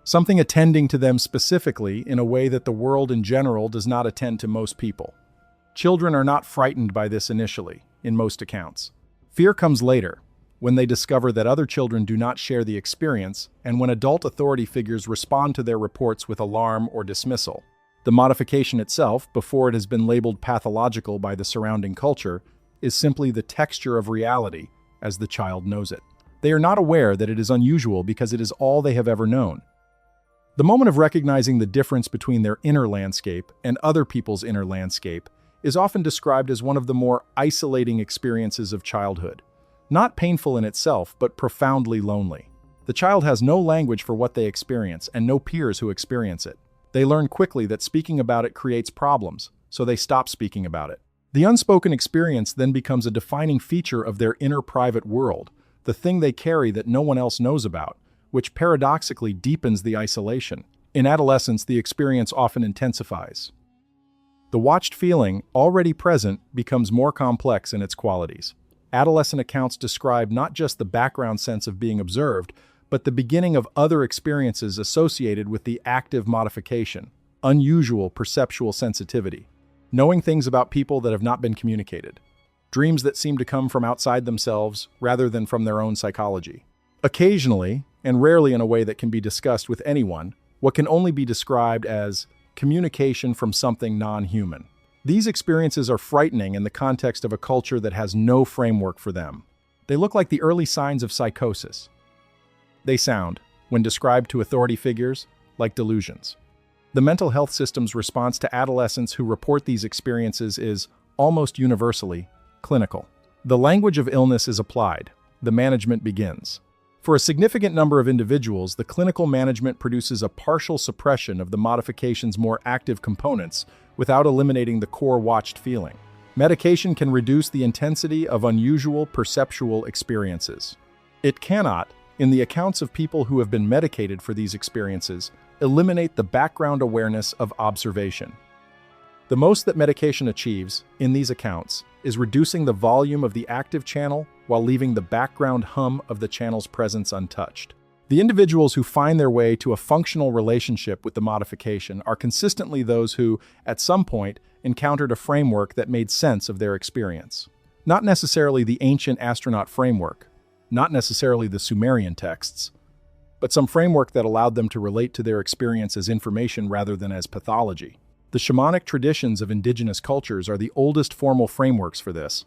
something attending to them specifically in a way that the world in general does not attend to most people. Children are not frightened by this initially, in most accounts. Fear comes later, when they discover that other children do not share the experience, and when adult authority figures respond to their reports with alarm or dismissal. The modification itself, before it has been labeled pathological by the surrounding culture, is simply the texture of reality as the child knows it. They are not aware that it is unusual because it is all they have ever known. The moment of recognizing the difference between their inner landscape and other people's inner landscape is often described as one of the more isolating experiences of childhood. Not painful in itself, but profoundly lonely. The child has no language for what they experience and no peers who experience it. They learn quickly that speaking about it creates problems, so they stop speaking about it. The unspoken experience then becomes a defining feature of their inner private world, the thing they carry that no one else knows about, which paradoxically deepens the isolation. In adolescence, the experience often intensifies. The watched feeling, already present, becomes more complex in its qualities. Adolescent accounts describe not just the background sense of being observed, but the beginning of other experiences associated with the active modification, unusual perceptual sensitivity, knowing things about people that have not been communicated, dreams that seem to come from outside themselves rather than from their own psychology. Occasionally, and rarely in a way that can be discussed with anyone, what can only be described as communication from something non-human. These experiences are frightening in the context of a culture that has no framework for them. They look like the early signs of psychosis. They sound, when described to authority figures, like delusions. The mental health system's response to adolescents who report these experiences is, almost universally, clinical. The language of illness is applied. The management begins. For a significant number of individuals, the clinical management produces a partial suppression of the modification's more active components without eliminating the core watched feeling. Medication can reduce the intensity of unusual perceptual experiences. It cannot, in the accounts of people who have been medicated for these experiences, eliminate the background awareness of observation. The most that medication achieves, in these accounts, is reducing the volume of the active channel while leaving the background hum of the channel's presence untouched. The individuals who find their way to a functional relationship with the modification are consistently those who, at some point, encountered a framework that made sense of their experience. Not necessarily the ancient astronaut framework, not necessarily the Sumerian texts, but some framework that allowed them to relate to their experience as information rather than as pathology. The shamanic traditions of indigenous cultures are the oldest formal frameworks for this.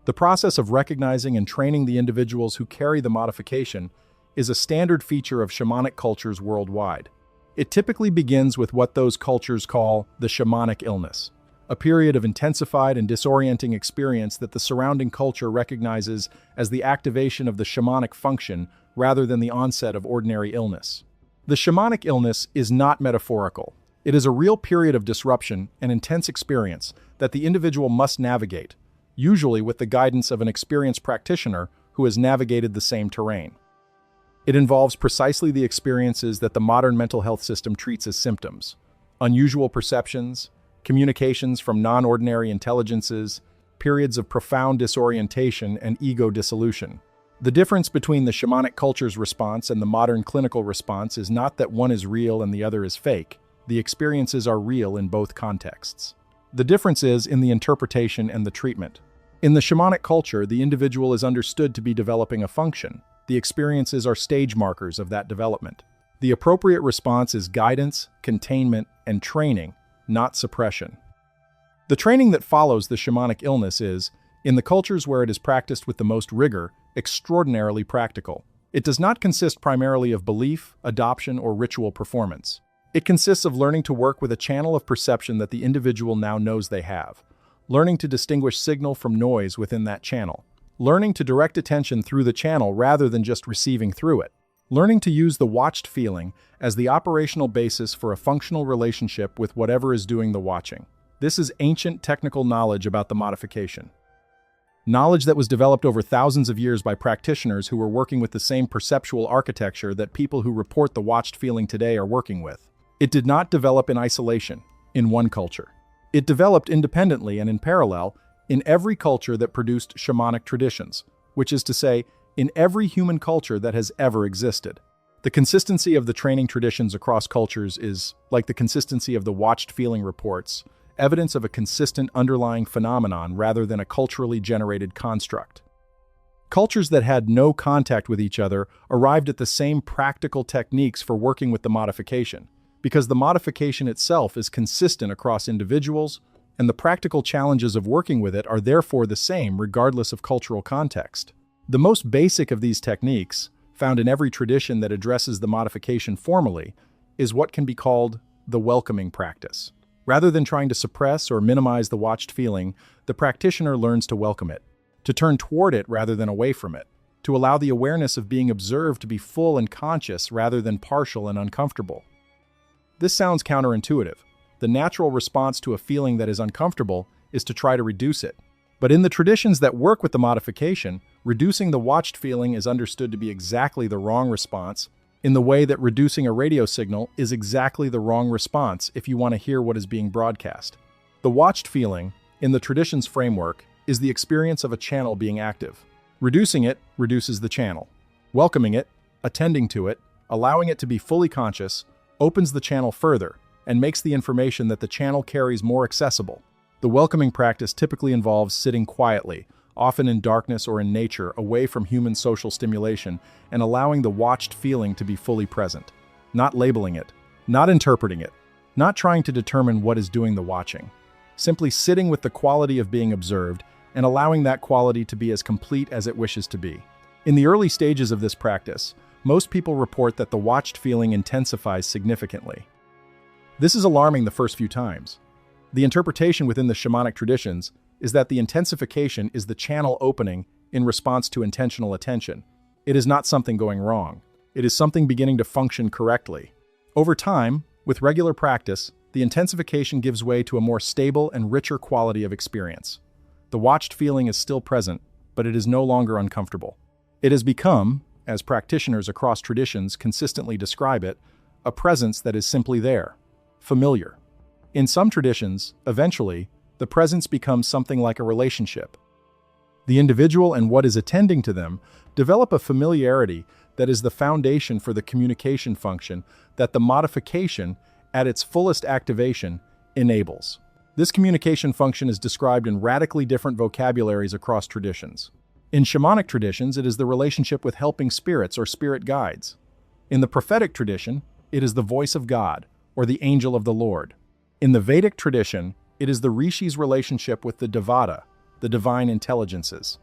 The process of recognizing and training the individuals who carry the modification is a standard feature of shamanic cultures worldwide. It typically begins with what those cultures call the shamanic illness, a period of intensified and disorienting experience that the surrounding culture recognizes as the activation of the shamanic function rather than the onset of ordinary illness. The shamanic illness is not metaphorical. It is a real period of disruption and intense experience that the individual must navigate, usually with the guidance of an experienced practitioner who has navigated the same terrain. It involves precisely the experiences that the modern mental health system treats as symptoms: unusual perceptions, communications from non-ordinary intelligences, periods of profound disorientation, and ego dissolution. The difference between the shamanic culture's response and the modern clinical response is not that one is real and the other is fake. The experiences are real in both contexts. The difference is in the interpretation and the treatment. In the shamanic culture, the individual is understood to be developing a function. The experiences are stage markers of that development. The appropriate response is guidance, containment, and training, not suppression. The training that follows the shamanic illness is, in the cultures where it is practiced with the most rigor, extraordinarily practical. It does not consist primarily of belief, adoption, or ritual performance. It consists of learning to work with a channel of perception that the individual now knows they have, learning to distinguish signal from noise within that channel, learning to direct attention through the channel rather than just receiving through it, learning to use the watched feeling as the operational basis for a functional relationship with whatever is doing the watching. This is ancient technical knowledge about the modification. Knowledge that was developed over thousands of years by practitioners who were working with the same perceptual architecture that people who report the watched feeling today are working with. It did not develop in isolation, in one culture. It developed independently and in parallel in every culture that produced shamanic traditions, which is to say, in every human culture that has ever existed. The consistency of the training traditions across cultures is, like the consistency of the watched feeling reports, evidence of a consistent underlying phenomenon rather than a culturally generated construct. Cultures that had no contact with each other arrived at the same practical techniques for working with the modification, because the modification itself is consistent across individuals, and the practical challenges of working with it are therefore the same regardless of cultural context. The most basic of these techniques, found in every tradition that addresses the modification formally, is what can be called the welcoming practice. Rather than trying to suppress or minimize the watched feeling, the practitioner learns to welcome it, to turn toward it rather than away from it, to allow the awareness of being observed to be full and conscious rather than partial and uncomfortable. This sounds counterintuitive. The natural response to a feeling that is uncomfortable is to try to reduce it. But in the traditions that work with the modification, Reducing the watched feeling is understood to be exactly the wrong response, in the way that reducing a radio signal is exactly the wrong response if you want to hear what is being broadcast. The watched feeling, in the tradition's framework, is the experience of a channel being active. Reducing it reduces the channel. Welcoming it, attending to it, allowing it to be fully conscious, opens the channel further and makes the information that the channel carries more accessible. The welcoming practice typically involves sitting quietly, often in darkness or in nature, away from human social stimulation, and allowing the watched feeling to be fully present. Not labeling it, not interpreting it, not trying to determine what is doing the watching. Simply sitting with the quality of being observed and allowing that quality to be as complete as it wishes to be. In the early stages of this practice, most people report that the watched feeling intensifies significantly. This is alarming the first few times. The interpretation within the shamanic traditions is that the intensification is the channel opening in response to intentional attention. It is not something going wrong. It is something beginning to function correctly. Over time, with regular practice, the intensification gives way to a more stable and richer quality of experience. The watched feeling is still present, but it is no longer uncomfortable. It has become, as practitioners across traditions consistently describe it, a presence that is simply there, familiar. In some traditions, eventually, the presence becomes something like a relationship. The individual and what is attending to them develop a familiarity that is the foundation for the communication function that the modification, at its fullest activation, enables. This communication function is described in radically different vocabularies across traditions. In shamanic traditions, it is the relationship with helping spirits or spirit guides. In the prophetic tradition, it is the voice of God, or the angel of the Lord. In the Vedic tradition, it is the rishi's relationship with the devata, the divine intelligences.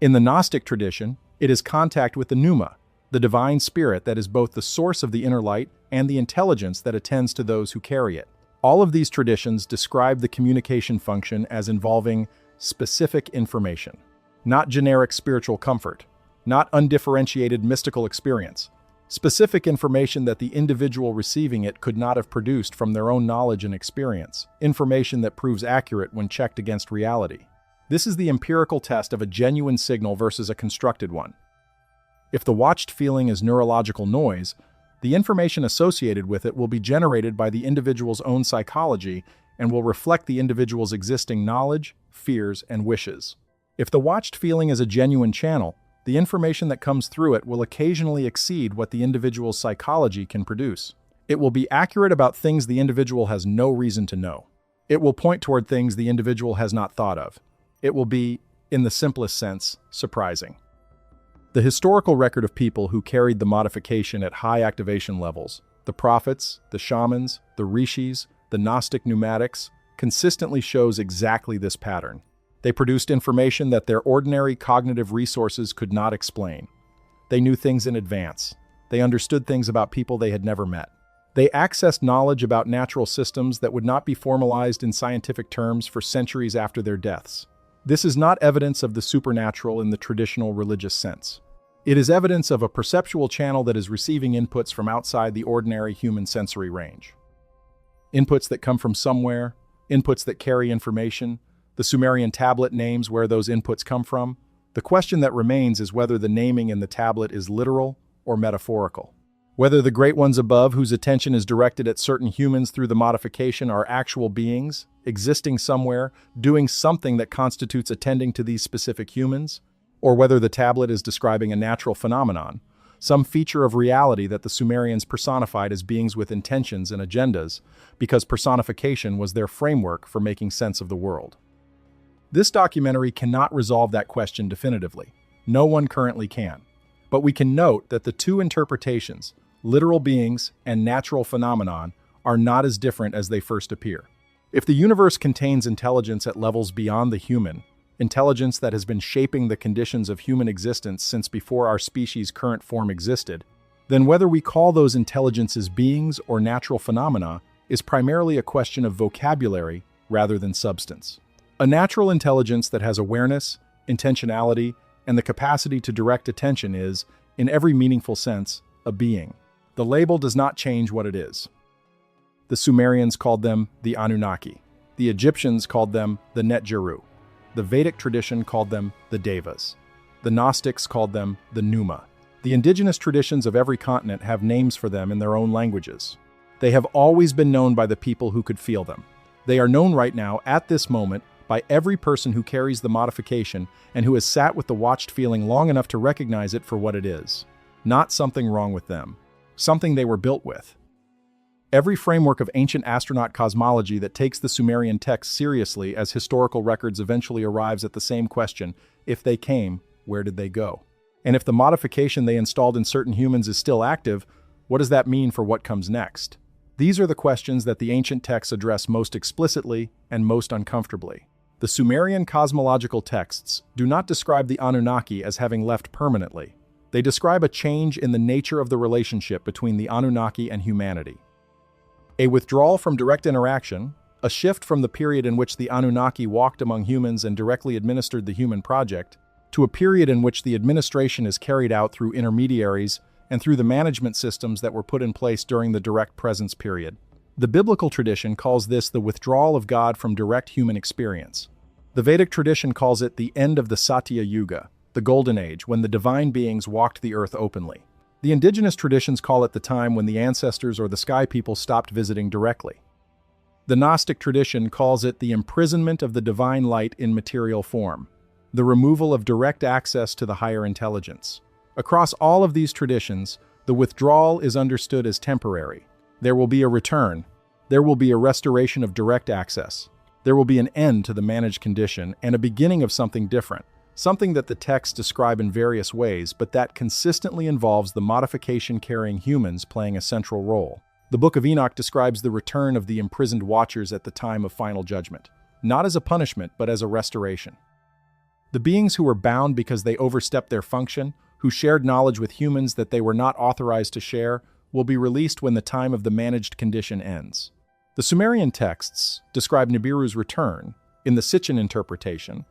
In the Gnostic tradition, it is contact with the pneuma, the divine spirit that is both the source of the inner light and the intelligence that attends to those who carry it. All of these traditions describe the communication function as involving specific information, not generic spiritual comfort, not undifferentiated mystical experience, specific information that the individual receiving it could not have produced from their own knowledge and experience, information that proves accurate when checked against reality. This is the empirical test of a genuine signal versus a constructed one. If the watched feeling is neurological noise, the information associated with it will be generated by the individual's own psychology and will reflect the individual's existing knowledge, fears, and wishes. If the watched feeling is a genuine channel, the information that comes through it will occasionally exceed what the individual's psychology can produce. It will be accurate about things the individual has no reason to know. It will point toward things the individual has not thought of. It will be, in the simplest sense, surprising. The historical record of people who carried the modification at high activation levels, the prophets, the shamans, the rishis, the Gnostic pneumatics, consistently shows exactly this pattern. They produced information that their ordinary cognitive resources could not explain. They knew things in advance. They understood things about people they had never met. They accessed knowledge about natural systems that would not be formalized in scientific terms for centuries after their deaths. This is not evidence of the supernatural in the traditional religious sense. It is evidence of a perceptual channel that is receiving inputs from outside the ordinary human sensory range. Inputs that come from somewhere, inputs that carry information, the Sumerian tablet names where those inputs come from. The question that remains is whether the naming in the tablet is literal or metaphorical. Whether the great ones above whose attention is directed at certain humans through the modification are actual beings, existing somewhere, doing something that constitutes attending to these specific humans, or whether the tablet is describing a natural phenomenon, some feature of reality that the Sumerians personified as beings with intentions and agendas, because personification was their framework for making sense of the world. This documentary cannot resolve that question definitively. No one currently can. But we can note that the two interpretations, literal beings and natural phenomenon, are not as different as they first appear. If the universe contains intelligence at levels beyond the human, intelligence that has been shaping the conditions of human existence since before our species' current form existed, then whether we call those intelligences beings or natural phenomena is primarily a question of vocabulary rather than substance. A natural intelligence that has awareness, intentionality, and the capacity to direct attention is, in every meaningful sense, a being. The label does not change what it is. The Sumerians called them the Anunnaki. The Egyptians called them the Netjeru. The Vedic tradition called them the Devas. The Gnostics called them the Pneuma. The indigenous traditions of every continent have names for them in their own languages. They have always been known by the people who could feel them. They are known right now, at this moment, by every person who carries the modification and who has sat with the watched feeling long enough to recognize it for what it is. Not something wrong with them. Something they were built with. Every framework of ancient astronaut cosmology that takes the Sumerian text seriously as historical records eventually arrives at the same question: if they came, where did they go? And if the modification they installed in certain humans is still active, what does that mean for what comes next? These are the questions that the ancient texts address most explicitly and most uncomfortably. The Sumerian cosmological texts do not describe the Anunnaki as having left permanently. They describe a change in the nature of the relationship between the Anunnaki and humanity. A withdrawal from direct interaction, a shift from the period in which the Anunnaki walked among humans and directly administered the human project, to a period in which the administration is carried out through intermediaries and through the management systems that were put in place during the direct presence period. The biblical tradition calls this the withdrawal of God from direct human experience. The Vedic tradition calls it the end of the Satya Yuga, the Golden Age, when the divine beings walked the earth openly. The indigenous traditions call it the time when the ancestors or the sky people stopped visiting directly. The Gnostic tradition calls it the imprisonment of the divine light in material form, the removal of direct access to the higher intelligence. Across all of these traditions, the withdrawal is understood as temporary. There will be a return. There will be a restoration of direct access. There will be an end to the managed condition and a beginning of something different, something that the texts describe in various ways, but that consistently involves the modification carrying humans playing a central role. The Book of Enoch describes the return of the imprisoned watchers at the time of final judgment, not as a punishment, but as a restoration. The beings who were bound because they overstepped their function, who shared knowledge with humans that they were not authorized to share, will be released when the time of the managed condition ends. The Sumerian texts describe Nibiru's return, in the Sitchin interpretation,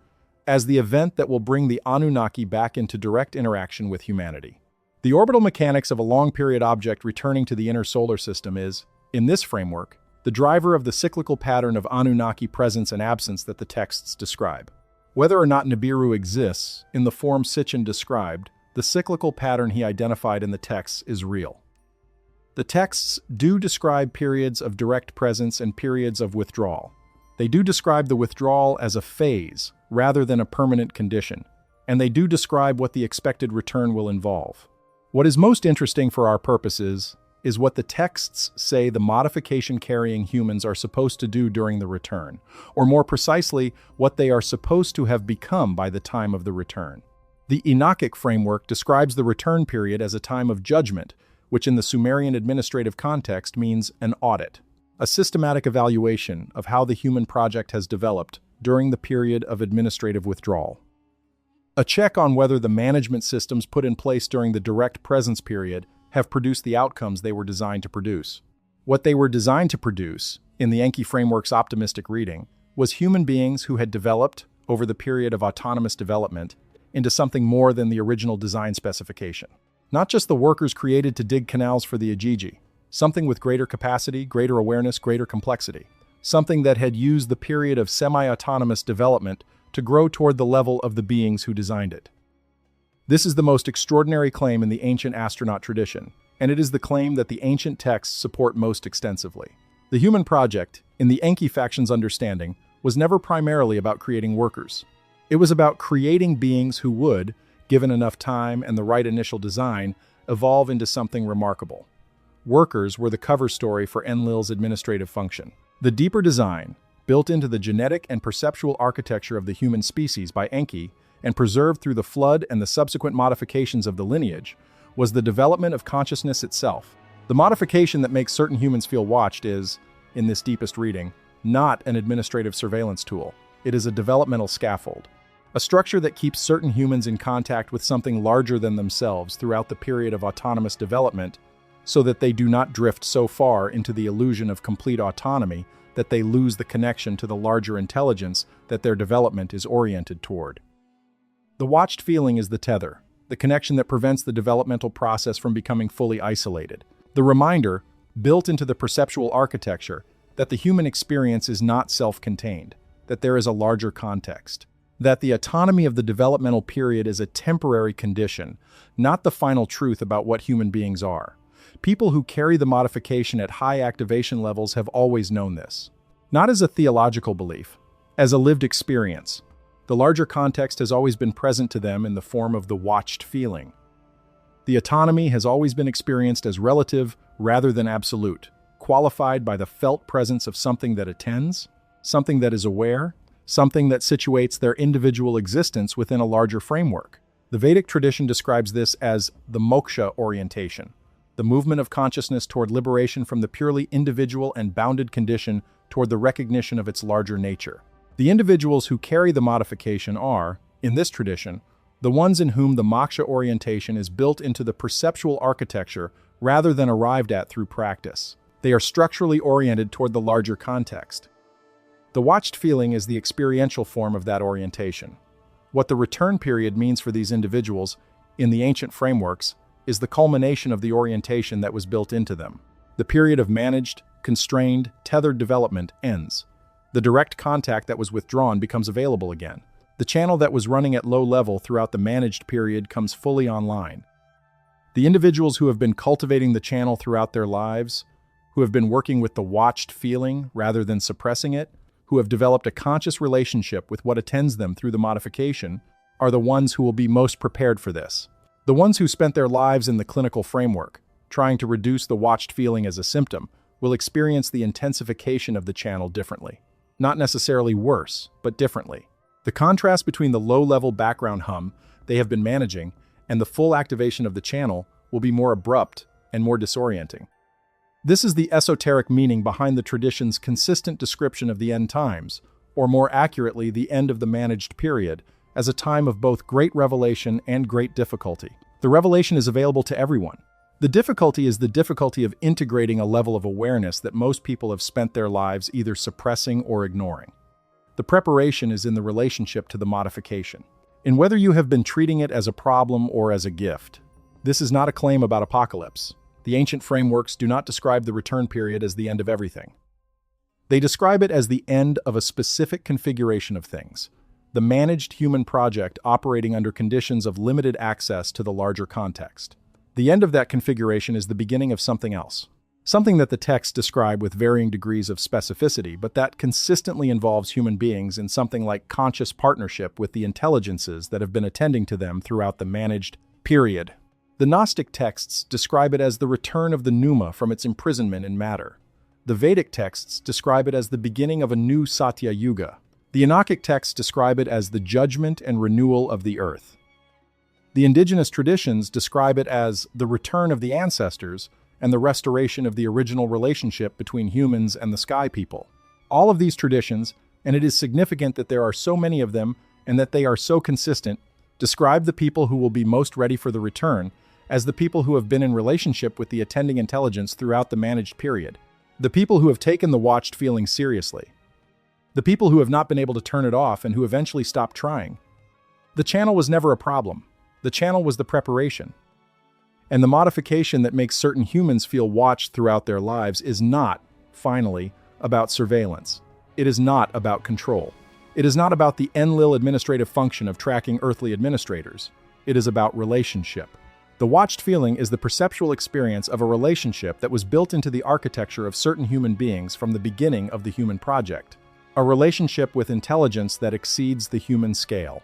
as the event that will bring the Anunnaki back into direct interaction with humanity. The orbital mechanics of a long-period object returning to the inner solar system is, in this framework, the driver of the cyclical pattern of Anunnaki presence and absence that the texts describe. Whether or not Nibiru exists, in the form Sitchin described, the cyclical pattern he identified in the texts is real. The texts do describe periods of direct presence and periods of withdrawal. They do describe the withdrawal as a phase, rather than a permanent condition, and they do describe what the expected return will involve. What is most interesting for our purposes is what the texts say the modification-carrying humans are supposed to do during the return, or more precisely, what they are supposed to have become by the time of the return. The Enochic framework describes the return period as a time of judgment, which in the Sumerian administrative context means an audit, a systematic evaluation of how the human project has developed during the period of administrative withdrawal. A check on whether the management systems put in place during the direct presence period have produced the outcomes they were designed to produce. What they were designed to produce, in the Enki framework's optimistic reading, was human beings who had developed, over the period of autonomous development, into something more than the original design specification. Not just the workers created to dig canals for the Ajiji, something with greater capacity, greater awareness, greater complexity. Something that had used the period of semi-autonomous development to grow toward the level of the beings who designed it. This is the most extraordinary claim in the ancient astronaut tradition, and it is the claim that the ancient texts support most extensively. The human project, in the Enki faction's understanding, was never primarily about creating workers. It was about creating beings who would, given enough time and the right initial design, evolve into something remarkable. Workers were the cover story for Enlil's administrative function. The deeper design, built into the genetic and perceptual architecture of the human species by Enki, and preserved through the flood and the subsequent modifications of the lineage, was the development of consciousness itself. The modification that makes certain humans feel watched is, in this deepest reading, not an administrative surveillance tool. It is a developmental scaffold. A structure that keeps certain humans in contact with something larger than themselves throughout the period of autonomous development, so that they do not drift so far into the illusion of complete autonomy that they lose the connection to the larger intelligence that their development is oriented toward. The watched feeling is the tether, the connection that prevents the developmental process from becoming fully isolated. The reminder, built into the perceptual architecture, that the human experience is not self-contained, that there is a larger context. that the autonomy of the developmental period is a temporary condition, not the final truth about what human beings are. People who carry the modification at high activation levels have always known this. Not as a theological belief, as a lived experience. The larger context has always been present to them in the form of the watched feeling. The autonomy has always been experienced as relative rather than absolute, qualified by the felt presence of something that attends, something that is aware, something that situates their individual existence within a larger framework. The Vedic tradition describes this as the moksha orientation, the movement of consciousness toward liberation from the purely individual and bounded condition toward the recognition of its larger nature. The individuals who carry the modification are, in this tradition, the ones in whom the moksha orientation is built into the perceptual architecture rather than arrived at through practice. They are structurally oriented toward the larger context. The watched feeling is the experiential form of that orientation. What the return period means for these individuals, in the ancient frameworks, is the culmination of the orientation that was built into them. The period of managed, constrained, tethered development ends. The direct contact that was withdrawn becomes available again. The channel that was running at low level throughout the managed period comes fully online. The individuals who have been cultivating the channel throughout their lives, who have been working with the watched feeling rather than suppressing it, who have developed a conscious relationship with what attends them through the modification, are the ones who will be most prepared for this. The ones who spent their lives in the clinical framework, trying to reduce the watched feeling as a symptom, will experience the intensification of the channel differently. Not necessarily worse, but differently. The contrast between the low-level background hum they have been managing and the full activation of the channel will be more abrupt and more disorienting. This is the esoteric meaning behind the tradition's consistent description of the end times, or more accurately, the end of the managed period, as a time of both great revelation and great difficulty. The revelation is available to everyone. The difficulty is the difficulty of integrating a level of awareness that most people have spent their lives either suppressing or ignoring. The preparation is in the relationship to the modification, in whether you have been treating it as a problem or as a gift. This is not a claim about apocalypse. The ancient frameworks do not describe the return period as the end of everything. They describe it as the end of a specific configuration of things, the managed human project operating under conditions of limited access to the larger context. The end of that configuration is the beginning of something else, something that the texts describe with varying degrees of specificity, but that consistently involves human beings in something like conscious partnership with the intelligences that have been attending to them throughout the managed period. The Gnostic texts describe it as the return of the pneuma from its imprisonment in matter. The Vedic texts describe it as the beginning of a new Satya Yuga. The Anunnaki texts describe it as the judgment and renewal of the earth. The indigenous traditions describe it as the return of the ancestors and the restoration of the original relationship between humans and the sky people. All of these traditions, and it is significant that there are so many of them and that they are so consistent, describe the people who will be most ready for the return as the people who have been in relationship with the attending intelligence throughout the managed period, the people who have taken the watched feeling seriously, the people who have not been able to turn it off and who eventually stopped trying. The channel was never a problem. The channel was the preparation. And the modification that makes certain humans feel watched throughout their lives is not, finally, about surveillance. It is not about control. It is not about the Enlil administrative function of tracking earthly administrators. It is about relationship. The watched feeling is the perceptual experience of a relationship that was built into the architecture of certain human beings from the beginning of the human project. A relationship with intelligence that exceeds the human scale.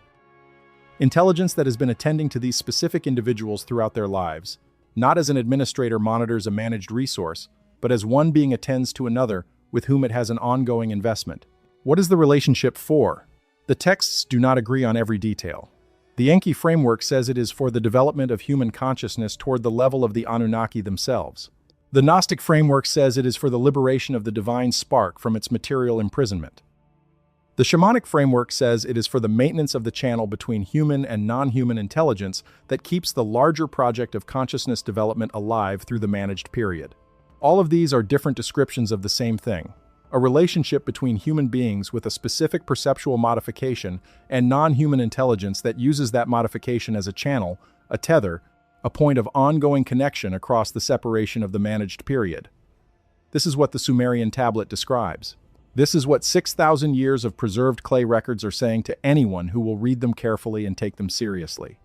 Intelligence that has been attending to these specific individuals throughout their lives, not as an administrator monitors a managed resource, but as one being attends to another with whom it has an ongoing investment. What is the relationship for? The texts do not agree on every detail. The Enki framework says it is for the development of human consciousness toward the level of the Anunnaki themselves. The Gnostic framework says it is for the liberation of the divine spark from its material imprisonment. The shamanic framework says it is for the maintenance of the channel between human and non-human intelligence that keeps the larger project of consciousness development alive through the managed period. All of these are different descriptions of the same thing, a relationship between human beings with a specific perceptual modification and non-human intelligence that uses that modification as a channel, a tether, a point of ongoing connection across the separation of the managed period. This is what the Sumerian tablet describes. This is what 6,000 years of preserved clay records are saying to anyone who will read them carefully and take them seriously.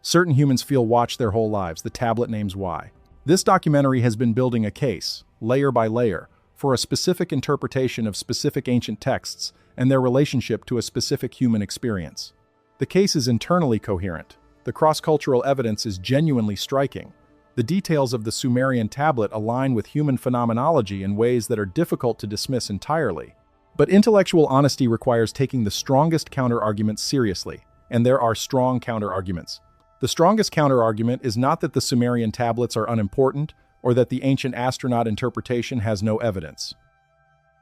Certain humans feel watched their whole lives. The tablet names why. This documentary has been building a case, layer by layer, for a specific interpretation of specific ancient texts and their relationship to a specific human experience. The case is internally coherent. The cross-cultural evidence is genuinely striking. The details of the Sumerian tablet align with human phenomenology in ways that are difficult to dismiss entirely. But intellectual honesty requires taking the strongest counter-arguments seriously, and there are strong counter-arguments. The strongest counter-argument is not that the Sumerian tablets are unimportant or that the ancient astronaut interpretation has no evidence.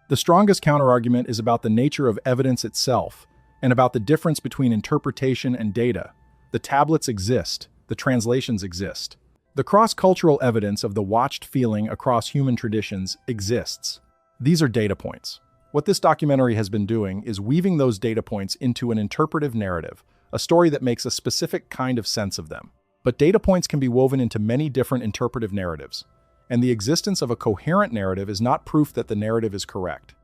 The strongest counter-argument is about the nature of evidence itself and about the difference between interpretation and data. The tablets exist, the translations exist. The cross-cultural evidence of the watched feeling across human traditions exists. These are data points. What this documentary has been doing is weaving those data points into an interpretive narrative, a story that makes a specific kind of sense of them. But data points can be woven into many different interpretive narratives, and the existence of a coherent narrative is not proof that the narrative is correct.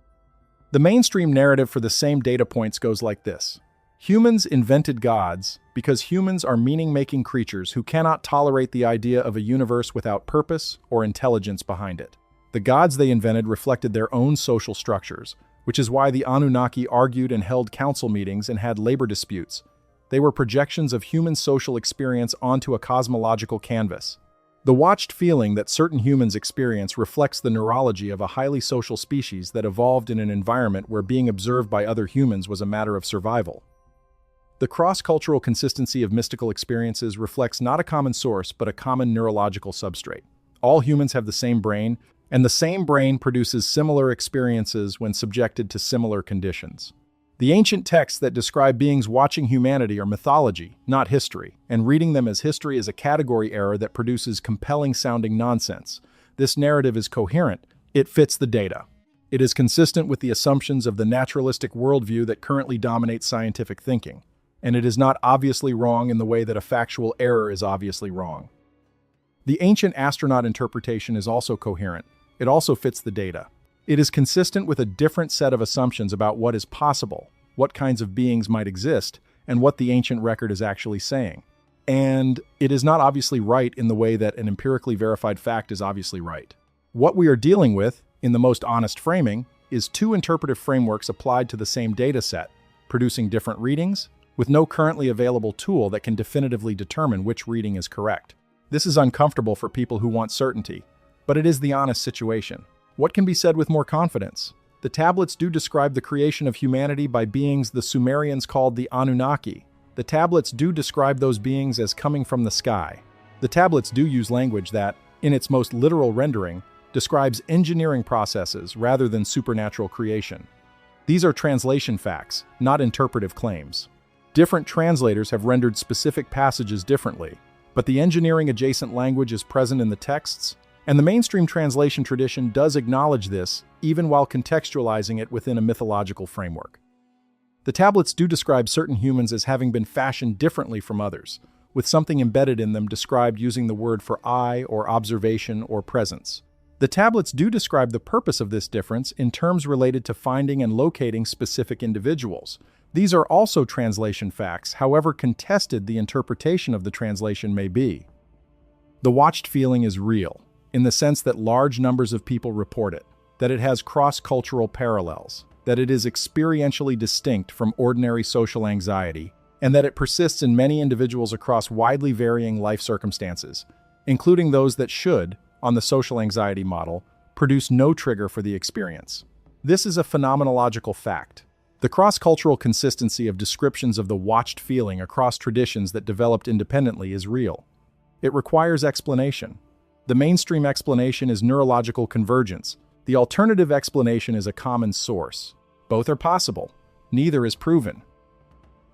The mainstream narrative for the same data points goes like this. Humans invented gods because humans are meaning-making creatures who cannot tolerate the idea of a universe without purpose or intelligence behind it. The gods they invented reflected their own social structures, which is why the Anunnaki argued and held council meetings and had labor disputes. They were projections of human social experience onto a cosmological canvas. The watched feeling that certain humans experience reflects the neurology of a highly social species that evolved in an environment where being observed by other humans was a matter of survival. The cross-cultural consistency of mystical experiences reflects not a common source, but a common neurological substrate. All humans have the same brain, and the same brain produces similar experiences when subjected to similar conditions. The ancient texts that describe beings watching humanity are mythology, not history, and reading them as history is a category error that produces compelling-sounding nonsense. This narrative is coherent. It fits the data. It is consistent with the assumptions of the naturalistic worldview that currently dominates scientific thinking, and it is not obviously wrong in the way that a factual error is obviously wrong. The ancient astronaut interpretation is also coherent. It also fits the data. It is consistent with a different set of assumptions about what is possible, what kinds of beings might exist, and what the ancient record is actually saying. And it is not obviously right in the way that an empirically verified fact is obviously right. What we are dealing with, in the most honest framing, is two interpretive frameworks applied to the same data set, producing different readings, with no currently available tool that can definitively determine which reading is correct. This is uncomfortable for people who want certainty, but it is the honest situation. What can be said with more confidence? The tablets do describe the creation of humanity by beings the Sumerians called the Anunnaki. The tablets do describe those beings as coming from the sky. The tablets do use language that, in its most literal rendering, describes engineering processes rather than supernatural creation. These are translation facts, not interpretive claims. Different translators have rendered specific passages differently, but the engineering-adjacent language is present in the texts, and the mainstream translation tradition does acknowledge this, even while contextualizing it within a mythological framework. The tablets do describe certain humans as having been fashioned differently from others, with something embedded in them described using the word for eye or observation or presence. The tablets do describe the purpose of this difference in terms related to finding and locating specific individuals. These are also translation facts, however contested the interpretation of the translation may be. The watched feeling is real, in the sense that large numbers of people report it, that it has cross-cultural parallels, that it is experientially distinct from ordinary social anxiety, and that it persists in many individuals across widely varying life circumstances, including those that should, on the social anxiety model, produce no trigger for the experience. This is a phenomenological fact. The cross-cultural consistency of descriptions of the watched feeling across traditions that developed independently is real. It requires explanation. The mainstream explanation is neurological convergence. The alternative explanation is a common source. Both are possible. Neither is proven.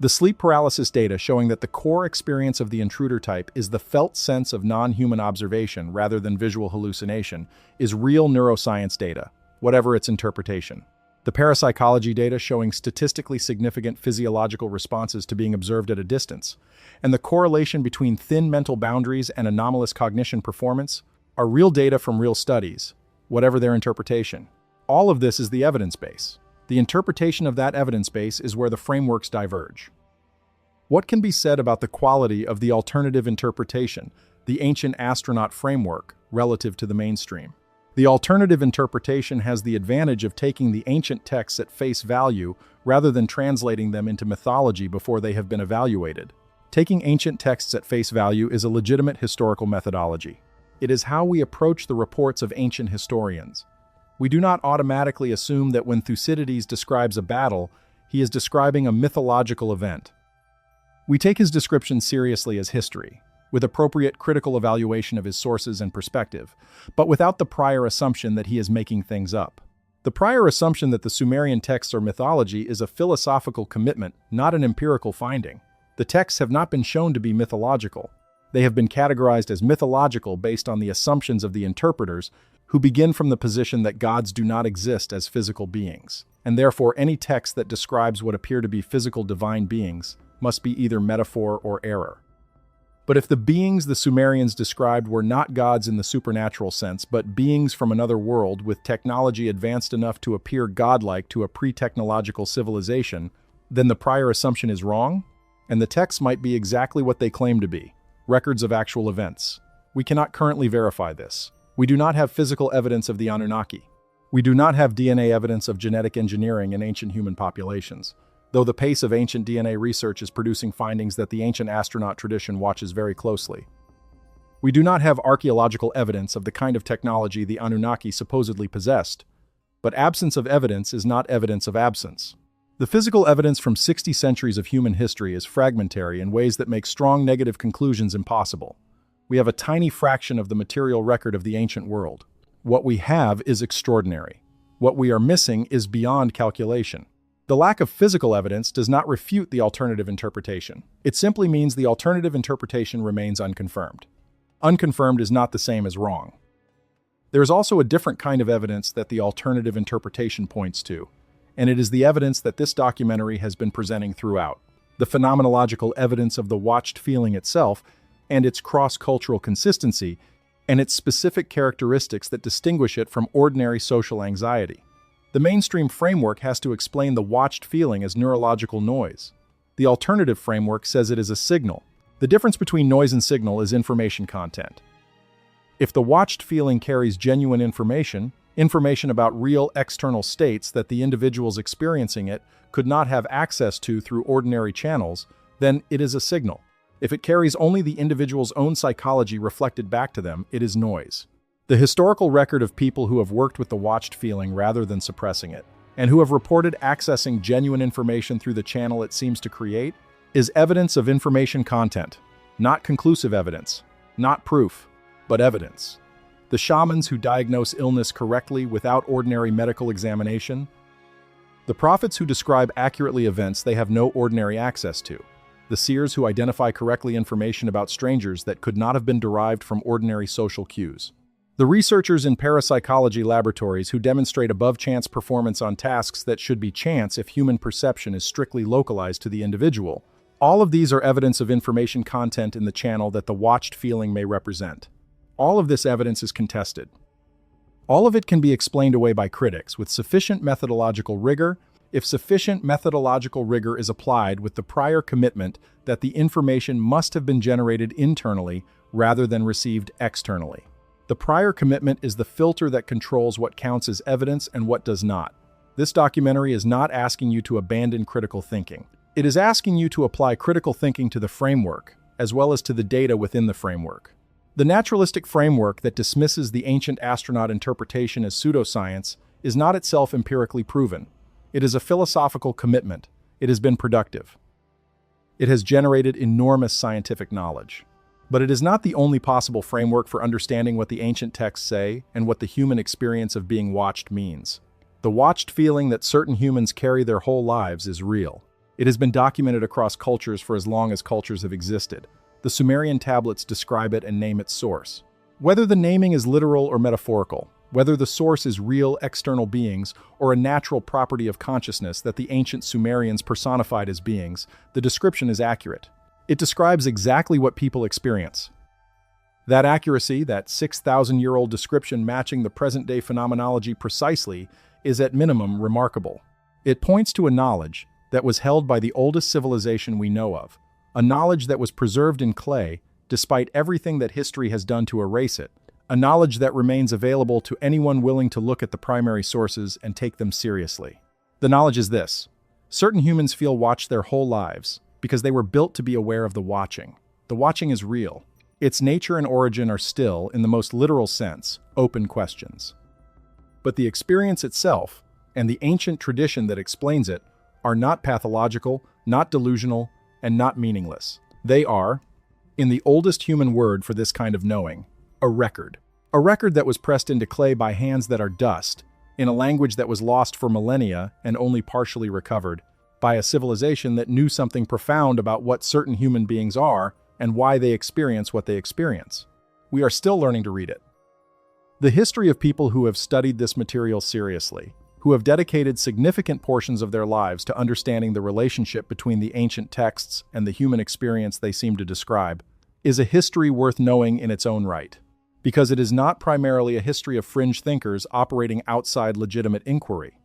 The sleep paralysis data showing that the core experience of the intruder type is the felt sense of non-human observation rather than visual hallucination is real neuroscience data, whatever its interpretation. The parapsychology data showing statistically significant physiological responses to being observed at a distance, and the correlation between thin mental boundaries and anomalous cognition performance are real data from real studies, whatever their interpretation. All of this is the evidence base. The interpretation of that evidence base is where the frameworks diverge. What can be said about the quality of the alternative interpretation, the ancient astronaut framework, relative to the mainstream? The alternative interpretation has the advantage of taking the ancient texts at face value rather than translating them into mythology before they have been evaluated. Taking ancient texts at face value is a legitimate historical methodology. It is how we approach the reports of ancient historians. We do not automatically assume that when Thucydides describes a battle, he is describing a mythological event. We take his description seriously as history, with appropriate critical evaluation of his sources and perspective, but without the prior assumption that he is making things up. The prior assumption that the Sumerian texts are mythology is a philosophical commitment, not an empirical finding. The texts have not been shown to be mythological. They have been categorized as mythological based on the assumptions of the interpreters, who begin from the position that gods do not exist as physical beings, and therefore any text that describes what appear to be physical divine beings must be either metaphor or error. But if the beings the Sumerians described were not gods in the supernatural sense, but beings from another world with technology advanced enough to appear godlike to a pre-technological civilization, then the prior assumption is wrong, and the texts might be exactly what they claim to be, records of actual events. We cannot currently verify this. We do not have physical evidence of the Anunnaki. We do not have DNA evidence of genetic engineering in ancient human populations, though the pace of ancient DNA research is producing findings that the ancient astronaut tradition watches very closely. We do not have archaeological evidence of the kind of technology the Anunnaki supposedly possessed, but absence of evidence is not evidence of absence. The physical evidence from 60 centuries of human history is fragmentary in ways that make strong negative conclusions impossible. We have a tiny fraction of the material record of the ancient world. What we have is extraordinary. What we are missing is beyond calculation. The lack of physical evidence does not refute the alternative interpretation. It simply means the alternative interpretation remains unconfirmed. Unconfirmed is not the same as wrong. There is also a different kind of evidence that the alternative interpretation points to, and it is the evidence that this documentary has been presenting throughout. The phenomenological evidence of the watched feeling itself and its cross-cultural consistency, and its specific characteristics that distinguish it from ordinary social anxiety. The mainstream framework has to explain the watched feeling as neurological noise. The alternative framework says it is a signal. The difference between noise and signal is information content. If the watched feeling carries genuine information about real external states that the individuals experiencing it could not have access to through ordinary channels, then it is a signal. If it carries only the individual's own psychology reflected back to them, it is noise. The historical record of people who have worked with the watched feeling rather than suppressing it, and who have reported accessing genuine information through the channel it seems to create, is evidence of information content, not conclusive evidence, not proof, but evidence. The shamans who diagnose illness correctly without ordinary medical examination, the prophets who describe accurately events they have no ordinary access to, the seers who identify correctly information about strangers that could not have been derived from ordinary social cues. The researchers in parapsychology laboratories who demonstrate above-chance performance on tasks that should be chance if human perception is strictly localized to the individual. All of these are evidence of information content in the channel that the watched feeling may represent. All of this evidence is contested. All of it can be explained away by critics with sufficient methodological rigor if sufficient methodological rigor is applied with the prior commitment that the information must have been generated internally rather than received externally. The prior commitment is the filter that controls what counts as evidence and what does not. This documentary is not asking you to abandon critical thinking. It is asking you to apply critical thinking to the framework, as well as to the data within the framework. The naturalistic framework that dismisses the ancient astronaut interpretation as pseudoscience is not itself empirically proven. It is a philosophical commitment. It has been productive. It has generated enormous scientific knowledge. But it is not the only possible framework for understanding what the ancient texts say and what the human experience of being watched means. The watched feeling that certain humans carry their whole lives is real. It has been documented across cultures for as long as cultures have existed. The Sumerian tablets describe it and name its source. Whether the naming is literal or metaphorical, whether the source is real external beings or a natural property of consciousness that the ancient Sumerians personified as beings, the description is accurate. It describes exactly what people experience. That accuracy, that 6,000-year-old description matching the present-day phenomenology precisely, is at minimum remarkable. It points to a knowledge that was held by the oldest civilization we know of, a knowledge that was preserved in clay despite everything that history has done to erase it, a knowledge that remains available to anyone willing to look at the primary sources and take them seriously. The knowledge is this: certain humans feel watched their whole lives because they were built to be aware of the watching. The watching is real. Its nature and origin are still, in the most literal sense, open questions. But the experience itself, and the ancient tradition that explains it, are not pathological, not delusional, and not meaningless. They are, in the oldest human word for this kind of knowing, a record. A record that was pressed into clay by hands that are dust, in a language that was lost for millennia and only partially recovered, by a civilization that knew something profound about what certain human beings are and why they experience what they experience. We are still learning to read it. The history of people who have studied this material seriously, who have dedicated significant portions of their lives to understanding the relationship between the ancient texts and the human experience they seem to describe, is a history worth knowing in its own right, because it is not primarily a history of fringe thinkers operating outside legitimate inquiry.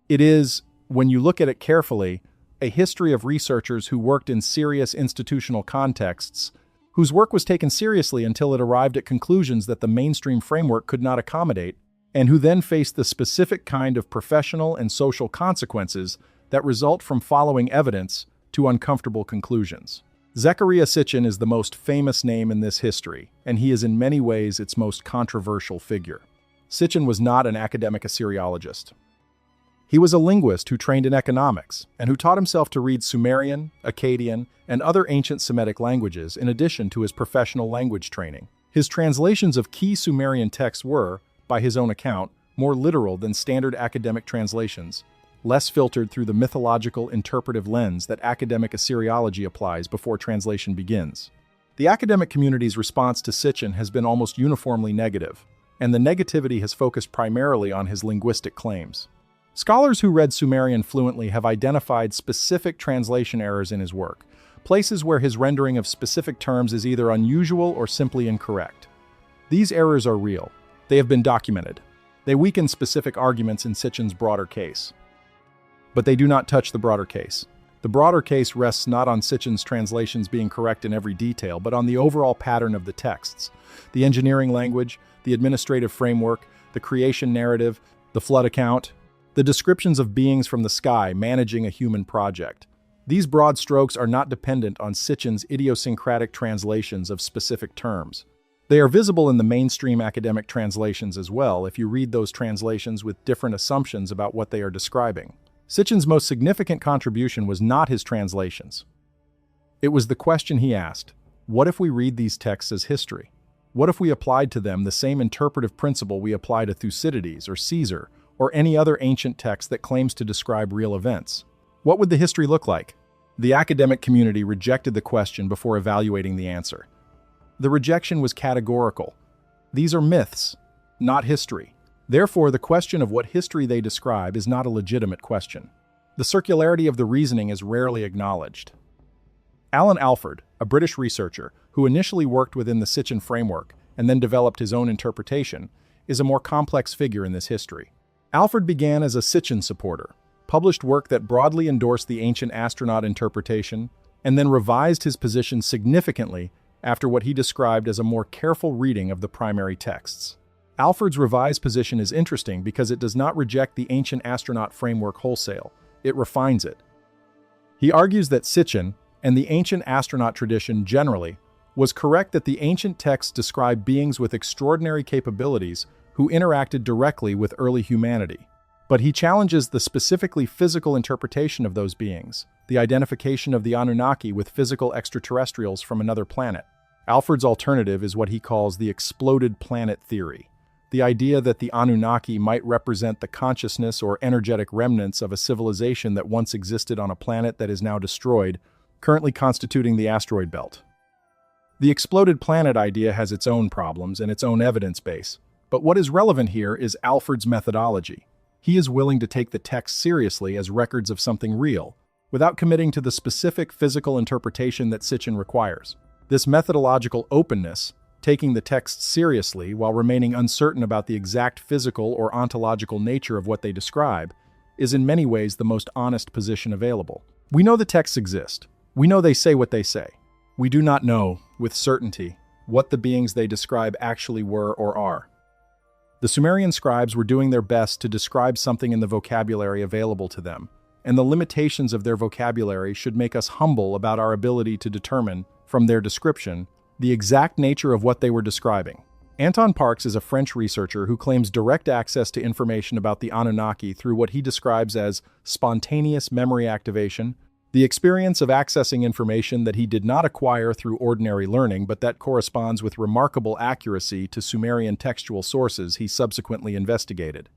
It is, when you look at it carefully, a history of researchers who worked in serious institutional contexts, whose work was taken seriously until it arrived at conclusions that the mainstream framework could not accommodate, and who then faced the specific kind of professional and social consequences that result from following evidence to uncomfortable conclusions. Zecharia Sitchin is the most famous name in this history, and he is in many ways its most controversial figure. Sitchin was not an academic Assyriologist. He was a linguist who trained in economics, and who taught himself to read Sumerian, Akkadian, and other ancient Semitic languages in addition to his professional language training. His translations of key Sumerian texts were, by his own account, more literal than standard academic translations, less filtered through the mythological interpretive lens that academic Assyriology applies before translation begins. The academic community's response to Sitchin has been almost uniformly negative, and the negativity has focused primarily on his linguistic claims. Scholars who read Sumerian fluently have identified specific translation errors in his work, places where his rendering of specific terms is either unusual or simply incorrect. These errors are real. They have been documented. They weaken specific arguments in Sitchin's broader case. But they do not touch the broader case. The broader case rests not on Sitchin's translations being correct in every detail, but on the overall pattern of the texts, the engineering language, the administrative framework, the creation narrative, the flood account, the descriptions of beings from the sky managing a human project. These broad strokes are not dependent on Sitchin's idiosyncratic translations of specific terms. They are visible in the mainstream academic translations as well if you read those translations with different assumptions about what they are describing. Sitchin's most significant contribution was not his translations. It was the question he asked: what if we read these texts as history? What if we applied to them the same interpretive principle we apply to Thucydides or Caesar or any other ancient text that claims to describe real events? What would the history look like? The academic community rejected the question before evaluating the answer. The rejection was categorical. These are myths, not history. Therefore, the question of what history they describe is not a legitimate question. The circularity of the reasoning is rarely acknowledged. Alan Alford, a British researcher who initially worked within the Sitchin framework and then developed his own interpretation, is a more complex figure in this history. Alford began as a Sitchin supporter, published work that broadly endorsed the ancient astronaut interpretation, and then revised his position significantly after what he described as a more careful reading of the primary texts. Alford's revised position is interesting because it does not reject the ancient astronaut framework wholesale, it refines it. He argues that Sitchin, and the ancient astronaut tradition generally, was correct that the ancient texts describe beings with extraordinary capabilities who interacted directly with early humanity. But he challenges the specifically physical interpretation of those beings, the identification of the Anunnaki with physical extraterrestrials from another planet. Alford's alternative is what he calls the exploded planet theory, the idea that the Anunnaki might represent the consciousness or energetic remnants of a civilization that once existed on a planet that is now destroyed, currently constituting the asteroid belt. The exploded planet idea has its own problems and its own evidence base, but what is relevant here is Alford's methodology. He is willing to take the text seriously as records of something real, without committing to the specific physical interpretation that Sitchin requires. This methodological openness taking the text seriously while remaining uncertain about the exact physical or ontological nature of what they describe, is in many ways the most honest position available. We know the texts exist. We know they say what they say. We do not know, with certainty, what the beings they describe actually were or are. The Sumerian scribes were doing their best to describe something in the vocabulary available to them, and the limitations of their vocabulary should make us humble about our ability to determine, from their description, the exact nature of what they were describing. Anton Parks is a French researcher who claims direct access to information about the Anunnaki through what he describes as spontaneous memory activation, the experience of accessing information that he did not acquire through ordinary learning but that corresponds with remarkable accuracy to Sumerian textual sources he subsequently investigated.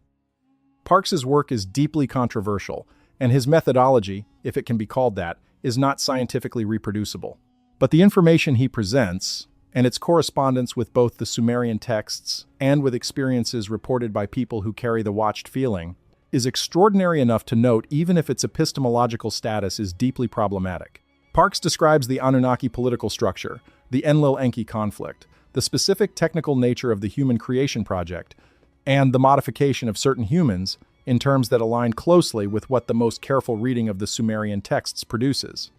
Parks's work is deeply controversial, and his methodology, if it can be called that, is not scientifically reproducible. But the information he presents, and its correspondence with both the Sumerian texts and with experiences reported by people who carry the watched feeling, is extraordinary enough to note even if its epistemological status is deeply problematic. Parks describes the Anunnaki political structure, the Enlil-Enki conflict, the specific technical nature of the human creation project, and the modification of certain humans in terms that align closely with what the most careful reading of the Sumerian texts produces.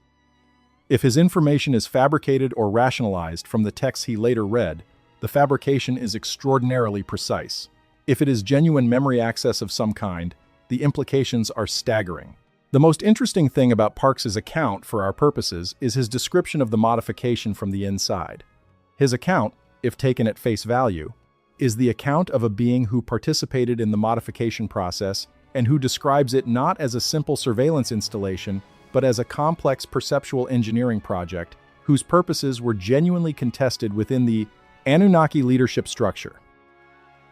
If his information is fabricated or rationalized from the texts he later read, the fabrication is extraordinarily precise. If it is genuine memory access of some kind, the implications are staggering. The most interesting thing about Parks's account, for our purposes, is his description of the modification from the inside. His account, if taken at face value, is the account of a being who participated in the modification process and who describes it not as a simple surveillance installation, but as a complex perceptual engineering project whose purposes were genuinely contested within the Anunnaki leadership structure.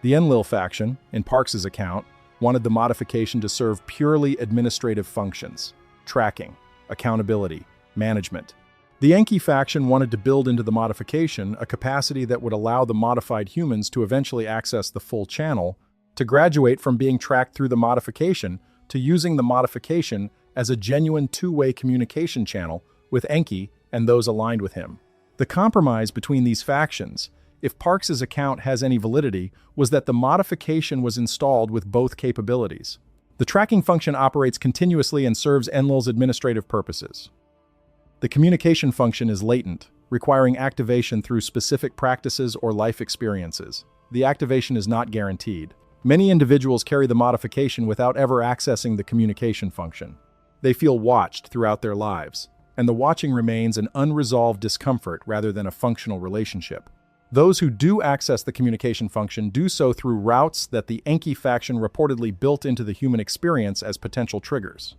The Enlil faction, in Parks's account, wanted the modification to serve purely administrative functions: tracking, accountability, management. The Enki faction wanted to build into the modification a capacity that would allow the modified humans to eventually access the full channel, to graduate from being tracked through the modification to using the modification as a genuine two-way communication channel with Enki and those aligned with him. The compromise between these factions, if Parks's account has any validity, was that the modification was installed with both capabilities. The tracking function operates continuously and serves Enlil's administrative purposes. The communication function is latent, requiring activation through specific practices or life experiences. The activation is not guaranteed. Many individuals carry the modification without ever accessing the communication function. They feel watched throughout their lives, and the watching remains an unresolved discomfort rather than a functional relationship. Those who do access the communication function do so through routes that the Enki faction reportedly built into the human experience as potential triggers.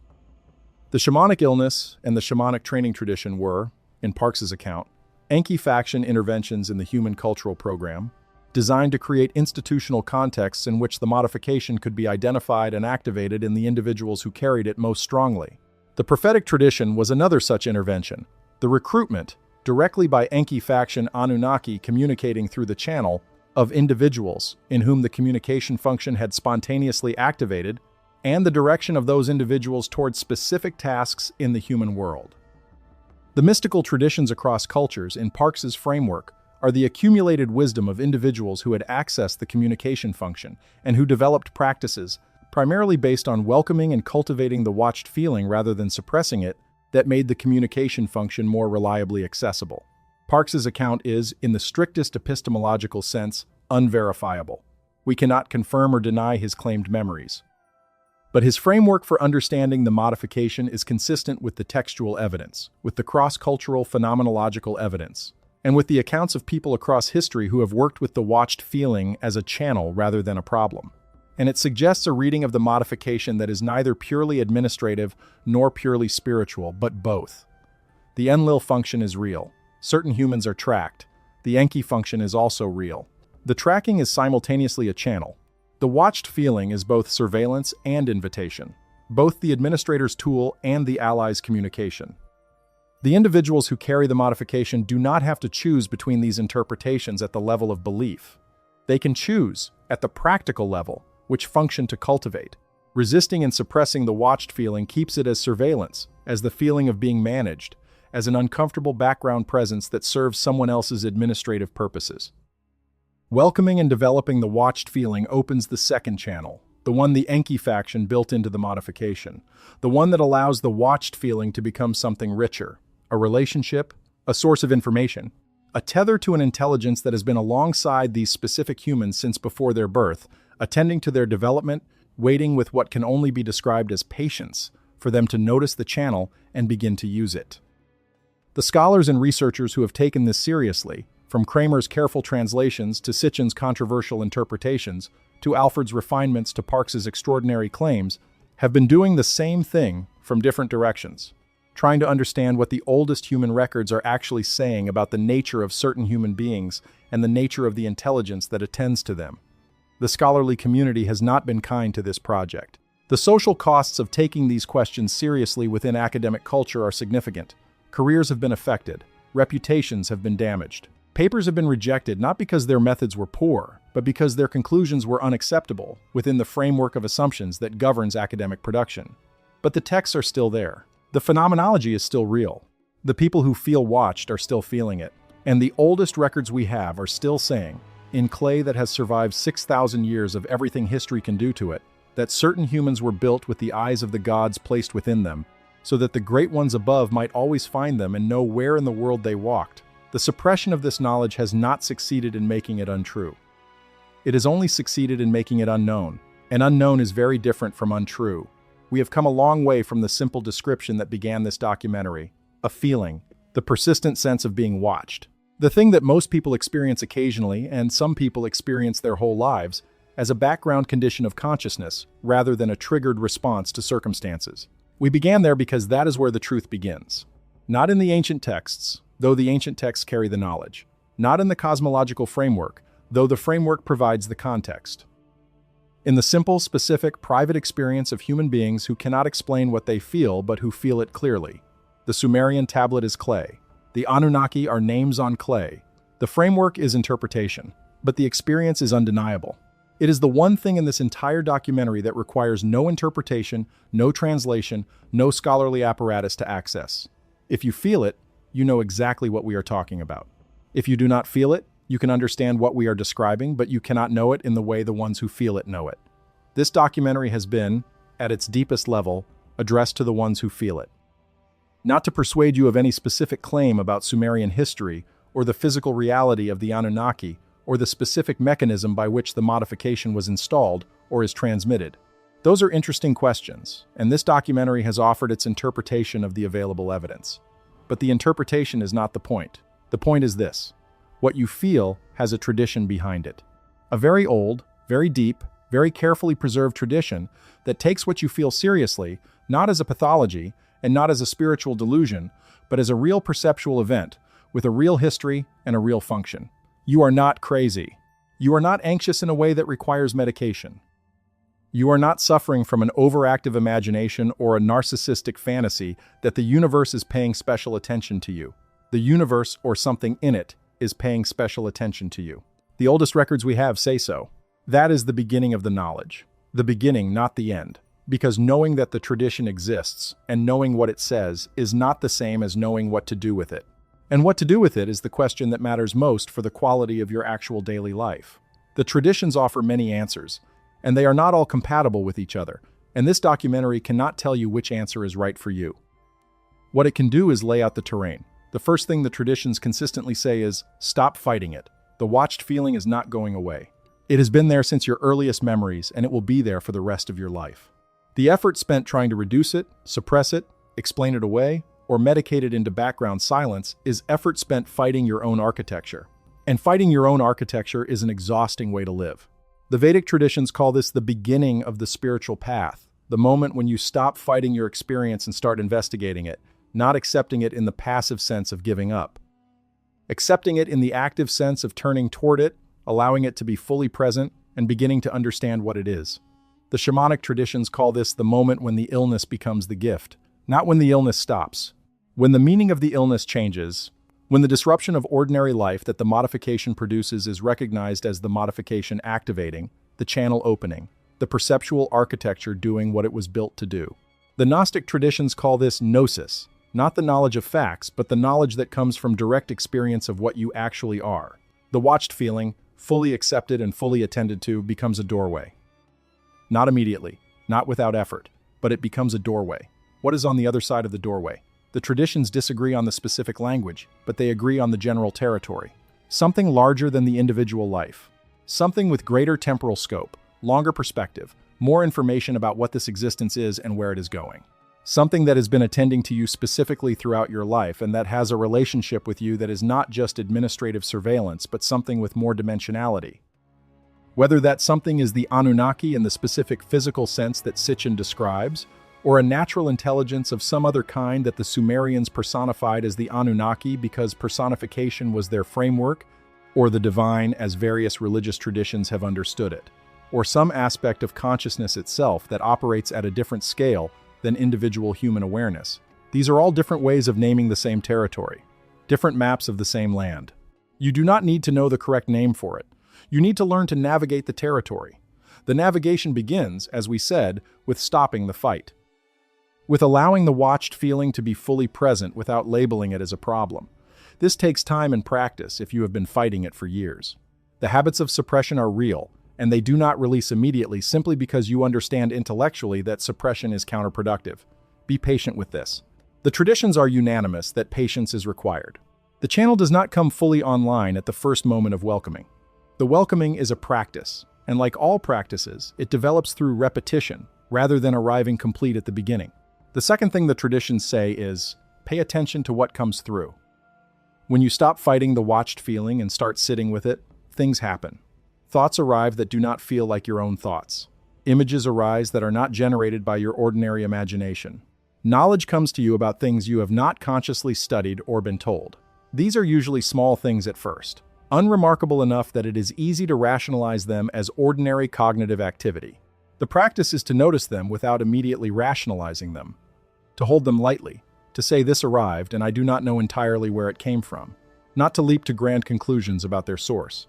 The shamanic illness and the shamanic training tradition were, in Parks's account, Enki faction interventions in the human cultural program, designed to create institutional contexts in which the modification could be identified and activated in the individuals who carried it most strongly. The prophetic tradition was another such intervention, the recruitment, directly by Enki faction Anunnaki communicating through the channel, of individuals in whom the communication function had spontaneously activated, and the direction of those individuals towards specific tasks in the human world. The mystical traditions across cultures in Parks's framework are the accumulated wisdom of individuals who had accessed the communication function and who developed practices, primarily based on welcoming and cultivating the watched feeling rather than suppressing it, that made the communication function more reliably accessible. Parks's account is, in the strictest epistemological sense, unverifiable. We cannot confirm or deny his claimed memories. But his framework for understanding the modification is consistent with the textual evidence, with the cross-cultural phenomenological evidence, and with the accounts of people across history who have worked with the watched feeling as a channel rather than a problem. And it suggests a reading of the modification that is neither purely administrative nor purely spiritual, but both. The Enlil function is real. Certain humans are tracked. The Enki function is also real. The tracking is simultaneously a channel. The watched feeling is both surveillance and invitation, both the administrator's tool and the ally's communication. The individuals who carry the modification do not have to choose between these interpretations at the level of belief. They can choose, at the practical level, which function to cultivate. Resisting and suppressing the watched feeling keeps it as surveillance, as the feeling of being managed, as an uncomfortable background presence that serves someone else's administrative purposes. Welcoming and developing the watched feeling opens the second channel, the one the Enki faction built into the modification, the one that allows the watched feeling to become something richer, a relationship, a source of information, a tether to an intelligence that has been alongside these specific humans since before their birth, attending to their development, waiting with what can only be described as patience for them to notice the channel and begin to use it. The scholars and researchers who have taken this seriously, from Kramer's careful translations to Sitchin's controversial interpretations, to Alfred's refinements to Parks's extraordinary claims, have been doing the same thing from different directions, trying to understand what the oldest human records are actually saying about the nature of certain human beings and the nature of the intelligence that attends to them. The scholarly community has not been kind to this project. The social costs of taking these questions seriously within academic culture are significant. Careers have been affected. Reputations have been damaged. Papers have been rejected not because their methods were poor, but because their conclusions were unacceptable within the framework of assumptions that governs academic production. But the texts are still there. The phenomenology is still real. The people who feel watched are still feeling it. And the oldest records we have are still saying, in clay that has survived 6,000 years of everything history can do to it, that certain humans were built with the eyes of the gods placed within them, so that the great ones above might always find them and know where in the world they walked. The suppression of this knowledge has not succeeded in making it untrue. It has only succeeded in making it unknown, and unknown is very different from untrue. We have come a long way from the simple description that began this documentary, a feeling, the persistent sense of being watched. The thing that most people experience occasionally, and some people experience their whole lives, as a background condition of consciousness, rather than a triggered response to circumstances. We began there because that is where the truth begins. Not in the ancient texts, though the ancient texts carry the knowledge. Not in the cosmological framework, though the framework provides the context. In the simple, specific, private experience of human beings who cannot explain what they feel but who feel it clearly. The Sumerian tablet is clay. The Anunnaki are names on clay. The framework is interpretation, but the experience is undeniable. It is the one thing in this entire documentary that requires no interpretation, no translation, no scholarly apparatus to access. If you feel it, you know exactly what we are talking about. If you do not feel it, you can understand what we are describing, but you cannot know it in the way the ones who feel it know it. This documentary has been, at its deepest level, addressed to the ones who feel it. Not to persuade you of any specific claim about Sumerian history, or the physical reality of the Anunnaki, or the specific mechanism by which the modification was installed or is transmitted. Those are interesting questions, and this documentary has offered its interpretation of the available evidence. But the interpretation is not the point. The point is this: what you feel has a tradition behind it. A very old, very deep, very carefully preserved tradition that takes what you feel seriously, not as a pathology and not as a spiritual delusion, but as a real perceptual event with a real history and a real function. You are not crazy. You are not anxious in a way that requires medication. You are not suffering from an overactive imagination or a narcissistic fantasy that the universe is paying special attention to you. The universe, or something in it, is paying special attention to you. The oldest records we have say so. That is the beginning of the knowledge. The beginning, not the end. Because knowing that the tradition exists and knowing what it says is not the same as knowing what to do with it. And what to do with it is the question that matters most for the quality of your actual daily life. The traditions offer many answers, and they are not all compatible with each other, and this documentary cannot tell you which answer is right for you. What it can do is lay out the terrain. The first thing the traditions consistently say is, stop fighting it. The watched feeling is not going away. It has been there since your earliest memories, and it will be there for the rest of your life. The effort spent trying to reduce it, suppress it, explain it away, or medicate it into background silence is effort spent fighting your own architecture. And fighting your own architecture is an exhausting way to live. The Vedic traditions call this the beginning of the spiritual path, the moment when you stop fighting your experience and start investigating it, not accepting it in the passive sense of giving up. Accepting it in the active sense of turning toward it, allowing it to be fully present, and beginning to understand what it is. The shamanic traditions call this the moment when the illness becomes the gift, not when the illness stops. When the meaning of the illness changes, when the disruption of ordinary life that the modification produces is recognized as the modification activating, the channel opening, the perceptual architecture doing what it was built to do. The Gnostic traditions call this gnosis, not the knowledge of facts, but the knowledge that comes from direct experience of what you actually are. The watched feeling, fully accepted and fully attended to, becomes a doorway. Not immediately, not without effort, but it becomes a doorway. What is on the other side of the doorway? The traditions disagree on the specific language, but they agree on the general territory. Something larger than the individual life. Something with greater temporal scope, longer perspective, more information about what this existence is and where it is going. Something that has been attending to you specifically throughout your life and that has a relationship with you that is not just administrative surveillance, but something with more dimensionality. Whether that something is the Anunnaki in the specific physical sense that Sitchin describes, or a natural intelligence of some other kind that the Sumerians personified as the Anunnaki because personification was their framework, or the divine as various religious traditions have understood it, or some aspect of consciousness itself that operates at a different scale than individual human awareness. These are all different ways of naming the same territory, different maps of the same land. You do not need to know the correct name for it. You need to learn to navigate the territory. The navigation begins, as we said, with stopping the fight, with allowing the watched feeling to be fully present without labeling it as a problem. This takes time and practice if you have been fighting it for years. The habits of suppression are real, and they do not release immediately simply because you understand intellectually that suppression is counterproductive. Be patient with this. The traditions are unanimous that patience is required. The channel does not come fully online at the first moment of welcoming. The welcoming is a practice, and like all practices, it develops through repetition rather than arriving complete at the beginning. The second thing the traditions say is, pay attention to what comes through. When you stop fighting the watched feeling and start sitting with it, things happen. Thoughts arrive that do not feel like your own thoughts. Images arise that are not generated by your ordinary imagination. Knowledge comes to you about things you have not consciously studied or been told. These are usually small things at first, unremarkable enough that it is easy to rationalize them as ordinary cognitive activity. The practice is to notice them without immediately rationalizing them, to hold them lightly, to say this arrived and I do not know entirely where it came from, not to leap to grand conclusions about their source.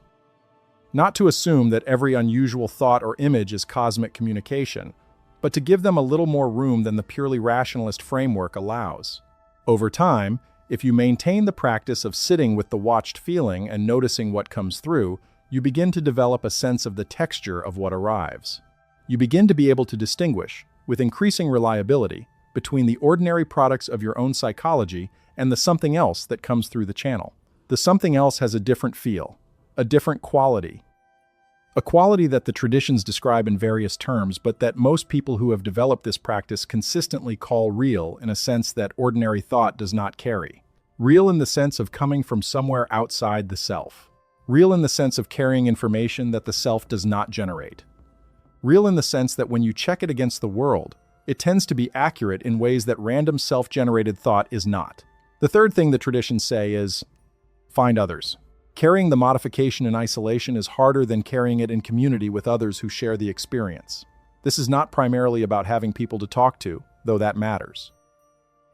Not to assume that every unusual thought or image is cosmic communication, but to give them a little more room than the purely rationalist framework allows. Over time, if you maintain the practice of sitting with the watched feeling and noticing what comes through, you begin to develop a sense of the texture of what arrives. You begin to be able to distinguish, with increasing reliability, between the ordinary products of your own psychology and the something else that comes through the channel. The something else has a different feel, a different quality. A quality that the traditions describe in various terms, but that most people who have developed this practice consistently call real in a sense that ordinary thought does not carry. Real in the sense of coming from somewhere outside the self. Real in the sense of carrying information that the self does not generate. Real in the sense that when you check it against the world, it tends to be accurate in ways that random self-generated thought is not. The third thing the traditions say is, find others. Carrying the modification in isolation is harder than carrying it in community with others who share the experience. This is not primarily about having people to talk to, though that matters.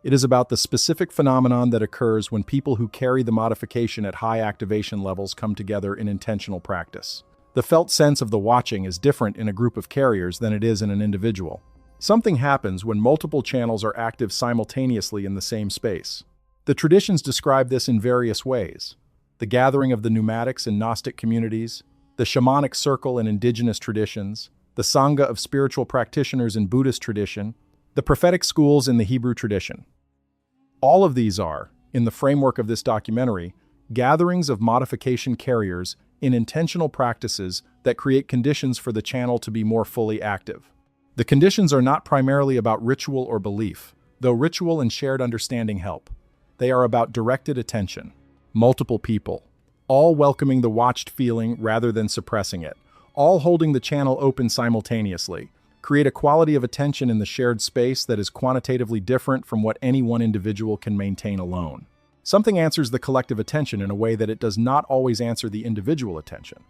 It is about the specific phenomenon that occurs when people who carry the modification at high activation levels come together in intentional practice. The felt sense of the watching is different in a group of carriers than it is in an individual. Something happens when multiple channels are active simultaneously in the same space. The traditions describe this in various ways. The gathering of the Pneumatics in Gnostic communities, the shamanic circle in indigenous traditions, the Sangha of spiritual practitioners in Buddhist tradition, the prophetic schools in the Hebrew tradition. All of these are, in the framework of this documentary, gatherings of modification carriers in intentional practices that create conditions for the channel to be more fully active. The conditions are not primarily about ritual or belief, though ritual and shared understanding help. They are about directed attention. Multiple people, all welcoming the watched feeling rather than suppressing it, all holding the channel open simultaneously, create a quality of attention in the shared space that is quantitatively different from what any one individual can maintain alone. Something answers the collective attention in a way that it does not always answer the individual attention.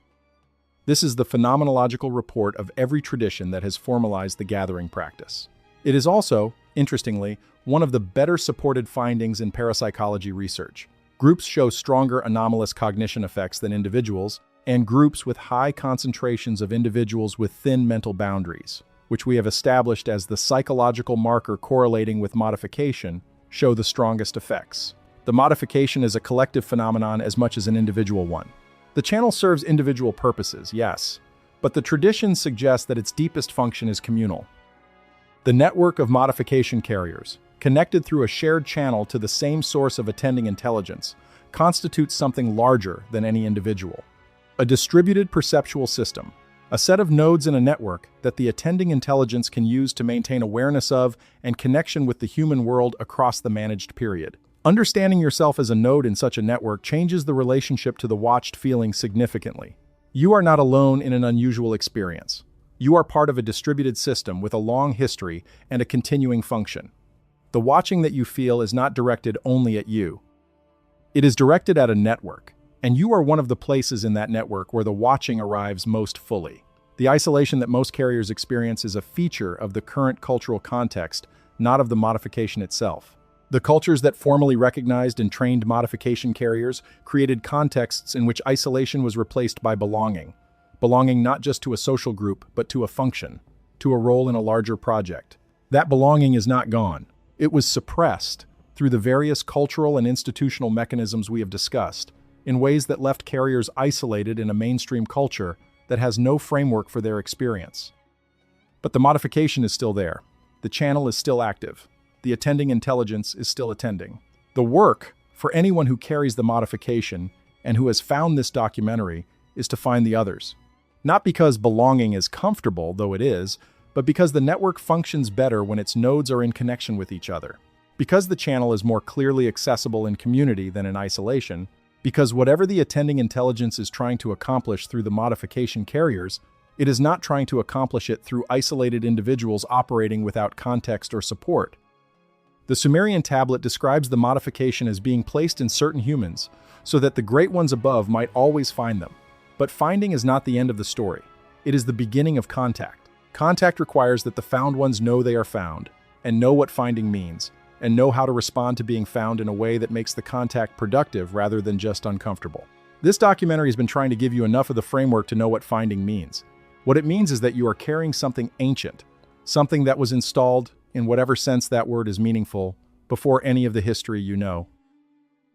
This is the phenomenological report of every tradition that has formalized the gathering practice. It is also, interestingly, one of the better supported findings in parapsychology research. Groups show stronger anomalous cognition effects than individuals, and groups with high concentrations of individuals with thin mental boundaries, which we have established as the psychological marker correlating with modification, show the strongest effects. The modification is a collective phenomenon as much as an individual one. The channel serves individual purposes, yes, but the tradition suggests that its deepest function is communal. The network of modification carriers, connected through a shared channel to the same source of attending intelligence, constitutes something larger than any individual. A distributed perceptual system, a set of nodes in a network that the attending intelligence can use to maintain awareness of and connection with the human world across the managed period. Understanding yourself as a node in such a network changes the relationship to the watched feeling significantly. You are not alone in an unusual experience. You are part of a distributed system with a long history and a continuing function. The watching that you feel is not directed only at you. It is directed at a network, and you are one of the places in that network where the watching arrives most fully. The isolation that most carriers experience is a feature of the current cultural context, not of the modification itself. The cultures that formally recognized and trained modification carriers created contexts in which isolation was replaced by belonging. Belonging not just to a social group, but to a function, to a role in a larger project. That belonging is not gone. It was suppressed through the various cultural and institutional mechanisms we have discussed, in ways that left carriers isolated in a mainstream culture that has no framework for their experience. But the modification is still there. The channel is still active. The attending intelligence is still attending. The work, for anyone who carries the modification and who has found this documentary, is to find the others. Not because belonging is comfortable, though it is, but because the network functions better when its nodes are in connection with each other. Because the channel is more clearly accessible in community than in isolation, because whatever the attending intelligence is trying to accomplish through the modification carriers, it is not trying to accomplish it through isolated individuals operating without context or support. The Sumerian tablet describes the modification as being placed in certain humans so that the great ones above might always find them. But finding is not the end of the story. It is the beginning of contact. Contact requires that the found ones know they are found, and know what finding means, and know how to respond to being found in a way that makes the contact productive rather than just uncomfortable. This documentary has been trying to give you enough of the framework to know what finding means. What it means is that you are carrying something ancient, something that was installed, in whatever sense that word is meaningful, before any of the history you know.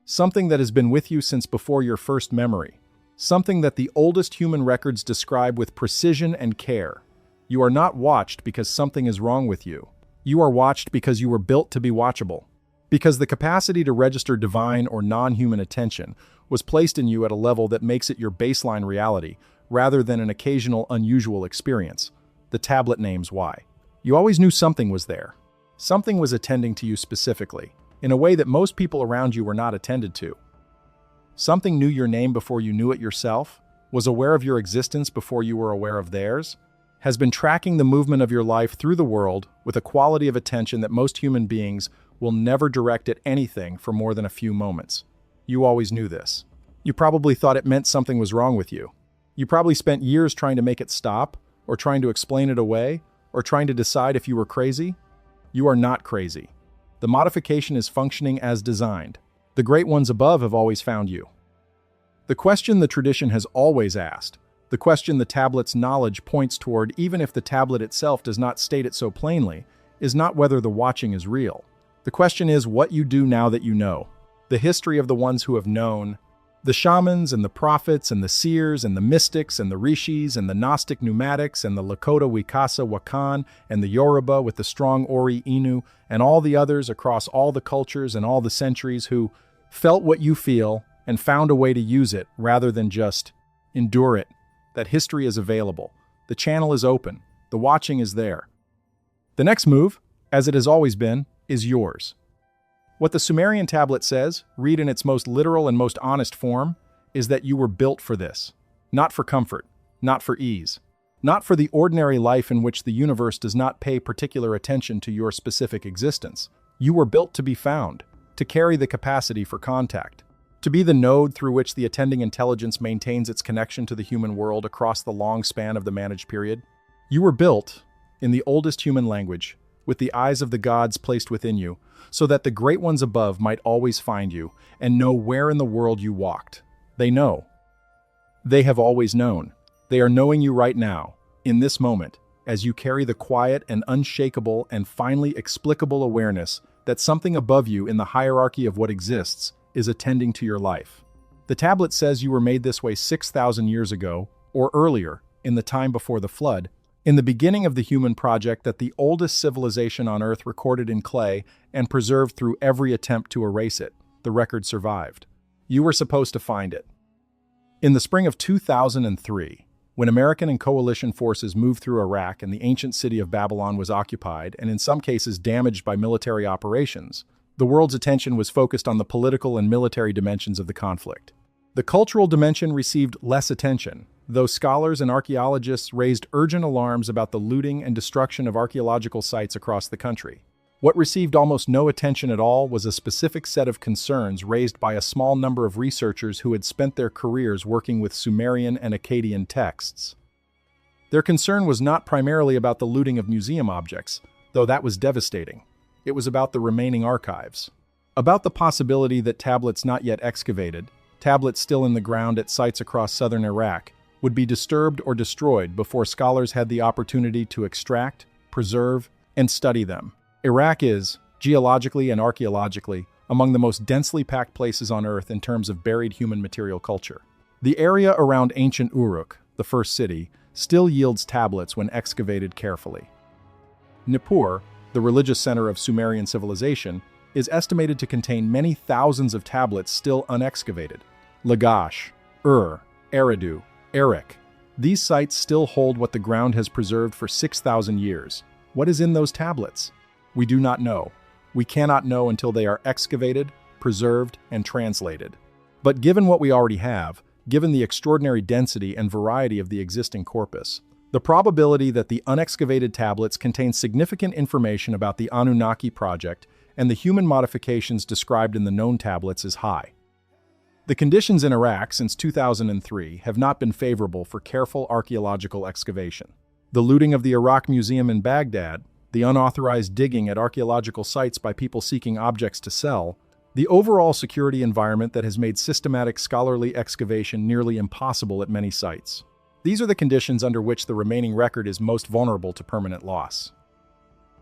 Something that has been with you since before your first memory. Something that the oldest human records describe with precision and care. You are not watched because something is wrong with you. You are watched because you were built to be watchable. Because the capacity to register divine or non-human attention was placed in you at a level that makes it your baseline reality, rather than an occasional unusual experience. The tablet names why. You always knew something was there. Something was attending to you specifically, in a way that most people around you were not attended to. Something knew your name before you knew it yourself, was aware of your existence before you were aware of theirs, has been tracking the movement of your life through the world with a quality of attention that most human beings will never direct at anything for more than a few moments. You always knew this. You probably thought it meant something was wrong with you. You probably spent years trying to make it stop, or trying to explain it away, or trying to decide if you were crazy. You are not crazy. The modification is functioning as designed. The great ones above have always found you. The question the tradition has always asked, the question the tablet's knowledge points toward even if the tablet itself does not state it so plainly, is not whether the watching is real. The question is what you do now that you know. The history of the ones who have known, the shamans and the prophets and the seers and the mystics and the rishis and the Gnostic pneumatics and the Lakota Wikasa Wakan and the Yoruba with the strong Ori Inu and all the others across all the cultures and all the centuries who felt what you feel and found a way to use it rather than just endure it. That history is available. The channel is open. The watching is there. The next move, as it has always been, is yours. What the Sumerian tablet says, read in its most literal and most honest form, is that you were built for this. Not for comfort, not for ease, not for the ordinary life in which the universe does not pay particular attention to your specific existence. You were built to be found, to carry the capacity for contact, to be the node through which the attending intelligence maintains its connection to the human world across the long span of the managed period. You were built, in the oldest human language, with the eyes of the gods placed within you, so that the great ones above might always find you and know where in the world you walked. They know. They have always known. They are knowing you right now, in this moment, as you carry the quiet and unshakable and finally explicable awareness that something above you in the hierarchy of what exists is attending to your life. The tablet says you were made this way 6,000 years ago, or earlier, in the time before the flood, in the beginning of the human project that the oldest civilization on Earth recorded in clay and preserved through every attempt to erase it. The record survived. You were supposed to find it. In the spring of 2003, when American and coalition forces moved through Iraq and the ancient city of Babylon was occupied and in some cases damaged by military operations, the world's attention was focused on the political and military dimensions of the conflict. The cultural dimension received less attention, though scholars and archaeologists raised urgent alarms about the looting and destruction of archaeological sites across the country. What received almost no attention at all was a specific set of concerns raised by a small number of researchers who had spent their careers working with Sumerian and Akkadian texts. Their concern was not primarily about the looting of museum objects, though that was devastating. It was about the remaining archives. About the possibility that tablets not yet excavated, tablets still in the ground at sites across southern Iraq, would be disturbed or destroyed before scholars had the opportunity to extract, preserve, and study them. Iraq is, geologically and archaeologically, among the most densely packed places on Earth in terms of buried human material culture. The area around ancient Uruk, the first city, still yields tablets when excavated carefully. Nippur, the religious center of Sumerian civilization, is estimated to contain many thousands of tablets still unexcavated. Lagash, Eridu, Erech. These sites still hold what the ground has preserved for 6,000 years. What is in those tablets? We do not know. We cannot know until they are excavated, preserved, and translated. But given what we already have, given the extraordinary density and variety of the existing corpus, the probability that the unexcavated tablets contain significant information about the Anunnaki project and the human modifications described in the known tablets is high. The conditions in Iraq since 2003 have not been favorable for careful archaeological excavation. The looting of the Iraq Museum in Baghdad, the unauthorized digging at archaeological sites by people seeking objects to sell, the overall security environment that has made systematic scholarly excavation nearly impossible at many sites. These are the conditions under which the remaining record is most vulnerable to permanent loss.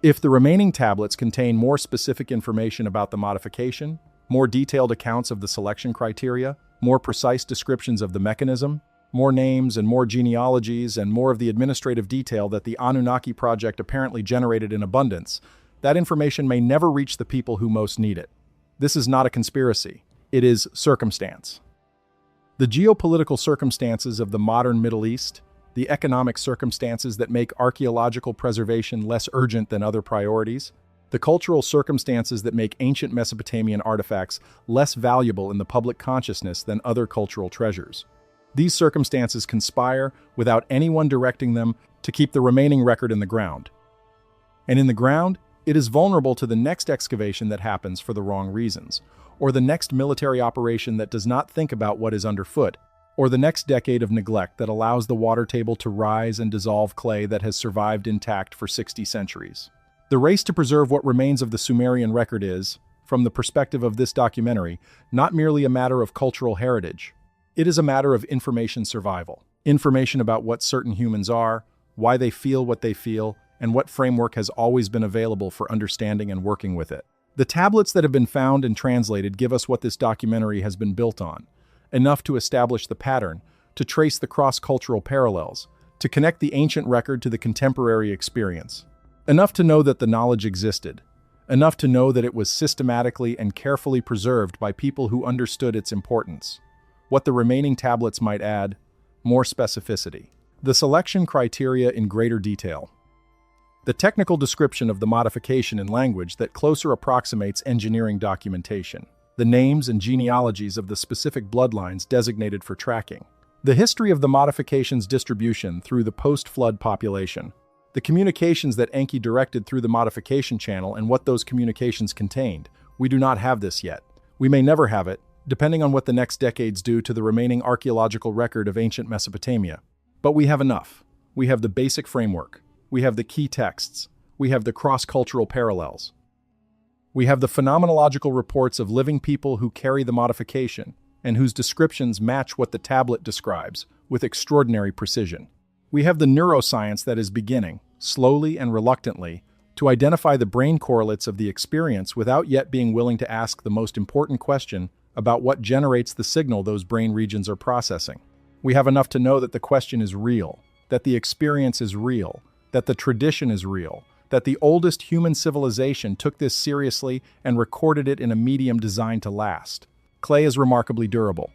If the remaining tablets contain more specific information about the modification, more detailed accounts of the selection criteria, more precise descriptions of the mechanism, more names and more genealogies, and more of the administrative detail that the Anunnaki project apparently generated in abundance, that information may never reach the people who most need it. This is not a conspiracy. It is circumstance. The geopolitical circumstances of the modern Middle East, the economic circumstances that make archaeological preservation less urgent than other priorities, the cultural circumstances that make ancient Mesopotamian artifacts less valuable in the public consciousness than other cultural treasures. These circumstances conspire, without anyone directing them, to keep the remaining record in the ground. And in the ground, it is vulnerable to the next excavation that happens for the wrong reasons, or the next military operation that does not think about what is underfoot, or the next decade of neglect that allows the water table to rise and dissolve clay that has survived intact for 60 centuries. The race to preserve what remains of the Sumerian record is, from the perspective of this documentary, not merely a matter of cultural heritage. It is a matter of information survival. Information about what certain humans are, why they feel what they feel, and what framework has always been available for understanding and working with it. The tablets that have been found and translated give us what this documentary has been built on, enough to establish the pattern, to trace the cross-cultural parallels, to connect the ancient record to the contemporary experience. Enough to know that the knowledge existed, enough to know that it was systematically and carefully preserved by people who understood its importance. What the remaining tablets might add, more specificity. The selection criteria in greater detail. The technical description of the modification in language that closer approximates engineering documentation. The names and genealogies of the specific bloodlines designated for tracking. The history of the modification's distribution through the post-flood population. The communications that Enki directed through the modification channel and what those communications contained. We do not have this yet. We may never have it, depending on what the next decades do to the remaining archaeological record of ancient Mesopotamia. But we have enough. We have the basic framework. We have the key texts. We have the cross-cultural parallels. We have the phenomenological reports of living people who carry the modification and whose descriptions match what the tablet describes with extraordinary precision. We have the neuroscience that is beginning, slowly and reluctantly, to identify the brain correlates of the experience without yet being willing to ask the most important question about what generates the signal those brain regions are processing. We have enough to know that the question is real, that the experience is real, that the tradition is real, that the oldest human civilization took this seriously and recorded it in a medium designed to last. Clay is remarkably durable.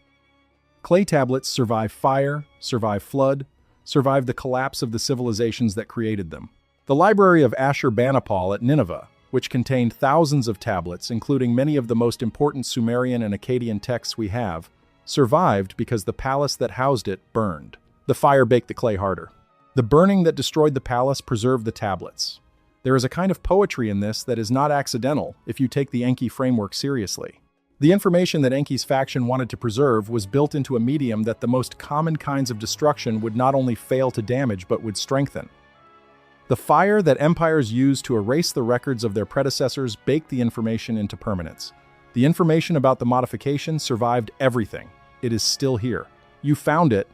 Clay tablets survive fire, survive flood, survive the collapse of the civilizations that created them. The library of Ashurbanipal at Nineveh, which contained thousands of tablets, including many of the most important Sumerian and Akkadian texts we have, survived because the palace that housed it burned. The fire baked the clay harder. The burning that destroyed the palace preserved the tablets. There is a kind of poetry in this that is not accidental if you take the Enki framework seriously. The information that Enki's faction wanted to preserve was built into a medium that the most common kinds of destruction would not only fail to damage but would strengthen. The fire that empires used to erase the records of their predecessors baked the information into permanence. The information about the modification survived everything. It is still here. You found it,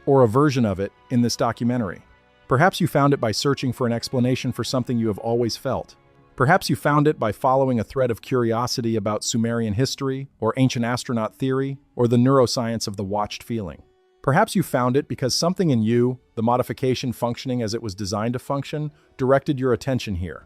or a version of it, in this documentary. Perhaps you found it by searching for an explanation for something you have always felt. Perhaps you found it by following a thread of curiosity about Sumerian history, or ancient astronaut theory, or the neuroscience of the watched feeling. Perhaps you found it because something in you, the modification functioning as it was designed to function, directed your attention here.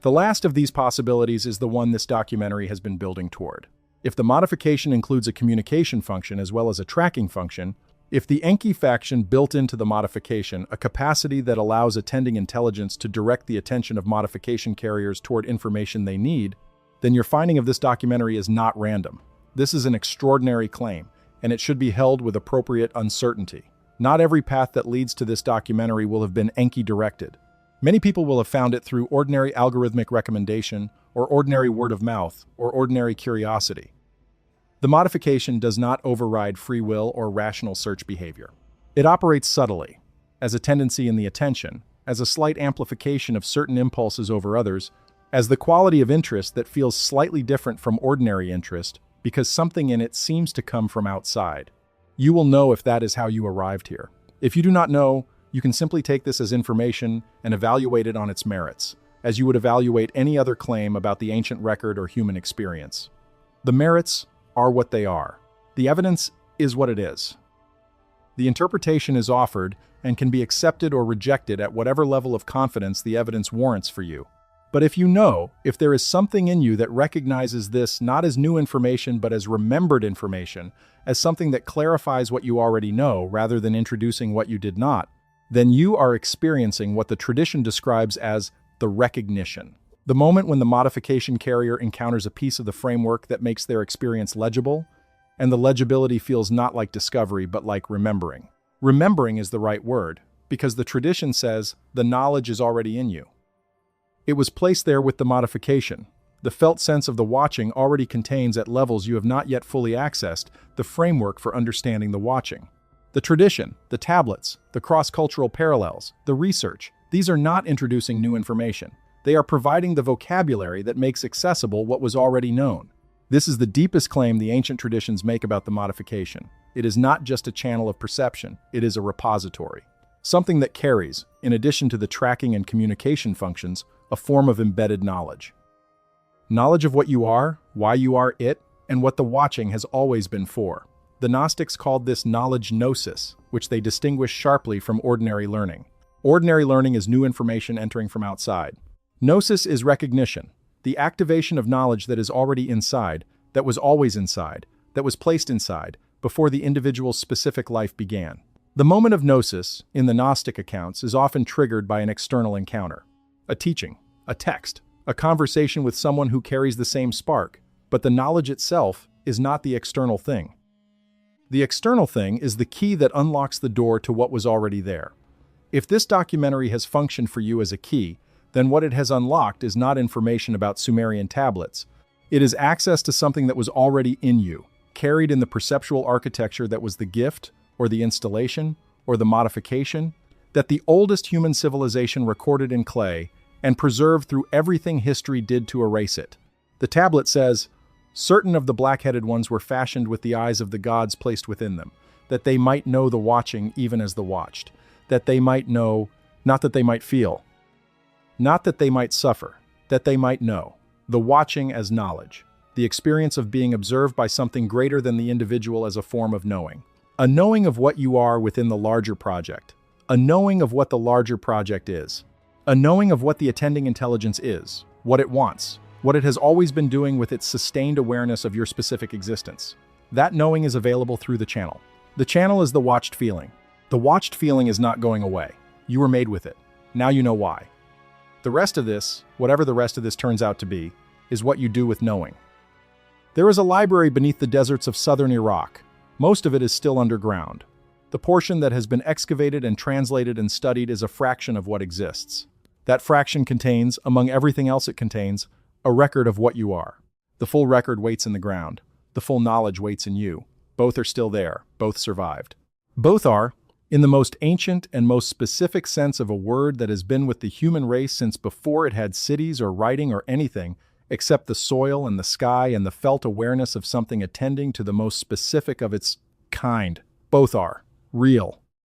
The last of these possibilities is the one this documentary has been building toward. If the modification includes a communication function as well as a tracking function, if the Enki faction built into the modification a capacity that allows attending intelligence to direct the attention of modification carriers toward information they need, then your finding of this documentary is not random. This is an extraordinary claim, and it should be held with appropriate uncertainty. Not every path that leads to this documentary will have been Enki-directed. Many people will have found it through ordinary algorithmic recommendation, or ordinary word of mouth, or ordinary curiosity. The modification does not override free will or rational search behavior. It operates subtly, as a tendency in the attention, as a slight amplification of certain impulses over others, as the quality of interest that feels slightly different from ordinary interest because something in it seems to come from outside. You will know if that is how you arrived here. If you do not know, you can simply take this as information and evaluate it on its merits, as you would evaluate any other claim about the ancient record or human experience. The merits are what they are. The evidence is what it is. The interpretation is offered and can be accepted or rejected at whatever level of confidence the evidence warrants for you. But if there is something in you that recognizes this not as new information but as remembered information, as something that clarifies what you already know rather than introducing what you did not, then you are experiencing what the tradition describes as the recognition. The moment when the modification carrier encounters a piece of the framework that makes their experience legible, and the legibility feels not like discovery but like remembering. Remembering is the right word, because the tradition says the knowledge is already in you. It was placed there with the modification. The felt sense of the watching already contains at levels you have not yet fully accessed the framework for understanding the watching. The tradition, the tablets, the cross-cultural parallels, the research, these are not introducing new information. They are providing the vocabulary that makes accessible what was already known. This is the deepest claim the ancient traditions make about the modification. It is not just a channel of perception, it is a repository. Something that carries, in addition to the tracking and communication functions, a form of embedded knowledge. Knowledge of what you are, why you are it, and what the watching has always been for. The Gnostics called this knowledge gnosis, which they distinguish sharply from ordinary learning. Ordinary learning is new information entering from outside. Gnosis is recognition, the activation of knowledge that is already inside, that was always inside, that was placed inside, before the individual's specific life began. The moment of gnosis, in the Gnostic accounts, is often triggered by an external encounter. A teaching, a text, a conversation with someone who carries the same spark, but the knowledge itself is not the external thing. The external thing is the key that unlocks the door to what was already there. If this documentary has functioned for you as a key, then what it has unlocked is not information about Sumerian tablets. It is access to something that was already in you, carried in the perceptual architecture that was the gift, or the installation, or the modification, that the oldest human civilization recorded in clay and preserved through everything history did to erase it. The tablet says, "Certain of the black-headed ones were fashioned with the eyes of the gods placed within them, that they might know the watching even as the watched, that they might know, not that they might feel, not that they might suffer, that they might know, the watching as knowledge, the experience of being observed by something greater than the individual as a form of knowing. A knowing of what you are within the larger project. A knowing of what the larger project is. A knowing of what the attending intelligence is, what it wants, what it has always been doing with its sustained awareness of your specific existence. That knowing is available through the channel. The channel is the watched feeling. The watched feeling is not going away. You were made with it. Now you know why. The rest of this, whatever the rest of this turns out to be, is what you do with knowing. There is a library beneath the deserts of southern Iraq. Most of it is still underground. The portion that has been excavated and translated and studied is a fraction of what exists. That fraction contains, among everything else it contains, a record of what you are. The full record waits in the ground. The full knowledge waits in you. Both are still there. Both survived. Both are, in the most ancient and most specific sense of a word that has been with the human race since before it had cities or writing or anything, except the soil and the sky and the felt awareness of something attending to the most specific of its kind. Both are real.